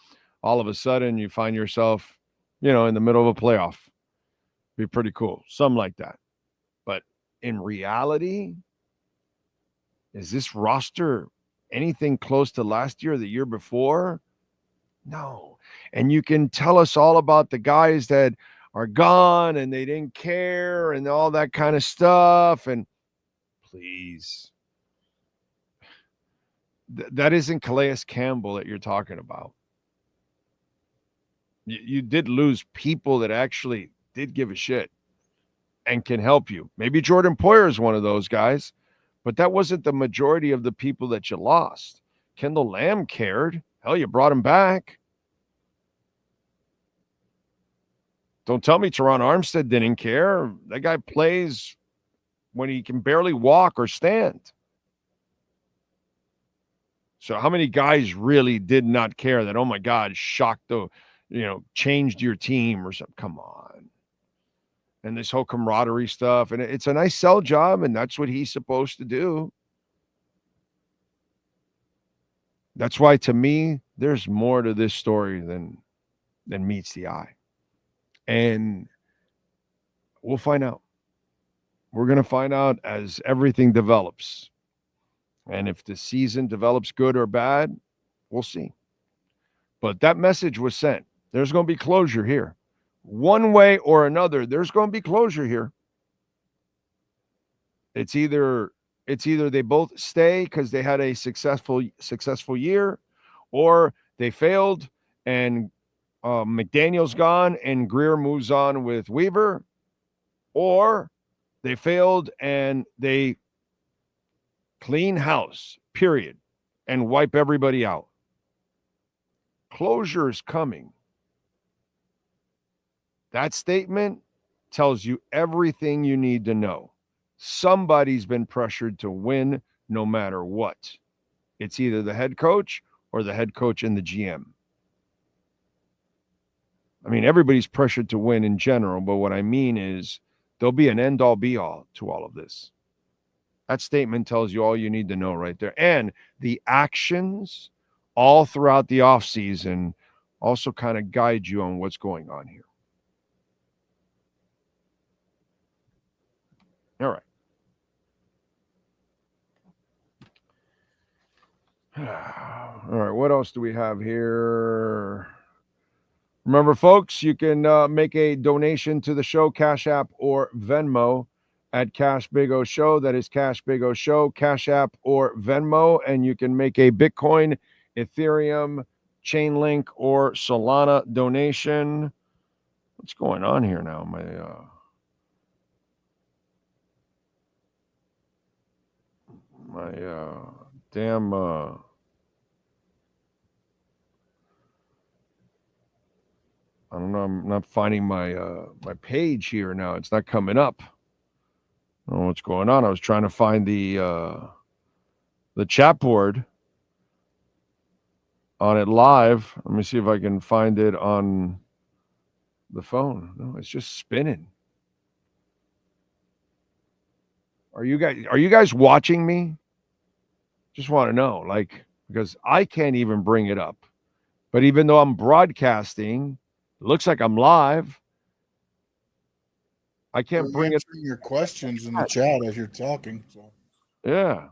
all of a sudden you find yourself, you know, in the middle of a playoff. Be pretty cool. Something like that. But in reality, is this roster anything close to last year or the year before? No. And you can tell us all about the guys that are gone and they didn't care and all that kind of stuff. And please, that isn't Calais Campbell that you're talking about. You did lose people that actually did give a shit and can help you. Maybe Jordan Poyer is one of those guys, but that wasn't the majority of the people that you lost. Kendall Lamb cared. Hell, you brought him back. Don't tell me Teron Armstead didn't care. That guy plays when he can barely walk or stand. So how many guys really did not care that, oh my God, shocked the, changed your team or something? Come on. and this whole camaraderie stuff. And it's a nice sell job, and that's what he's supposed to do. That's why, to me, there's more to this story than meets the eye. And we'll find out. We're going to find out as everything develops. And if the season develops good or bad, we'll see. But that message was sent. There's going to be closure here. One way or another, there's going to be closure here. It's either they both stay because they had a successful year, or they failed and McDaniel's gone and Grier moves on with Weaver, or they failed and they clean house, period, and wipe everybody out. Closure is coming. That statement tells you everything you need to know. Somebody's been pressured to win no matter what. It's either the head coach or the head coach and the GM. I mean, everybody's pressured to win in general, but what I mean is there'll be an end-all be-all to all of this. That statement tells you all you need to know right there. And the actions all throughout the offseason also kind of guide you on what's going on here. All right. All right, what else do we have here? Remember, folks, you can make a donation to the show, Cash App or Venmo at Cash Big O Show. That is Cash Big O Show, Cash App or Venmo. And you can make a Bitcoin, Ethereum, Chainlink, or Solana donation. What's going on here now? My damn I don't know, I'm not finding my my page here now. It's not coming up. I don't know what's going on. I was trying to find the chat board on it live. Let me see if I can find it on the phone. No, it's just spinning. Are you guys watching me? Just want to know, like, because I can't even bring it up. But even though I'm broadcasting, it looks like I'm live. I can't bring it. Your questions in the chat as you're talking. So. Yeah,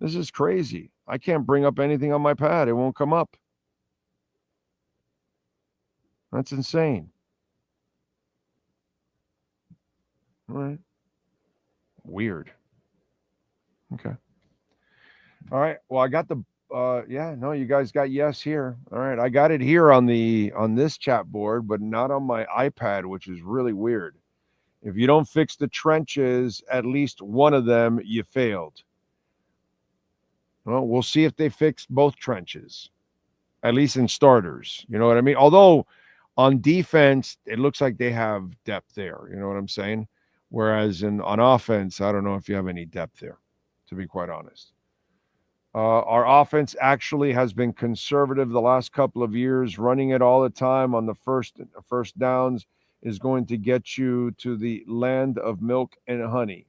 this is crazy. I can't bring up anything on my pad. It won't come up. That's insane. All right. Weird. Okay. All right. Well, I got the you guys got yes here. All right. I got it here on this chat board, but not on my iPad, which is really weird. If you don't fix the trenches, at least one of them, you failed. Well, we'll see if they fix both trenches, at least in starters. You know what I mean? Although on defense, it looks like they have depth there. You know what I'm saying? Whereas on offense, I don't know if you have any depth there, to be quite honest. Our offense actually has been conservative the last couple of years. Running it all the time on the first downs is going to get you to the land of milk and honey.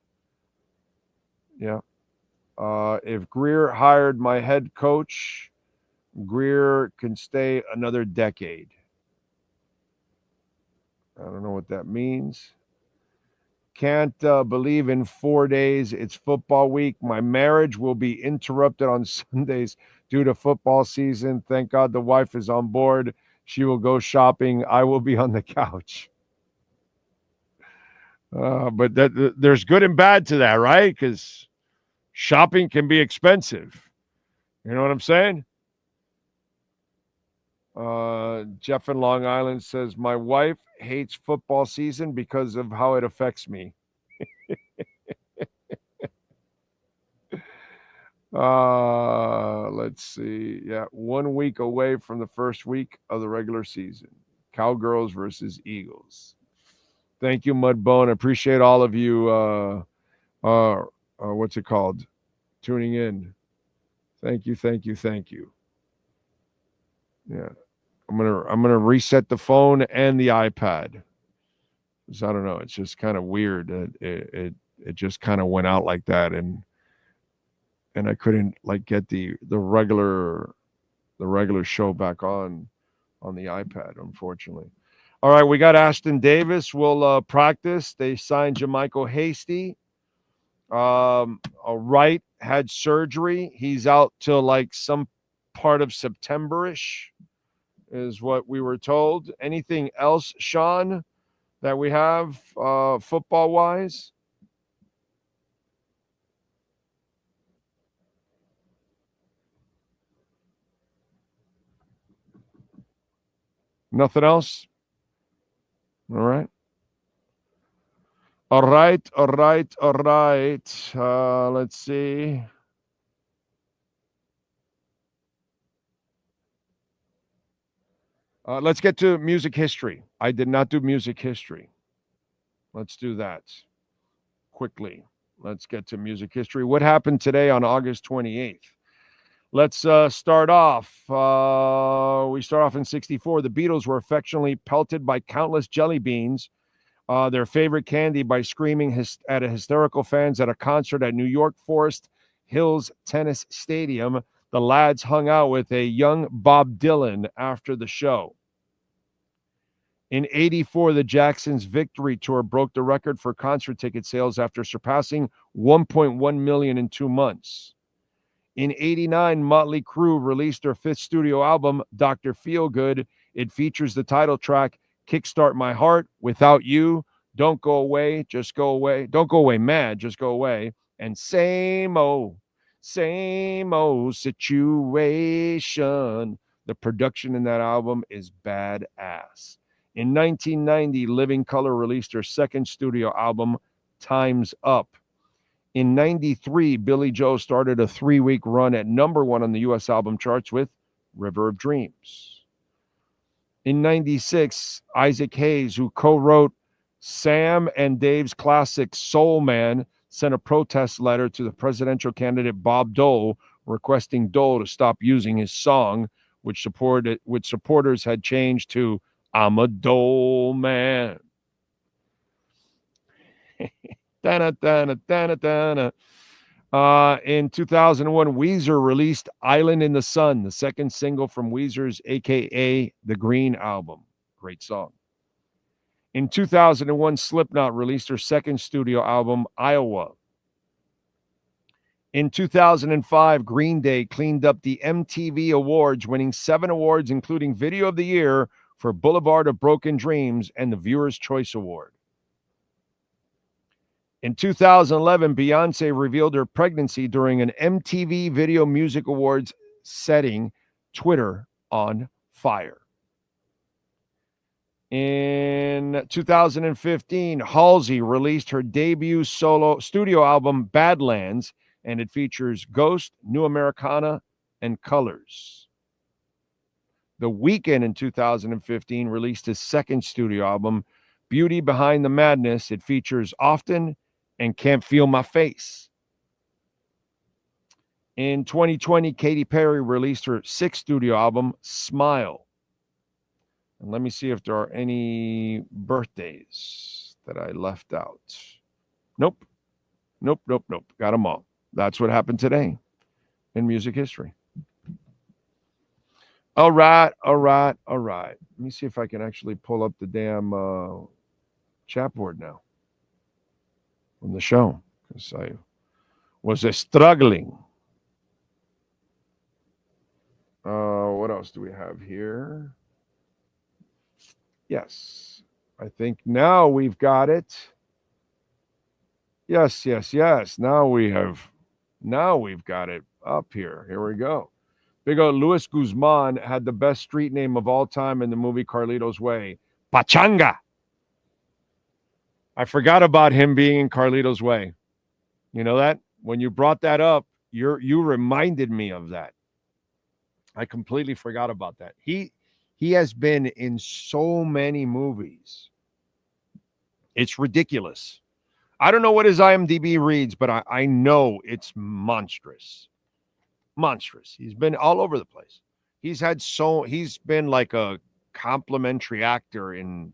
Yeah. If Grier hired my head coach, Grier can stay another decade. I don't know what that means. Can't believe in 4 days it's football week. My marriage will be interrupted on Sundays due to football season. Thank God the wife is on board. She will go shopping. I will be on the couch. But there's good and bad to that, right? Because shopping can be expensive. You know what I'm saying? Jeff in Long Island says, my wife hates football season because of how it affects me. Let's see. Yeah, 1 week away from the first week of the regular season. Cowgirls versus Eagles. Thank you, Mudbone. I appreciate all of you. What's it called? Tuning in. Thank you. Yeah. I'm gonna reset the phone and the iPad. So I don't know. It's just kind of weird that it just kind of went out like that, and I couldn't like get the regular show back on the iPad, unfortunately. All right, we got Ashton Davis. We'll practice. They signed Jermichael Hasty. Wright had surgery. He's out till like some part of September-ish, is what we were told. Anything else, Sean, that we have football-wise? Nothing else? All right. All right. Let's see. Let's get to music history. I did not do music history. Let's do that quickly. Let's get to music history. What happened today on August 28th? Let's start off. We start off in 1964. The Beatles were affectionately pelted by countless jelly beans, their favorite candy, by screaming at hysterical fans at a concert at New York Forest Hills Tennis Stadium. The lads hung out with a young Bob Dylan after the show. In 1984, the Jacksons' Victory Tour broke the record for concert ticket sales after surpassing 1.1 million in 2 months. In 1989, Motley Crue released their 5th studio album, Dr. Feelgood. It features the title track, Kickstart My Heart, Without You, Don't Go Away, Just Go Away, Don't Go Away Mad, Just Go Away, and Same Old Situation. The production in that album is badass. In 1990, Living Colour released their 2nd studio album, Time's Up. In 1993, Billy Joe started a 3-week run at #1 on the U.S. album charts with River of Dreams. In 1996, Isaac Hayes, who co-wrote Sam and Dave's classic Soul Man, sent a protest letter to the presidential candidate Bob Dole, requesting Dole to stop using his song, which supporters had changed to I'm a Dole Man. In 2001, Weezer released Island in the Sun, the 2nd single from Weezer's AKA The Green album. Great song. In 2001, Slipknot released their 2nd studio album, Iowa. In 2005, Green Day cleaned up the MTV Awards, winning 7 awards, including Video of the Year for Boulevard of Broken Dreams and the Viewer's Choice Award. In 2011, Beyonce revealed her pregnancy during an MTV Video Music Awards setting Twitter on fire. In 2015, Halsey released her debut solo studio album, Badlands, and it features Ghost, New Americana, and Colors. The Weeknd in 2015 released his 2nd studio album, Beauty Behind the Madness. It features Often and Can't Feel My Face. In 2020, Katy Perry released her 6th studio album, Smile. And let me see if there are any birthdays that I left out. Nope. Got them all. That's what happened today in music history. All right. Let me see if I can actually pull up the damn chat board now from the show, because I was struggling. What else do we have here? Yes, I think now we've got it. Yes. Now we've got it up here. Here we go. Big old Luis Guzman had the best street name of all time in the movie Carlito's Way, Pachanga. I forgot about him being in Carlito's Way. You know that? When you brought that up, you reminded me of that. I completely forgot about that. He has been in so many movies. It's ridiculous. I don't know what his IMDb reads, but I know it's monstrous. Monstrous. He's been all over the place. He's been like a complimentary actor in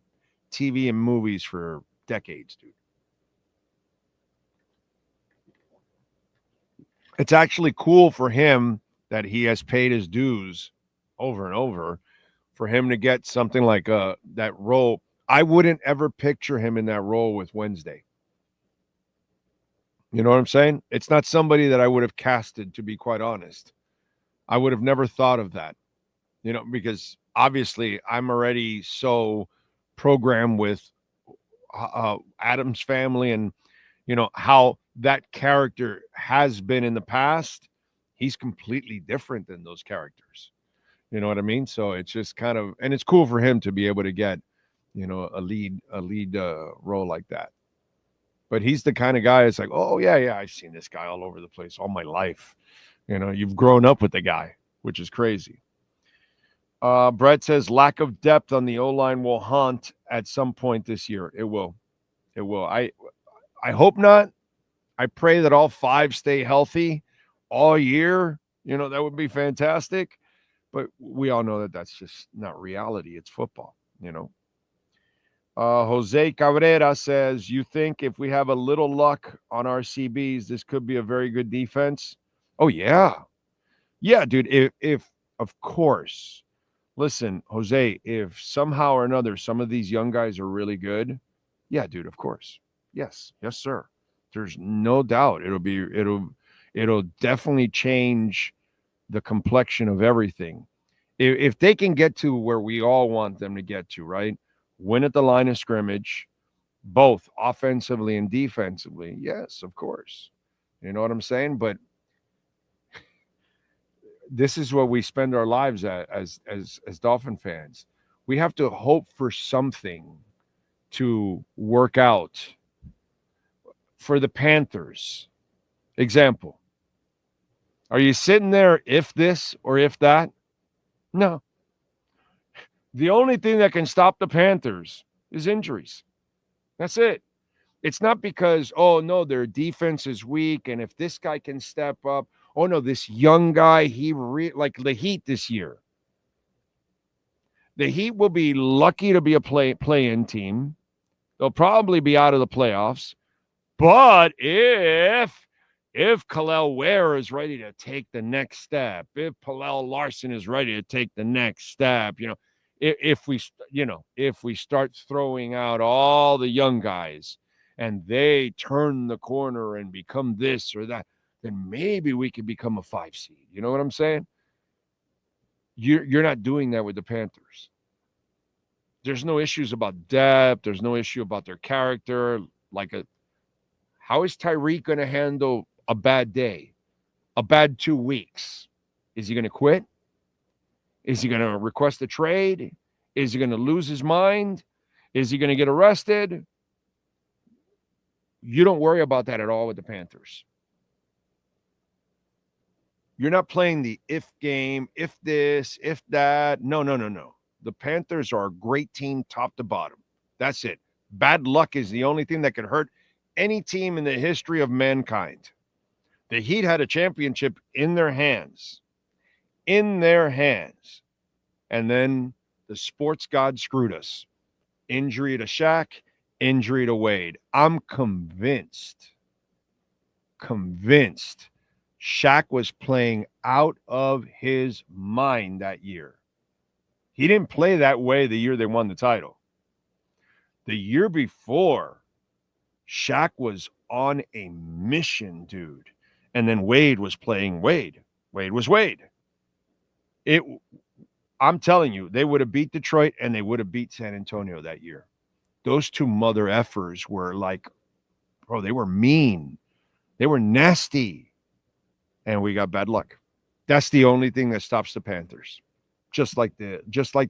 TV and movies for decades, dude. It's actually cool for him that he has paid his dues over and over for him to get something like that role. I wouldn't ever picture him in that role with Wednesday. You know what I'm saying? It's not somebody that I would have casted, to be quite honest. I would have never thought of that, you know, because obviously I'm already so programmed with Adam's family and, you know, how that character has been in the past. He's completely different than those characters. You know what I mean? So it's just kind of, and it's cool for him to be able to get, you know, a lead role like that. But he's the kind of guy that's like, oh, yeah, I've seen this guy all over the place all my life. You know, you've grown up with the guy, which is crazy. Brett says lack of depth on the O-line will haunt at some point this year. It will. It will. I hope not. I pray that all five stay healthy all year. You know, that would be fantastic. But we all know that that's just not reality. It's football, you know. Jose Cabrera says, you think if we have a little luck on our CBs, this could be a very good defense? Oh, yeah. Yeah, dude, if of course. Listen, Jose, if somehow or another some of these young guys are really good, yeah, dude, of course. Yes, sir. There's no doubt it'll definitely change the complexion of everything. If they can get to where we all want them to get to, right? Win at the line of scrimmage, both offensively and defensively. Yes, of course. You know what I'm saying? But this is what we spend our lives at as Dolphin fans. We have to hope for something to work out. For the Panthers, example, are you sitting there if this or if that? No. The only thing that can stop the Panthers is injuries. That's it. It's not because, oh, no, their defense is weak, and if this guy can step up, oh, no, this young guy, like the Heat this year. The Heat will be lucky to be a play-in team. They'll probably be out of the playoffs. But if Khalil Ware is ready to take the next step, if Pallel Larson is ready to take the next step, you know, if we start throwing out all the young guys and they turn the corner and become this or that, then maybe we could become a 5 seed. You know what I'm saying? You're not doing that with the Panthers. There's no issues about depth. There's no issue about their character. How is Tyreek going to handle a bad day, a bad 2 weeks? Is he going to quit? Is he going to request a trade? Is he going to lose his mind? Is he going to get arrested? You don't worry about that at all with the Panthers. You're not playing the if game, if this, if that. No. The Panthers are a great team top to bottom. That's it. Bad luck is the only thing that can hurt any team in the history of mankind. The Heat had a championship in their hands. And then the sports god screwed us. Injury to Shaq, injury to Wade. I'm convinced Shaq was playing out of his mind that year. He didn't play that way the year they won the title. The year before, Shaq was on a mission, dude. And then Wade was playing Wade. Wade was Wade. I'm telling you, they would have beat Detroit and they would have beat San Antonio that year. Those two mother effers were like, bro, they were mean. They were nasty. And we got bad luck. That's the only thing that stops the Panthers. Just like the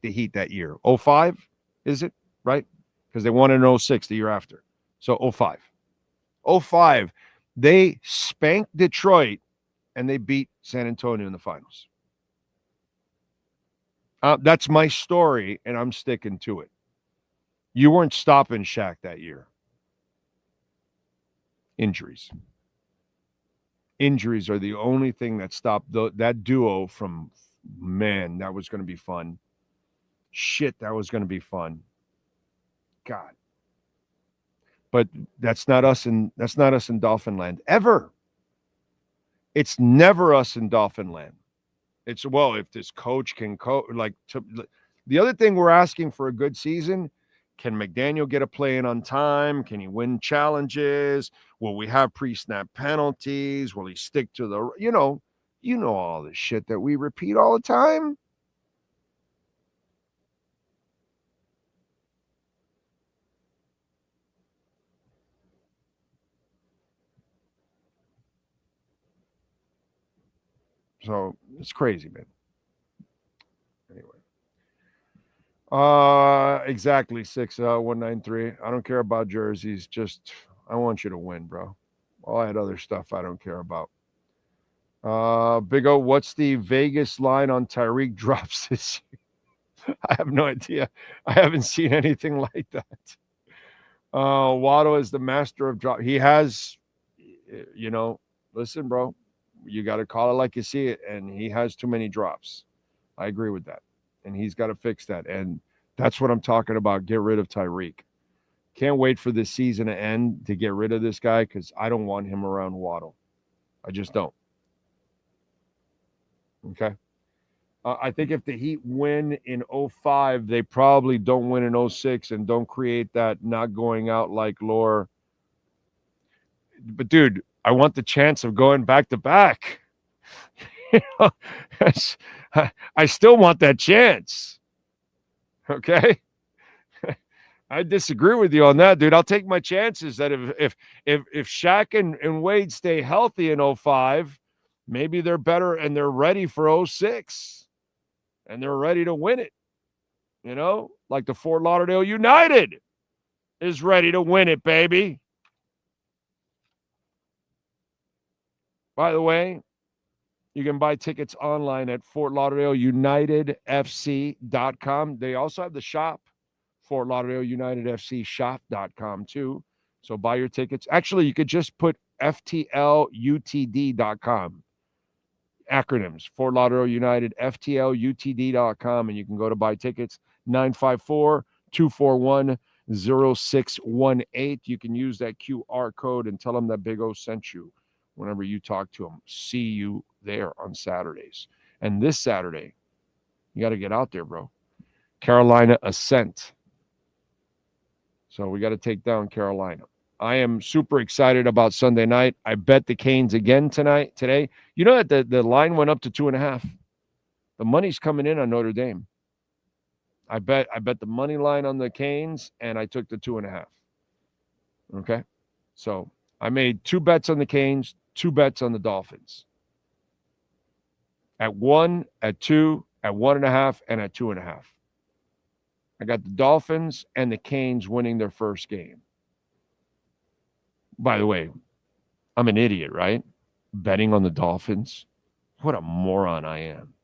Heat that year. 05, is it? Right? Because they won in 06 the year after. So 05. 05, they spanked Detroit and they beat San Antonio in the finals. That's my story, and I'm sticking to it. You weren't stopping Shaq that year. Injuries. Injuries are the only thing that stopped that duo from, man, that was going to be fun. Shit, that was going to be fun. God. But that's not us in Dolphin Land ever. It's never us in Dolphin Land. It's, well, if this coach can the other thing we're asking for a good season, can McDaniel get a play in on time? Can he win challenges? Will we have pre-snap penalties? Will he stick to the, you know all the shit that we repeat all the time? So it's crazy, man. Anyway. Exactly. 6193. I don't care about jerseys. Just, I want you to win, bro. All that other stuff I don't care about. Big O, what's the Vegas line on Tyreek drops this year? I have no idea. I haven't seen anything like that. Waddle is the master of drop. He has, listen, bro, you got to call it like you see it, and he has too many drops. I agree with that, and he's got to fix that, and that's what I'm talking about. Get rid of Tyreek. Can't wait for this season to end to get rid of this guy because I don't want him around Waddle. I just don't. Okay? I think if the Heat win in 05, they probably don't win in 06 and don't create that not going out like lore. But, dude, I want the chance of going back-to-back. I still want that chance. Okay? I disagree with you on that, dude. I'll take my chances that if Shaq and Wade stay healthy in 05, maybe they're better and they're ready for 06. And they're ready to win it. Like the Fort Lauderdale United is ready to win it, baby. By the way, you can buy tickets online at FortLauderdaleUnitedFC.com. They also have the shop, FortLauderdaleUnitedFCshop.com too. So buy your tickets. Actually, you could just put FTLUTD.com. Acronyms, Fort Lauderdale United, FTLUTD.com, and you can go to buy tickets, 954-241-0618. You can use that QR code and tell them that Big O sent you whenever you talk to them. See you there on Saturdays. And this Saturday, you got to get out there, bro. Carolina Ascent. So we got to take down Carolina. I am super excited about Sunday night. I bet the Canes again today. You know that the line went up to 2.5. The money's coming in on Notre Dame. I bet the money line on the Canes, and I took the 2.5. Okay? So I made 2 bets on the Canes, 2 bets on the Dolphins. At 1, at 2, at 1.5, and at 2.5. I got the Dolphins and the Canes winning their first game. By the way, I'm an idiot, right? Betting on the Dolphins. What a moron I am.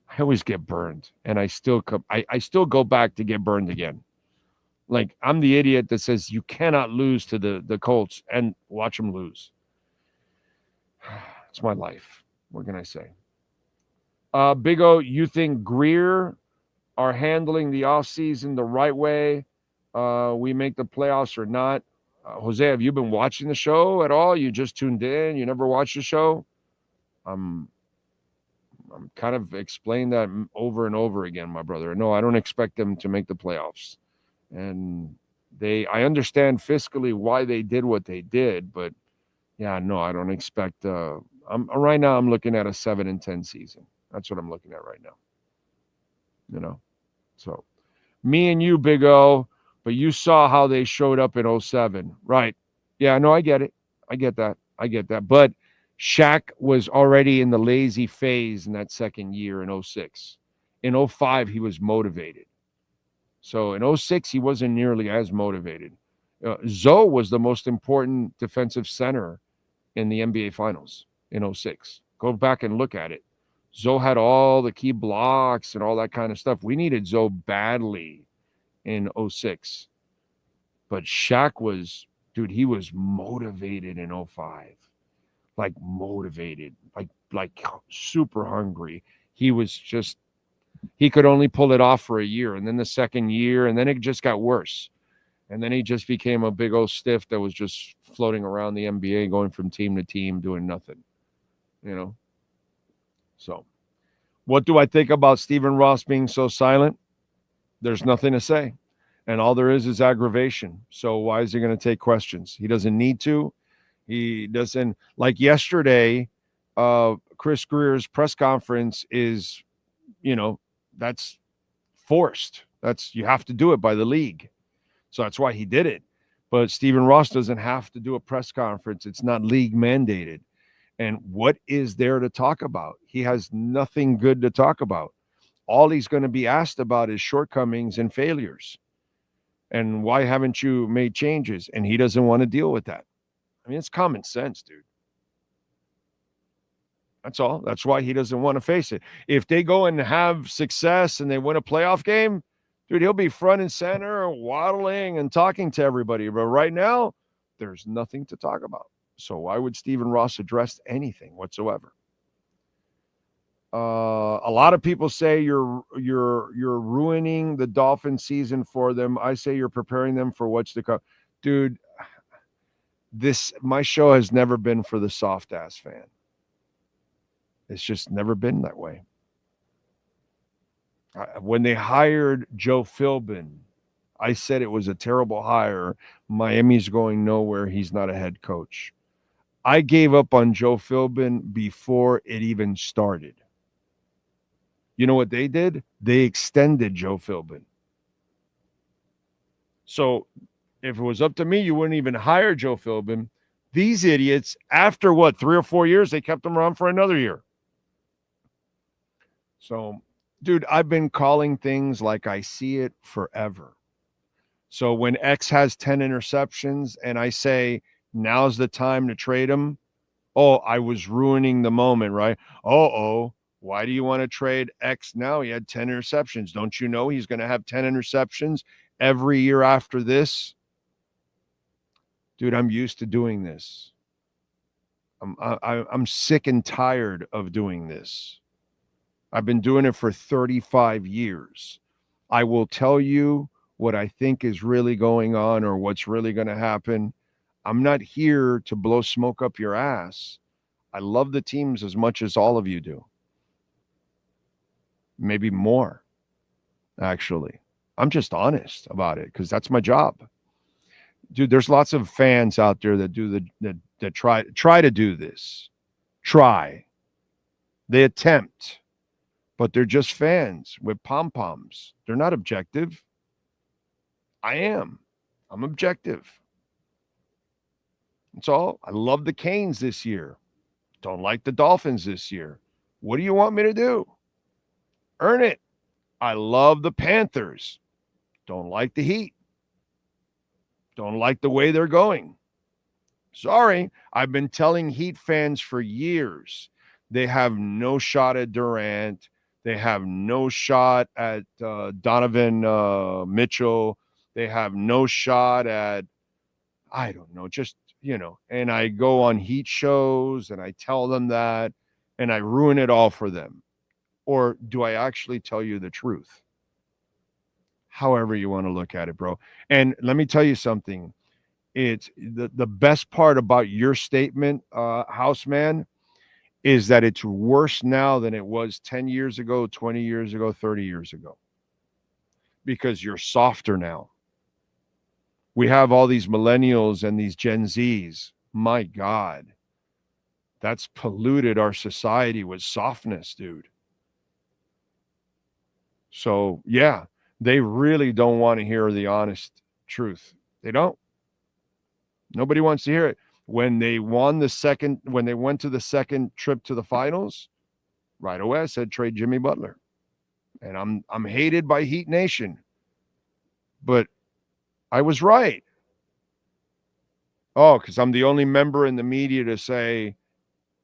I always get burned, and I still go back to get burned again. Like, I'm the idiot that says you cannot lose to the Colts and watch them lose. It's my life. What can I say? Big O, you think Grier are handling the offseason the right way? We make the playoffs or not? Jose, have you been watching the show at all? You just tuned in? You never watched the show? I'm kind of explaining that over and over again, my brother. No, I don't expect them to make the playoffs. And I understand fiscally why they did what they did, but yeah, no, I don't expect right now I'm looking at a 7-10 season. That's what I'm looking at right now. So me and you, Big O. But you saw how they showed up in 07, right? Yeah, no, I get it. I get that. But Shaq was already in the lazy phase in that second year in 06. In 05, he was motivated. So in 06, he wasn't nearly as motivated. Zoe was the most important defensive center in the NBA Finals in 06. Go back and look at it. Zoe had all the key blocks and all that kind of stuff. We needed Zoe badly in 06. But Shaq was, dude, he was motivated in 05. Like motivated, like super hungry. He was he could only pull it off for a year. And then the second year, and then it just got worse. And then he just became a big old stiff that was just floating around the NBA, going from team to team, doing nothing, So what do I think about Stephen Ross being so silent? There's nothing to say. And all there is aggravation. So why is he going to take questions? He doesn't need to. He doesn't. Like yesterday, Chris Grier's press conference is, that's forced. You have to do it by the league. So that's why he did it. But Stephen Ross doesn't have to do a press conference. It's not league mandated. And what is there to talk about? He has nothing good to talk about. All he's going to be asked about is shortcomings and failures. And why haven't you made changes? And he doesn't want to deal with that. I mean, it's common sense, dude. That's all. That's why he doesn't want to face it. If they go and have success and they win a playoff game, dude, he'll be front and center, waddling and talking to everybody. But right now, there's nothing to talk about. So why would Stephen Ross address anything whatsoever? A lot of people say you're ruining the Dolphin season for them. I say you're preparing them for what's to come. Dude, my show has never been for the soft ass fan. It's just never been that way. When they hired Joe Philbin, I said it was a terrible hire. Miami's going nowhere. He's not a head coach. I gave up on Joe Philbin before it even started. You know what they did? They extended Joe Philbin. So if it was up to me, you wouldn't even hire Joe Philbin. These idiots, after 3 or 4 years, they kept him around for another year. So, dude, I've been calling things like I see it forever. So when X has 10 interceptions and I say, now's the time to trade him, I was ruining the moment, right? Why do you want to trade X now? He had 10 interceptions. Don't you know he's going to have 10 interceptions every year after this? Dude, I'm used to doing this. I'm sick and tired of doing this. I've been doing it for 35 years. I will tell you what I think is really going on or what's really going to happen. I'm not here to blow smoke up your ass. I love the teams as much as all of you do. Maybe more, actually. I'm just honest about it because that's my job. Dude, there's lots of fans out there that do that try to do this. They attempt, but they're just fans with pom-poms. They're not objective. I am. I'm objective. That's all. I love the Canes this year. Don't like the Dolphins this year. What do you want me to do? Earn it. I love the Panthers. Don't like the Heat. Don't like the way they're going. Sorry. I've been telling Heat fans for years. They have no shot at Durant. They have no shot at Donovan Mitchell. They have no shot at, I don't know, just, and I go on Heat shows and I tell them that and I ruin it all for them. Or do I actually tell you the truth? However you want to look at it, bro. And let me tell you something. It's the best part about your statement, Houseman, is that it's worse now than it was 10 years ago, 20 years ago, 30 years ago. Because you're softer now. We have all these millennials and these Gen Zs. My God. That's polluted our society with softness, dude. So, yeah, they really don't want to hear the honest truth. They don't. Nobody wants to hear it. When they went to the second trip to the finals, right away I said trade Jimmy Butler. And I'm hated by Heat Nation. But I was right. Because I'm the only member in the media to say,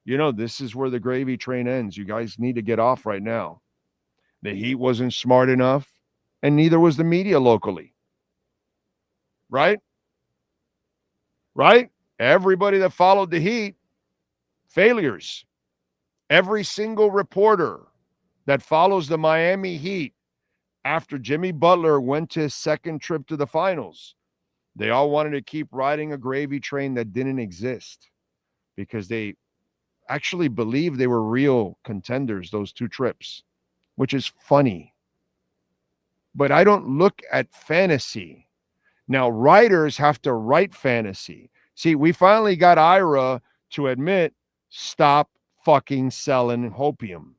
this is where the gravy train ends. You guys need to get off right now. The Heat wasn't smart enough, and neither was the media locally. Right? Right? Everybody that followed the Heat, failures. Every single reporter that follows the Miami Heat after Jimmy Butler went to his second trip to the finals, They all wanted to keep riding a gravy train that didn't exist because they actually believed they were real contenders, those two trips, which is funny. But I don't look at fantasy. Now, writers have to write fantasy. See, we finally got Ira to admit, stop fucking selling hopium.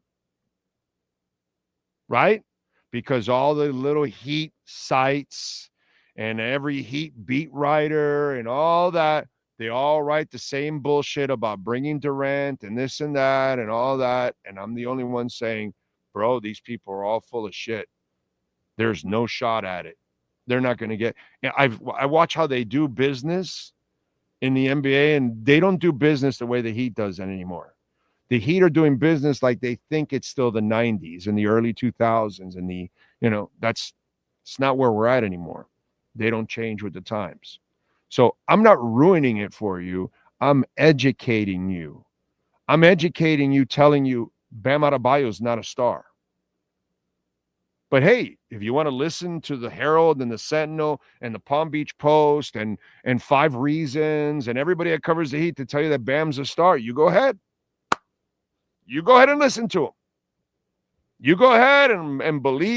Right? Because all the little Heat sites and every Heat beat writer and all that, they all write the same bullshit about bringing Durant and this and that and all that. And I'm the only one saying, bro, these people are all full of shit. There's no shot at it. They're not going to get. I watch how they do business in the NBA, and they don't do business the way the Heat does it anymore. The Heat are doing business like they think it's still the 90s and the early 2000s, and it's not where we're at anymore. They don't change with the times. So I'm not ruining it for you. I'm educating you. I'm educating you, telling you Bam Adebayo is not a star. But hey, if you want to listen to the Herald and the Sentinel and the Palm Beach Post and 5 Reasons and everybody that covers the Heat to tell you that Bam's a star, you go ahead. You go ahead and listen to him. You go ahead and believe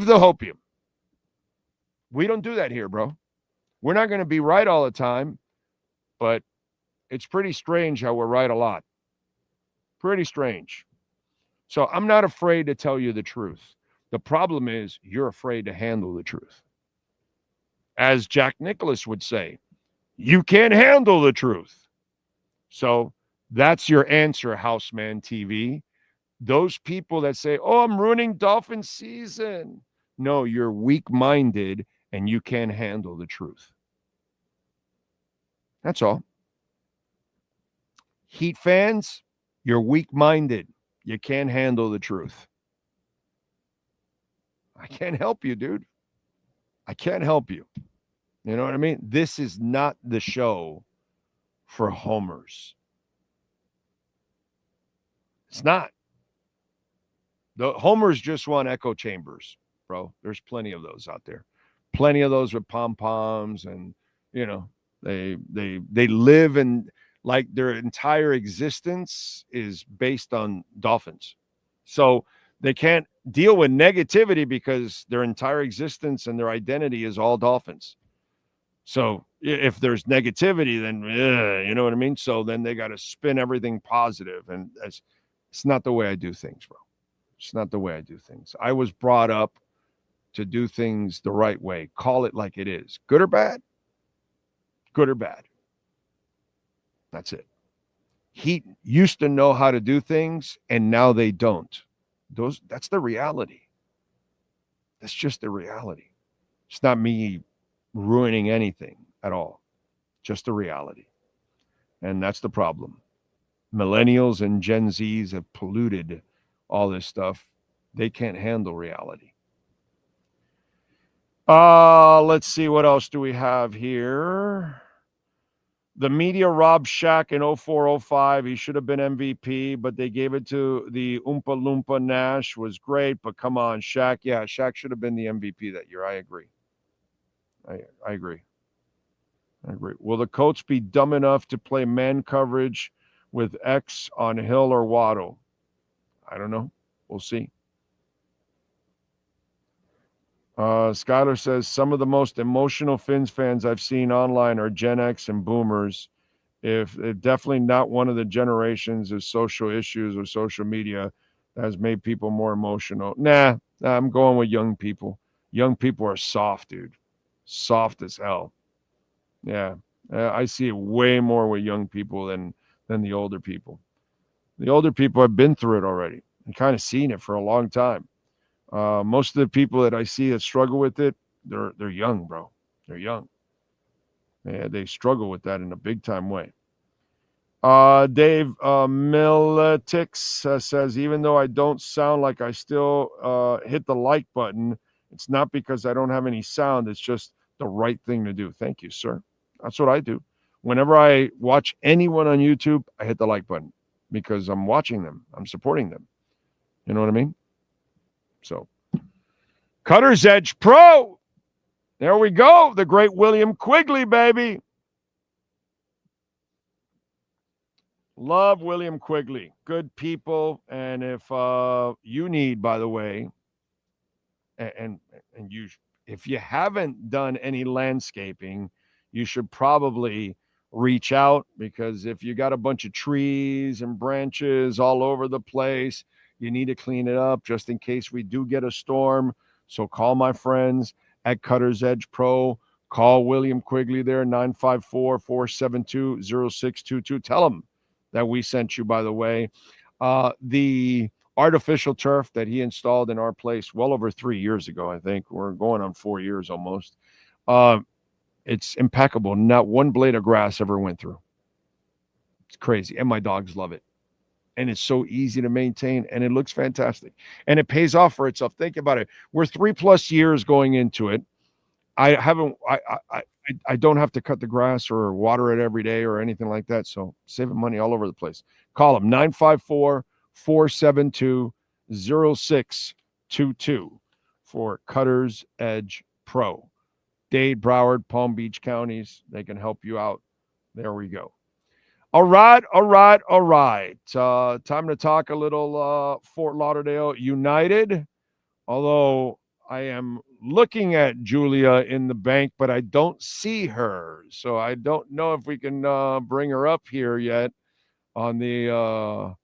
the hopium. We don't do that here, bro. We're not going to be right all the time, but it's pretty strange how we're right a lot. Pretty strange. So I'm not afraid to tell you the truth. The problem is you're afraid to handle the truth. As Jack Nicklaus would say, you can't handle the truth. So that's your answer, Houseman TV. Those people that say, oh, I'm ruining Dolphins season. No, you're weak-minded and you can't handle the truth. That's all. Heat fans, you're weak-minded. You can't handle the truth. I can't help you, dude. I can't help you. You know what I mean? This is not the show for homers. It's not. The homers just want echo chambers, bro. There's plenty of those out there. Plenty of those with pom-poms, and they live in, like, their entire existence is based on Dolphins. So they can't deal with negativity because their entire existence and their identity is all Dolphins. So if there's negativity, then, you know what I mean? So then they got to spin everything positive. And it's not the way I do things, bro. It's not the way I do things. I was brought up to do things the right way. Call it like it is. Good or bad? Good or bad. That's it. Heat used to know how to do things, and now they don't. That's the reality. That's just the reality. It's not me ruining anything at all. Just the reality. And that's the problem. Millennials and Gen Zs have polluted all this stuff. They can't handle reality. Let's see, what else do we have here? The media robbed Shaq in 04-05. He should have been MVP, but they gave it to the Oompa Loompa. Nash was great, but come on, Shaq. Yeah, Shaq should have been the MVP that year. I agree. I agree. Will the Colts be dumb enough to play man coverage with X on Hill or Waddle? I don't know. We'll see. Skylar says, some of the most emotional Fins fans I've seen online are Gen X and Boomers. If definitely not one of the generations of social issues or social media that has made people more emotional. Nah, I'm going with young people. Young people are soft, dude. Soft as hell. Yeah, I see it way more with young people than the older people. The older people have been through it already and kind of seen it for a long time. Most of the people that I see that struggle with it, they're young, bro. They're young. Yeah, they struggle with that in a big time way. Dave Militix says, even though I don't sound like I still hit the like button, it's not because I don't have any sound. It's just the right thing to do. Thank you, sir. That's what I do. Whenever I watch anyone on YouTube, I hit the like button because I'm watching them. I'm supporting them. You know what I mean? So, Cutter's Edge Pro. There we go. The great William Quigley, baby. Love William Quigley. Good people. And if you need, by the way, and you, if you haven't done any landscaping, you should probably reach out, because if you got a bunch of trees and branches all over the place, you need to clean it up just in case we do get a storm. So call my friends at Cutter's Edge Pro. Call William Quigley there, 954-472-0622. Tell them that we sent you, by the way. The artificial turf that he installed in our place well over 3 years ago, I think. We're going on 4 years almost. It's impeccable. Not one blade of grass ever went through. It's crazy. And my dogs love it. And it's so easy to maintain, and it looks fantastic. And it pays off for itself. Think about it. We're 3+ years going into it. I don't have to cut the grass or water it every day or anything like that. So saving money all over the place. Call them 954-472-0622 for Cutter's Edge Pro. Dade, Broward, Palm Beach counties, they can help you out. There we go. All right. Time to talk a little Fort Lauderdale United. Although I am looking at Julia in the bank, but I don't see her. So I don't know if we can bring her up here yet on the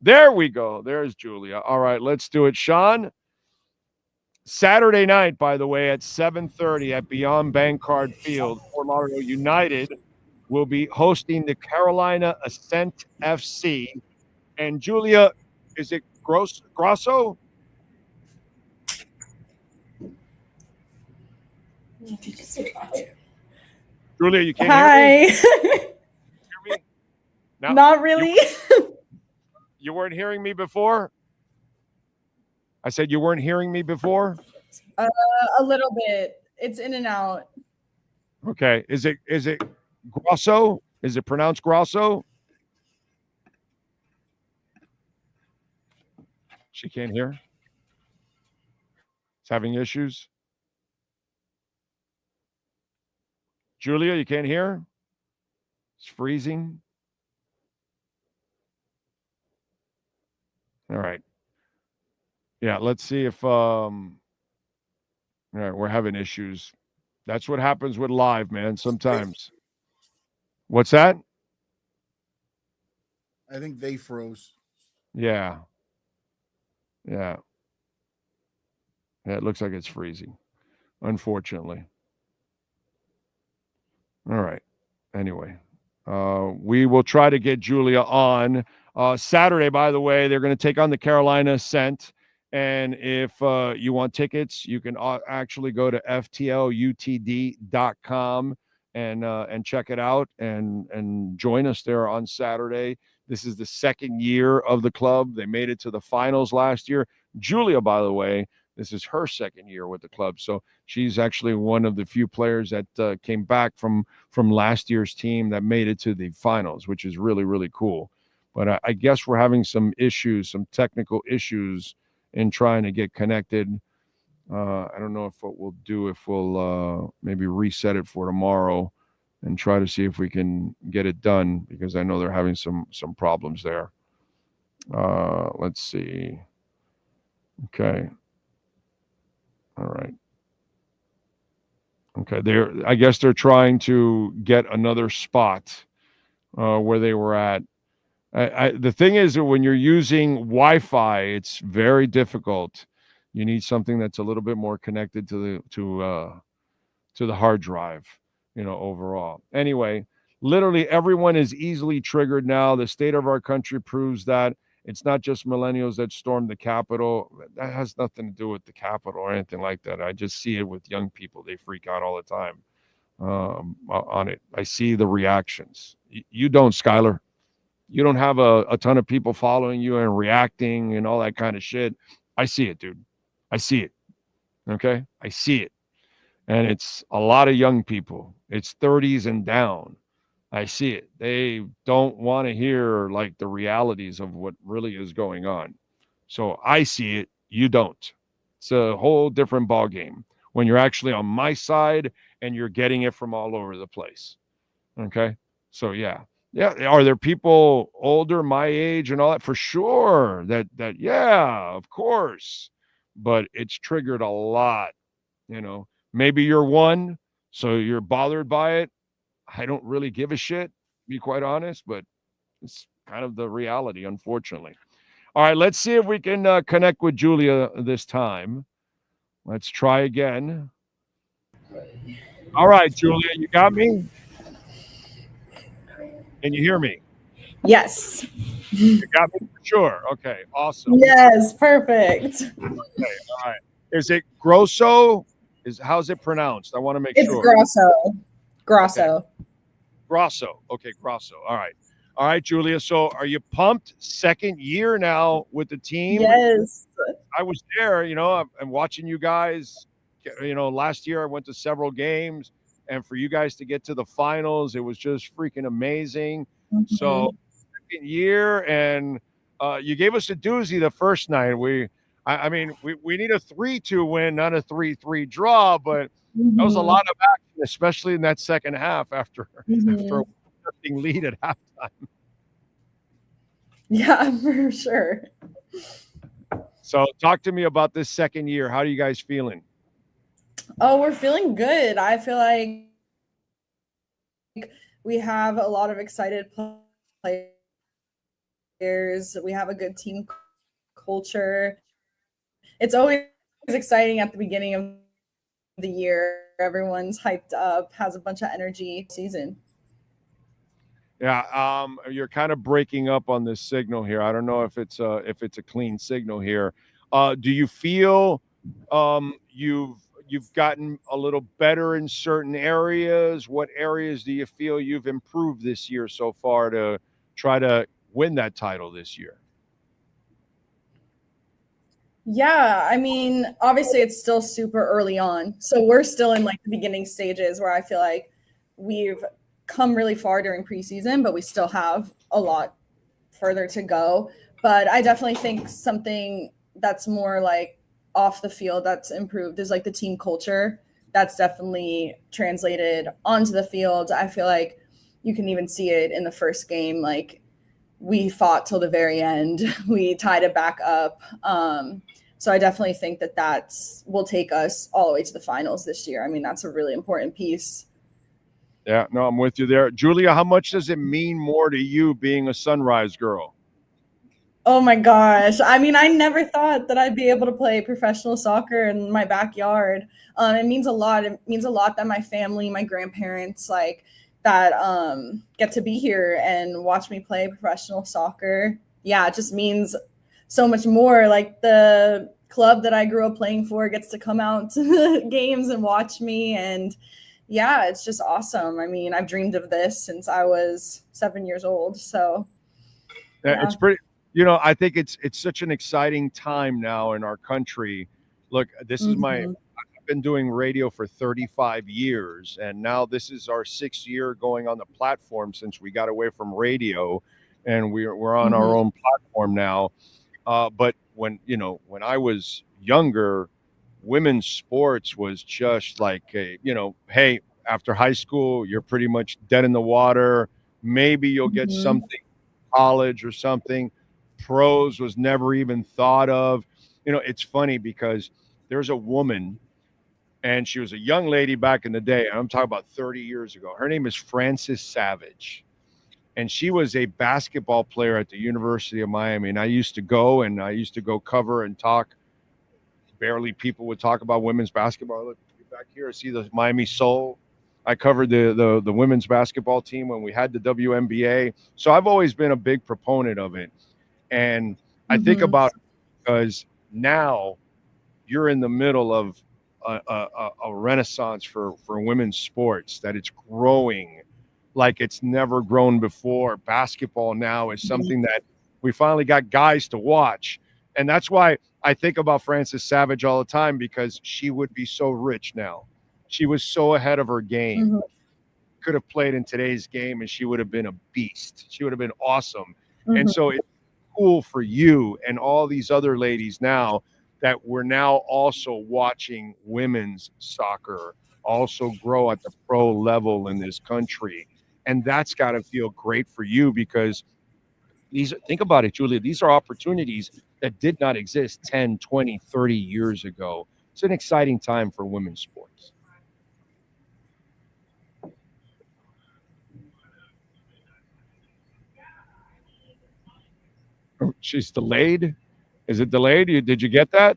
there we go. There's Julia. All right, let's do it. Sean, Saturday night, by the way, at 7:30 at Beyond Bankcard Field, Fort Lauderdale United will be hosting the Carolina Ascent FC. And Julia, is it Grosso? Julia, you can't hear me? Hear me? No, Not really. You weren't hearing me before? I said you weren't hearing me before? A little bit. It's in and out. Okay. Is it Grosso? Is it pronounced Grosso? She can't hear. It's having issues. Julia, you can't hear? It's freezing. All right. Yeah, let's see if all right, we're having issues. That's what happens with live, man, sometimes. What's that? I think they froze. Yeah. Yeah, it looks like it's freezing, unfortunately. All right. Anyway, we will try to get Julia on. Saturday, by the way, they're going to take on the Carolina Ascent. And if you want tickets, you can actually go to ftlutd.com and check it out and join us there on Saturday. This is the second year of the club. They made it to the finals last year. Julia, by the way, this is her second year with the club. So she's actually one of the few players that came back from last year's team that made it to the finals, which is really, really cool. But I guess we're having some issues, some technical issues in trying to get connected. I don't know what we'll do, if we'll maybe reset it for tomorrow and try to see if we can get it done, because I know they're having some problems there. Let's see. Okay. All right. Okay. I guess they're trying to get another spot where they were at. The thing is that when you're using Wi-Fi, it's very difficult. You need something that's a little bit more connected to the hard drive, overall. Anyway, literally everyone is easily triggered now. The state of our country proves that. It's not just millennials that stormed the Capitol. That has nothing to do with the Capitol or anything like that. I just see it with young people. They freak out all the time on it. I see the reactions. You don't, Skylar. You don't have a ton of people following you and reacting and all that kind of shit. I see it, dude. I see it. Okay? I see it. And it's a lot of young people. It's 30s and down. I see it. They don't want to hear like the realities of what really is going on. So I see it. You don't. It's a whole different ball game when you're actually on my side and you're getting it from all over the place. Okay. So yeah. Are there people older, my age and all that? For sure. Yeah, of course. But it's triggered a lot, Maybe you're one, so you're bothered by it. I don't really give a shit, to be quite honest, but it's kind of the reality, unfortunately. All right, let's see if we can connect with Julia this time. Let's try again. All right, Julia, you got me? Can you hear me? Yes. You got me for sure. Okay, awesome. Yes, perfect. Okay, all right. Is it Grosso? How's it pronounced? I want to make It's sure. Grosso. Grosso. Okay. Grosso. Okay, Grosso. All right. All right, Julia. So are you pumped? Second year now with the team? Yes. I was there, I'm watching you guys. Last year I went to several games, and for you guys to get to the finals, it was just freaking amazing. Mm-hmm. So second year, and you gave us a doozy the first night. We need a 3-2 win, not a 3-3 draw, but that was a lot of action, especially in that second half after a nothing lead at halftime. Yeah, for sure. So talk to me about this second year. How are you guys feeling? Oh, we're feeling good. I feel like we have a lot of excited players. We have a good team culture. It's always exciting at the beginning of the year. Everyone's hyped up, has a bunch of energy season. Yeah, you're kind of breaking up on this signal here. I don't know if it's a clean signal here. Do you feel you've gotten a little better in certain areas? What areas do you feel you've improved this year so far to try to win that title this year? Yeah, I mean, obviously it's still super early on. So we're still in like the beginning stages where I feel like we've come really far during preseason, but we still have a lot further to go. But I definitely think something that's more like off the field that's improved is like the team culture. That's definitely translated onto the field. I feel like you can even see it in the first game. Like we fought till the very end. We tied it back up. So I definitely think that will take us all the way to the finals this year. I mean, that's a really important piece. Yeah, no, I'm with you there. Julia, how much does it mean more to you being a Sunrise girl? Oh my gosh. I mean, I never thought that I'd be able to play professional soccer in my backyard. It means a lot. It means a lot that my family, my grandparents, like that get to be here and watch me play professional soccer. Yeah, it just means so much more. Like the club that I grew up playing for gets to come out to the games and watch me. And yeah, it's just awesome. I mean, I've dreamed of this since I was 7 years old. So yeah. It's pretty, I think it's such an exciting time now in our country. Look, this is I've been doing radio for 35 years, and now this is our 6th year going on the platform since we got away from radio, and we're on our own platform now. But when I was younger, women's sports was just like hey, after high school, you're pretty much dead in the water. Maybe you'll get something, college or something. Pros was never even thought of. It's funny because there's a woman, and she was a young lady back in the day. And I'm talking about 30 years ago. Her name is Frances Savage. And she was a basketball player at the University of Miami. And I used to go cover and talk. Barely people would talk about women's basketball. Look back here, see the Miami Soul. I covered the women's basketball team when we had the WNBA. So I've always been a big proponent of it. And I think about it because now you're in the middle of a renaissance for women's sports, that it's growing like it's never grown before. Basketball now is something that we finally got guys to watch. And that's why I think about Frances Savage all the time, because she would be so rich now. She was so ahead of her game. Could have played in today's game and she would have been a beast. She would have been awesome. And so it's cool for you and all these other ladies now that we're now also watching women's soccer also grow at the pro level in this country. And that's got to feel great for you because think about it, Julia, these are opportunities that did not exist 10, 20, 30 years ago. It's an exciting time for women's sports. Oh, she's delayed. Is it delayed? Did you get that?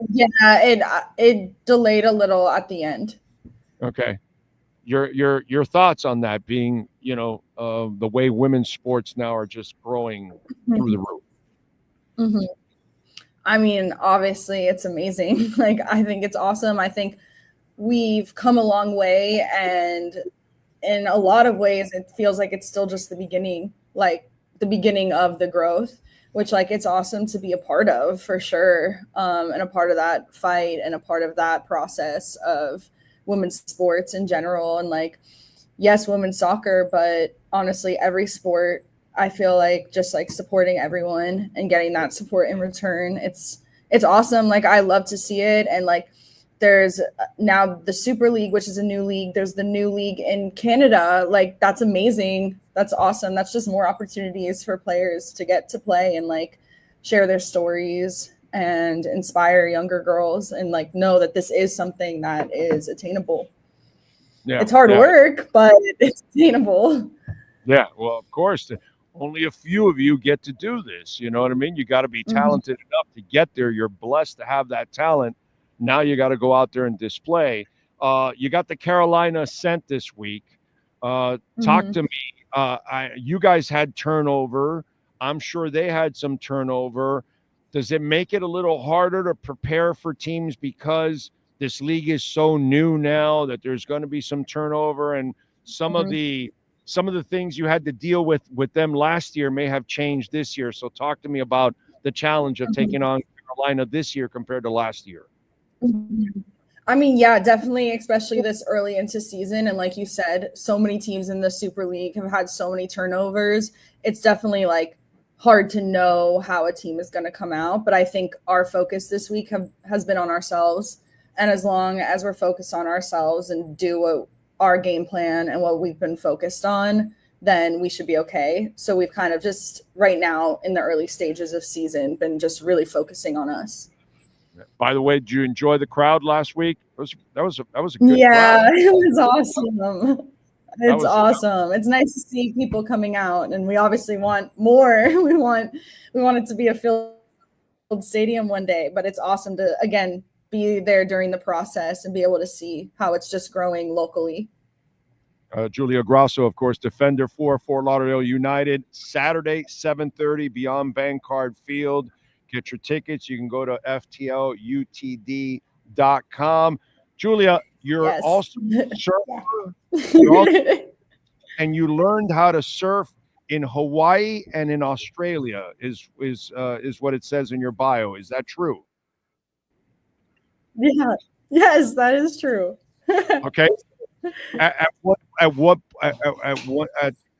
Yeah, it delayed a little at the end. Okay. Your thoughts on that being, the way women's sports now are just growing through the roof. Mm-hmm. I mean, obviously it's amazing. Like, I think it's awesome. I think we've come a long way, and in a lot of ways it feels like it's still just the beginning of the growth, which it's awesome to be a part of for sure. And a part of that fight and a part of that process of women's sports in general. And yes, women's soccer, but honestly, every sport, I feel just supporting everyone and getting that support in return. It's awesome. I love to see it. And there's now the Super League, which is a new league. There's the new league in Canada. That's amazing. That's awesome. That's just more opportunities for players to get to play and share their stories and inspire younger girls and know that this is something that is attainable. Yeah, it's hard work, but it's attainable. Yeah, well, of course, only a few of you get to do this. You know what I mean? You got to be talented enough to get there. You're blessed to have that talent. Now you got to go out there and display. You got the Carolina Ascent this week. Talk to me. You guys had turnover. I'm sure they had some turnover. Does it make it a little harder to prepare for teams because this league is so new now that there's going to be some turnover and some of the things you had to deal with them last year may have changed this year. So talk to me about the challenge of taking on Carolina this year compared to last year. I mean, yeah, definitely, especially this early into season. And like you said, so many teams in the Super League have had so many turnovers. It's definitely hard to know how a team is going to come out. But I think our focus this week has been on ourselves. And as long as we're focused on ourselves and do what our game plan and what we've been focused on, then we should be okay. So we've kind of just right now in the early stages of season been just really focusing on us. By the way, did you enjoy the crowd last week? That was a good crowd. It was awesome. It's awesome. It's nice to see people coming out, and we obviously want more. We want it to be a filled stadium one day, but it's awesome to again be there during the process and be able to see how it's just growing locally. Julia Grasso, of course, defender for Fort Lauderdale United. Saturday, 7:30, Beyond Bankcard Field. Get your tickets. You can go to FTLUTD.com. Julia, you're also a surfer. And you learned how to surf in Hawaii and in Australia, is what it says in your bio. Is that true? Yeah. Yes, that is true. Okay. At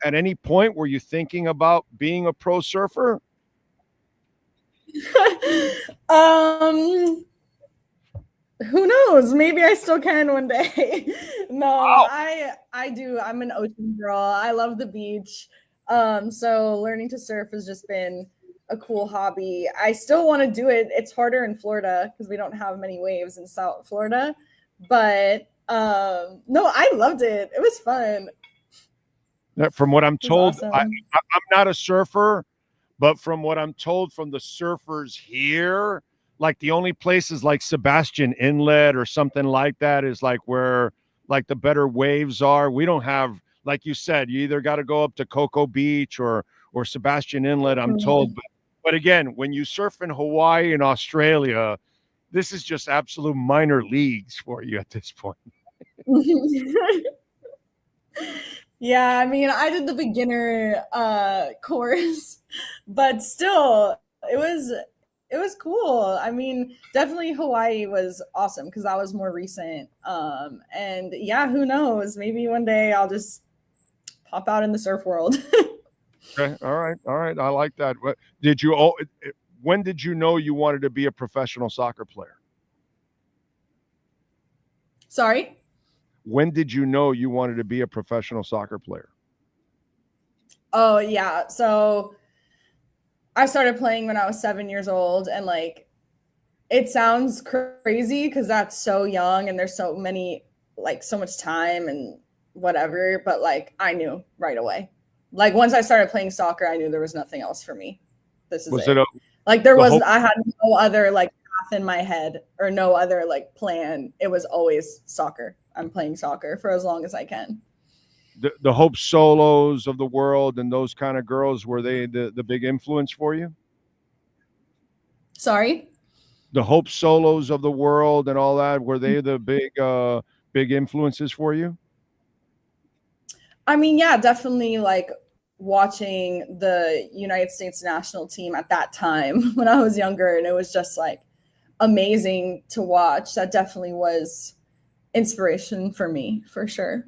any point were you thinking about being a pro surfer? Who knows? Maybe I still can one day. No, wow. I do. I'm an ocean girl. I love the beach. So learning to surf has just been a cool hobby. I still want to do it. It's harder in Florida because we don't have many waves in South Florida. But no, I loved it. It was fun. From what I'm told, awesome. I'm not a surfer, but from what I'm told from the surfers here, the only places like Sebastian Inlet or something like that is where the better waves are. We don't have, like you said, you either got to go up to Cocoa Beach or Sebastian Inlet, I'm told. But again, when you surf in Hawaii and Australia, this is just absolute minor leagues for you at this point. Yeah, I mean, I did the beginner course, but still, it was cool. I mean, definitely Hawaii was awesome because that was more recent. And yeah, who knows? Maybe one day I'll just pop out in the surf world. Okay. All right. I like that. Did you when did you know you wanted to be a professional soccer player? Sorry? When did you know you wanted to be a professional soccer player? Oh, yeah. So I started playing when I was 7 years old, and like, it sounds crazy because that's so young and there's so many, like, so much time and whatever, but like, I knew right away. Like, once I started playing soccer, I knew there was nothing else for me. This is it. Like, there wasn't, I had no other like path in my head or no other like plan. It was always soccer. I'm playing soccer for as long as I can. The Hope Solos of the world and those kind of girls, were they the big influence for you? Sorry? The Hope Solos of the world and all that, were they the big influences for you? I mean, yeah, definitely like watching the United States national team at that time when I was younger, and it was just like amazing to watch. That definitely was inspiration for me, for sure.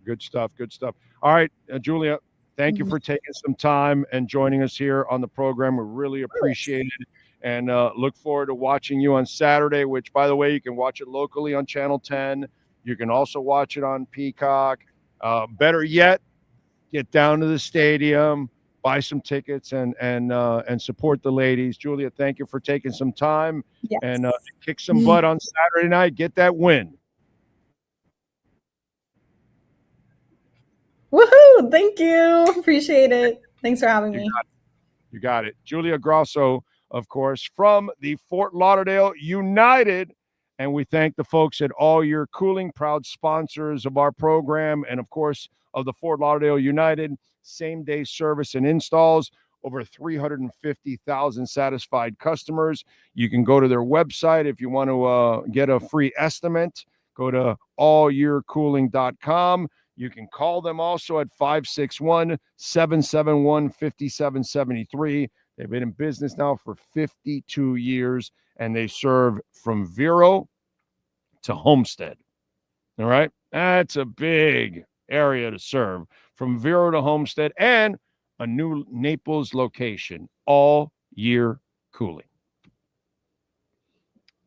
Good stuff. Good stuff. All right, Julia, thank you for taking some time and joining us here on the program. We really appreciate it, and look forward to watching you on Saturday, which, by the way, you can watch it locally on Channel 10. You can also watch it on Peacock. Better yet, get down to the stadium, buy some tickets, and support the ladies. Julia, thank you for taking some time and kick some butt on Saturday night. Get that win. Woohoo! Thank you. Appreciate it. Thanks for having me. You got it. Julia Grosso, of course, from the Fort Lauderdale United. And we thank the folks at All Year Cooling, proud sponsors of our program, and, of course, of the Fort Lauderdale United. Same-day service and installs. Over 350,000 satisfied customers. You can go to their website if you want to get a free estimate. Go to allyearcooling.com. You can call them also at 561-771-5773. They've been in business now for 52 years, and they serve from Vero to Homestead. All right? That's a big area to serve. From Vero to Homestead, and a new Naples location. All Year Cooling.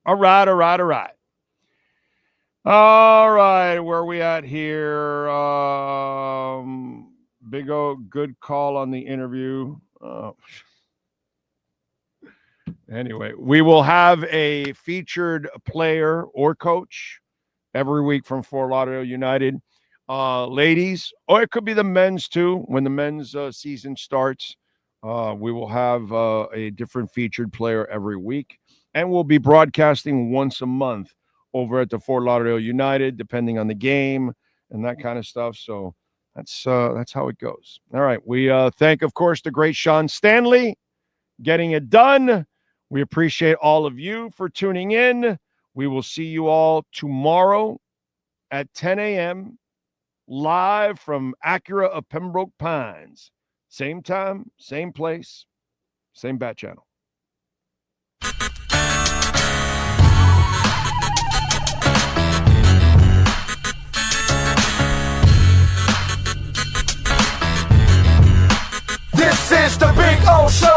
All right. All right, where are we at here? Big O, good call on the interview. Anyway, we will have a featured player or coach every week from Fort Lauderdale United. Ladies, or it could be the men's too. When the men's season starts, we will have a different featured player every week. And we'll be broadcasting once a month over at the Fort Lauderdale United, depending on the game and that kind of stuff. So that's how it goes. All right. We thank, of course, the great Sean Stanley getting it done. We appreciate all of you for tuning in. We will see you all tomorrow at 10 a.m. live from Acura of Pembroke Pines. Same time, same place, same bat channel. This is the Big O Show.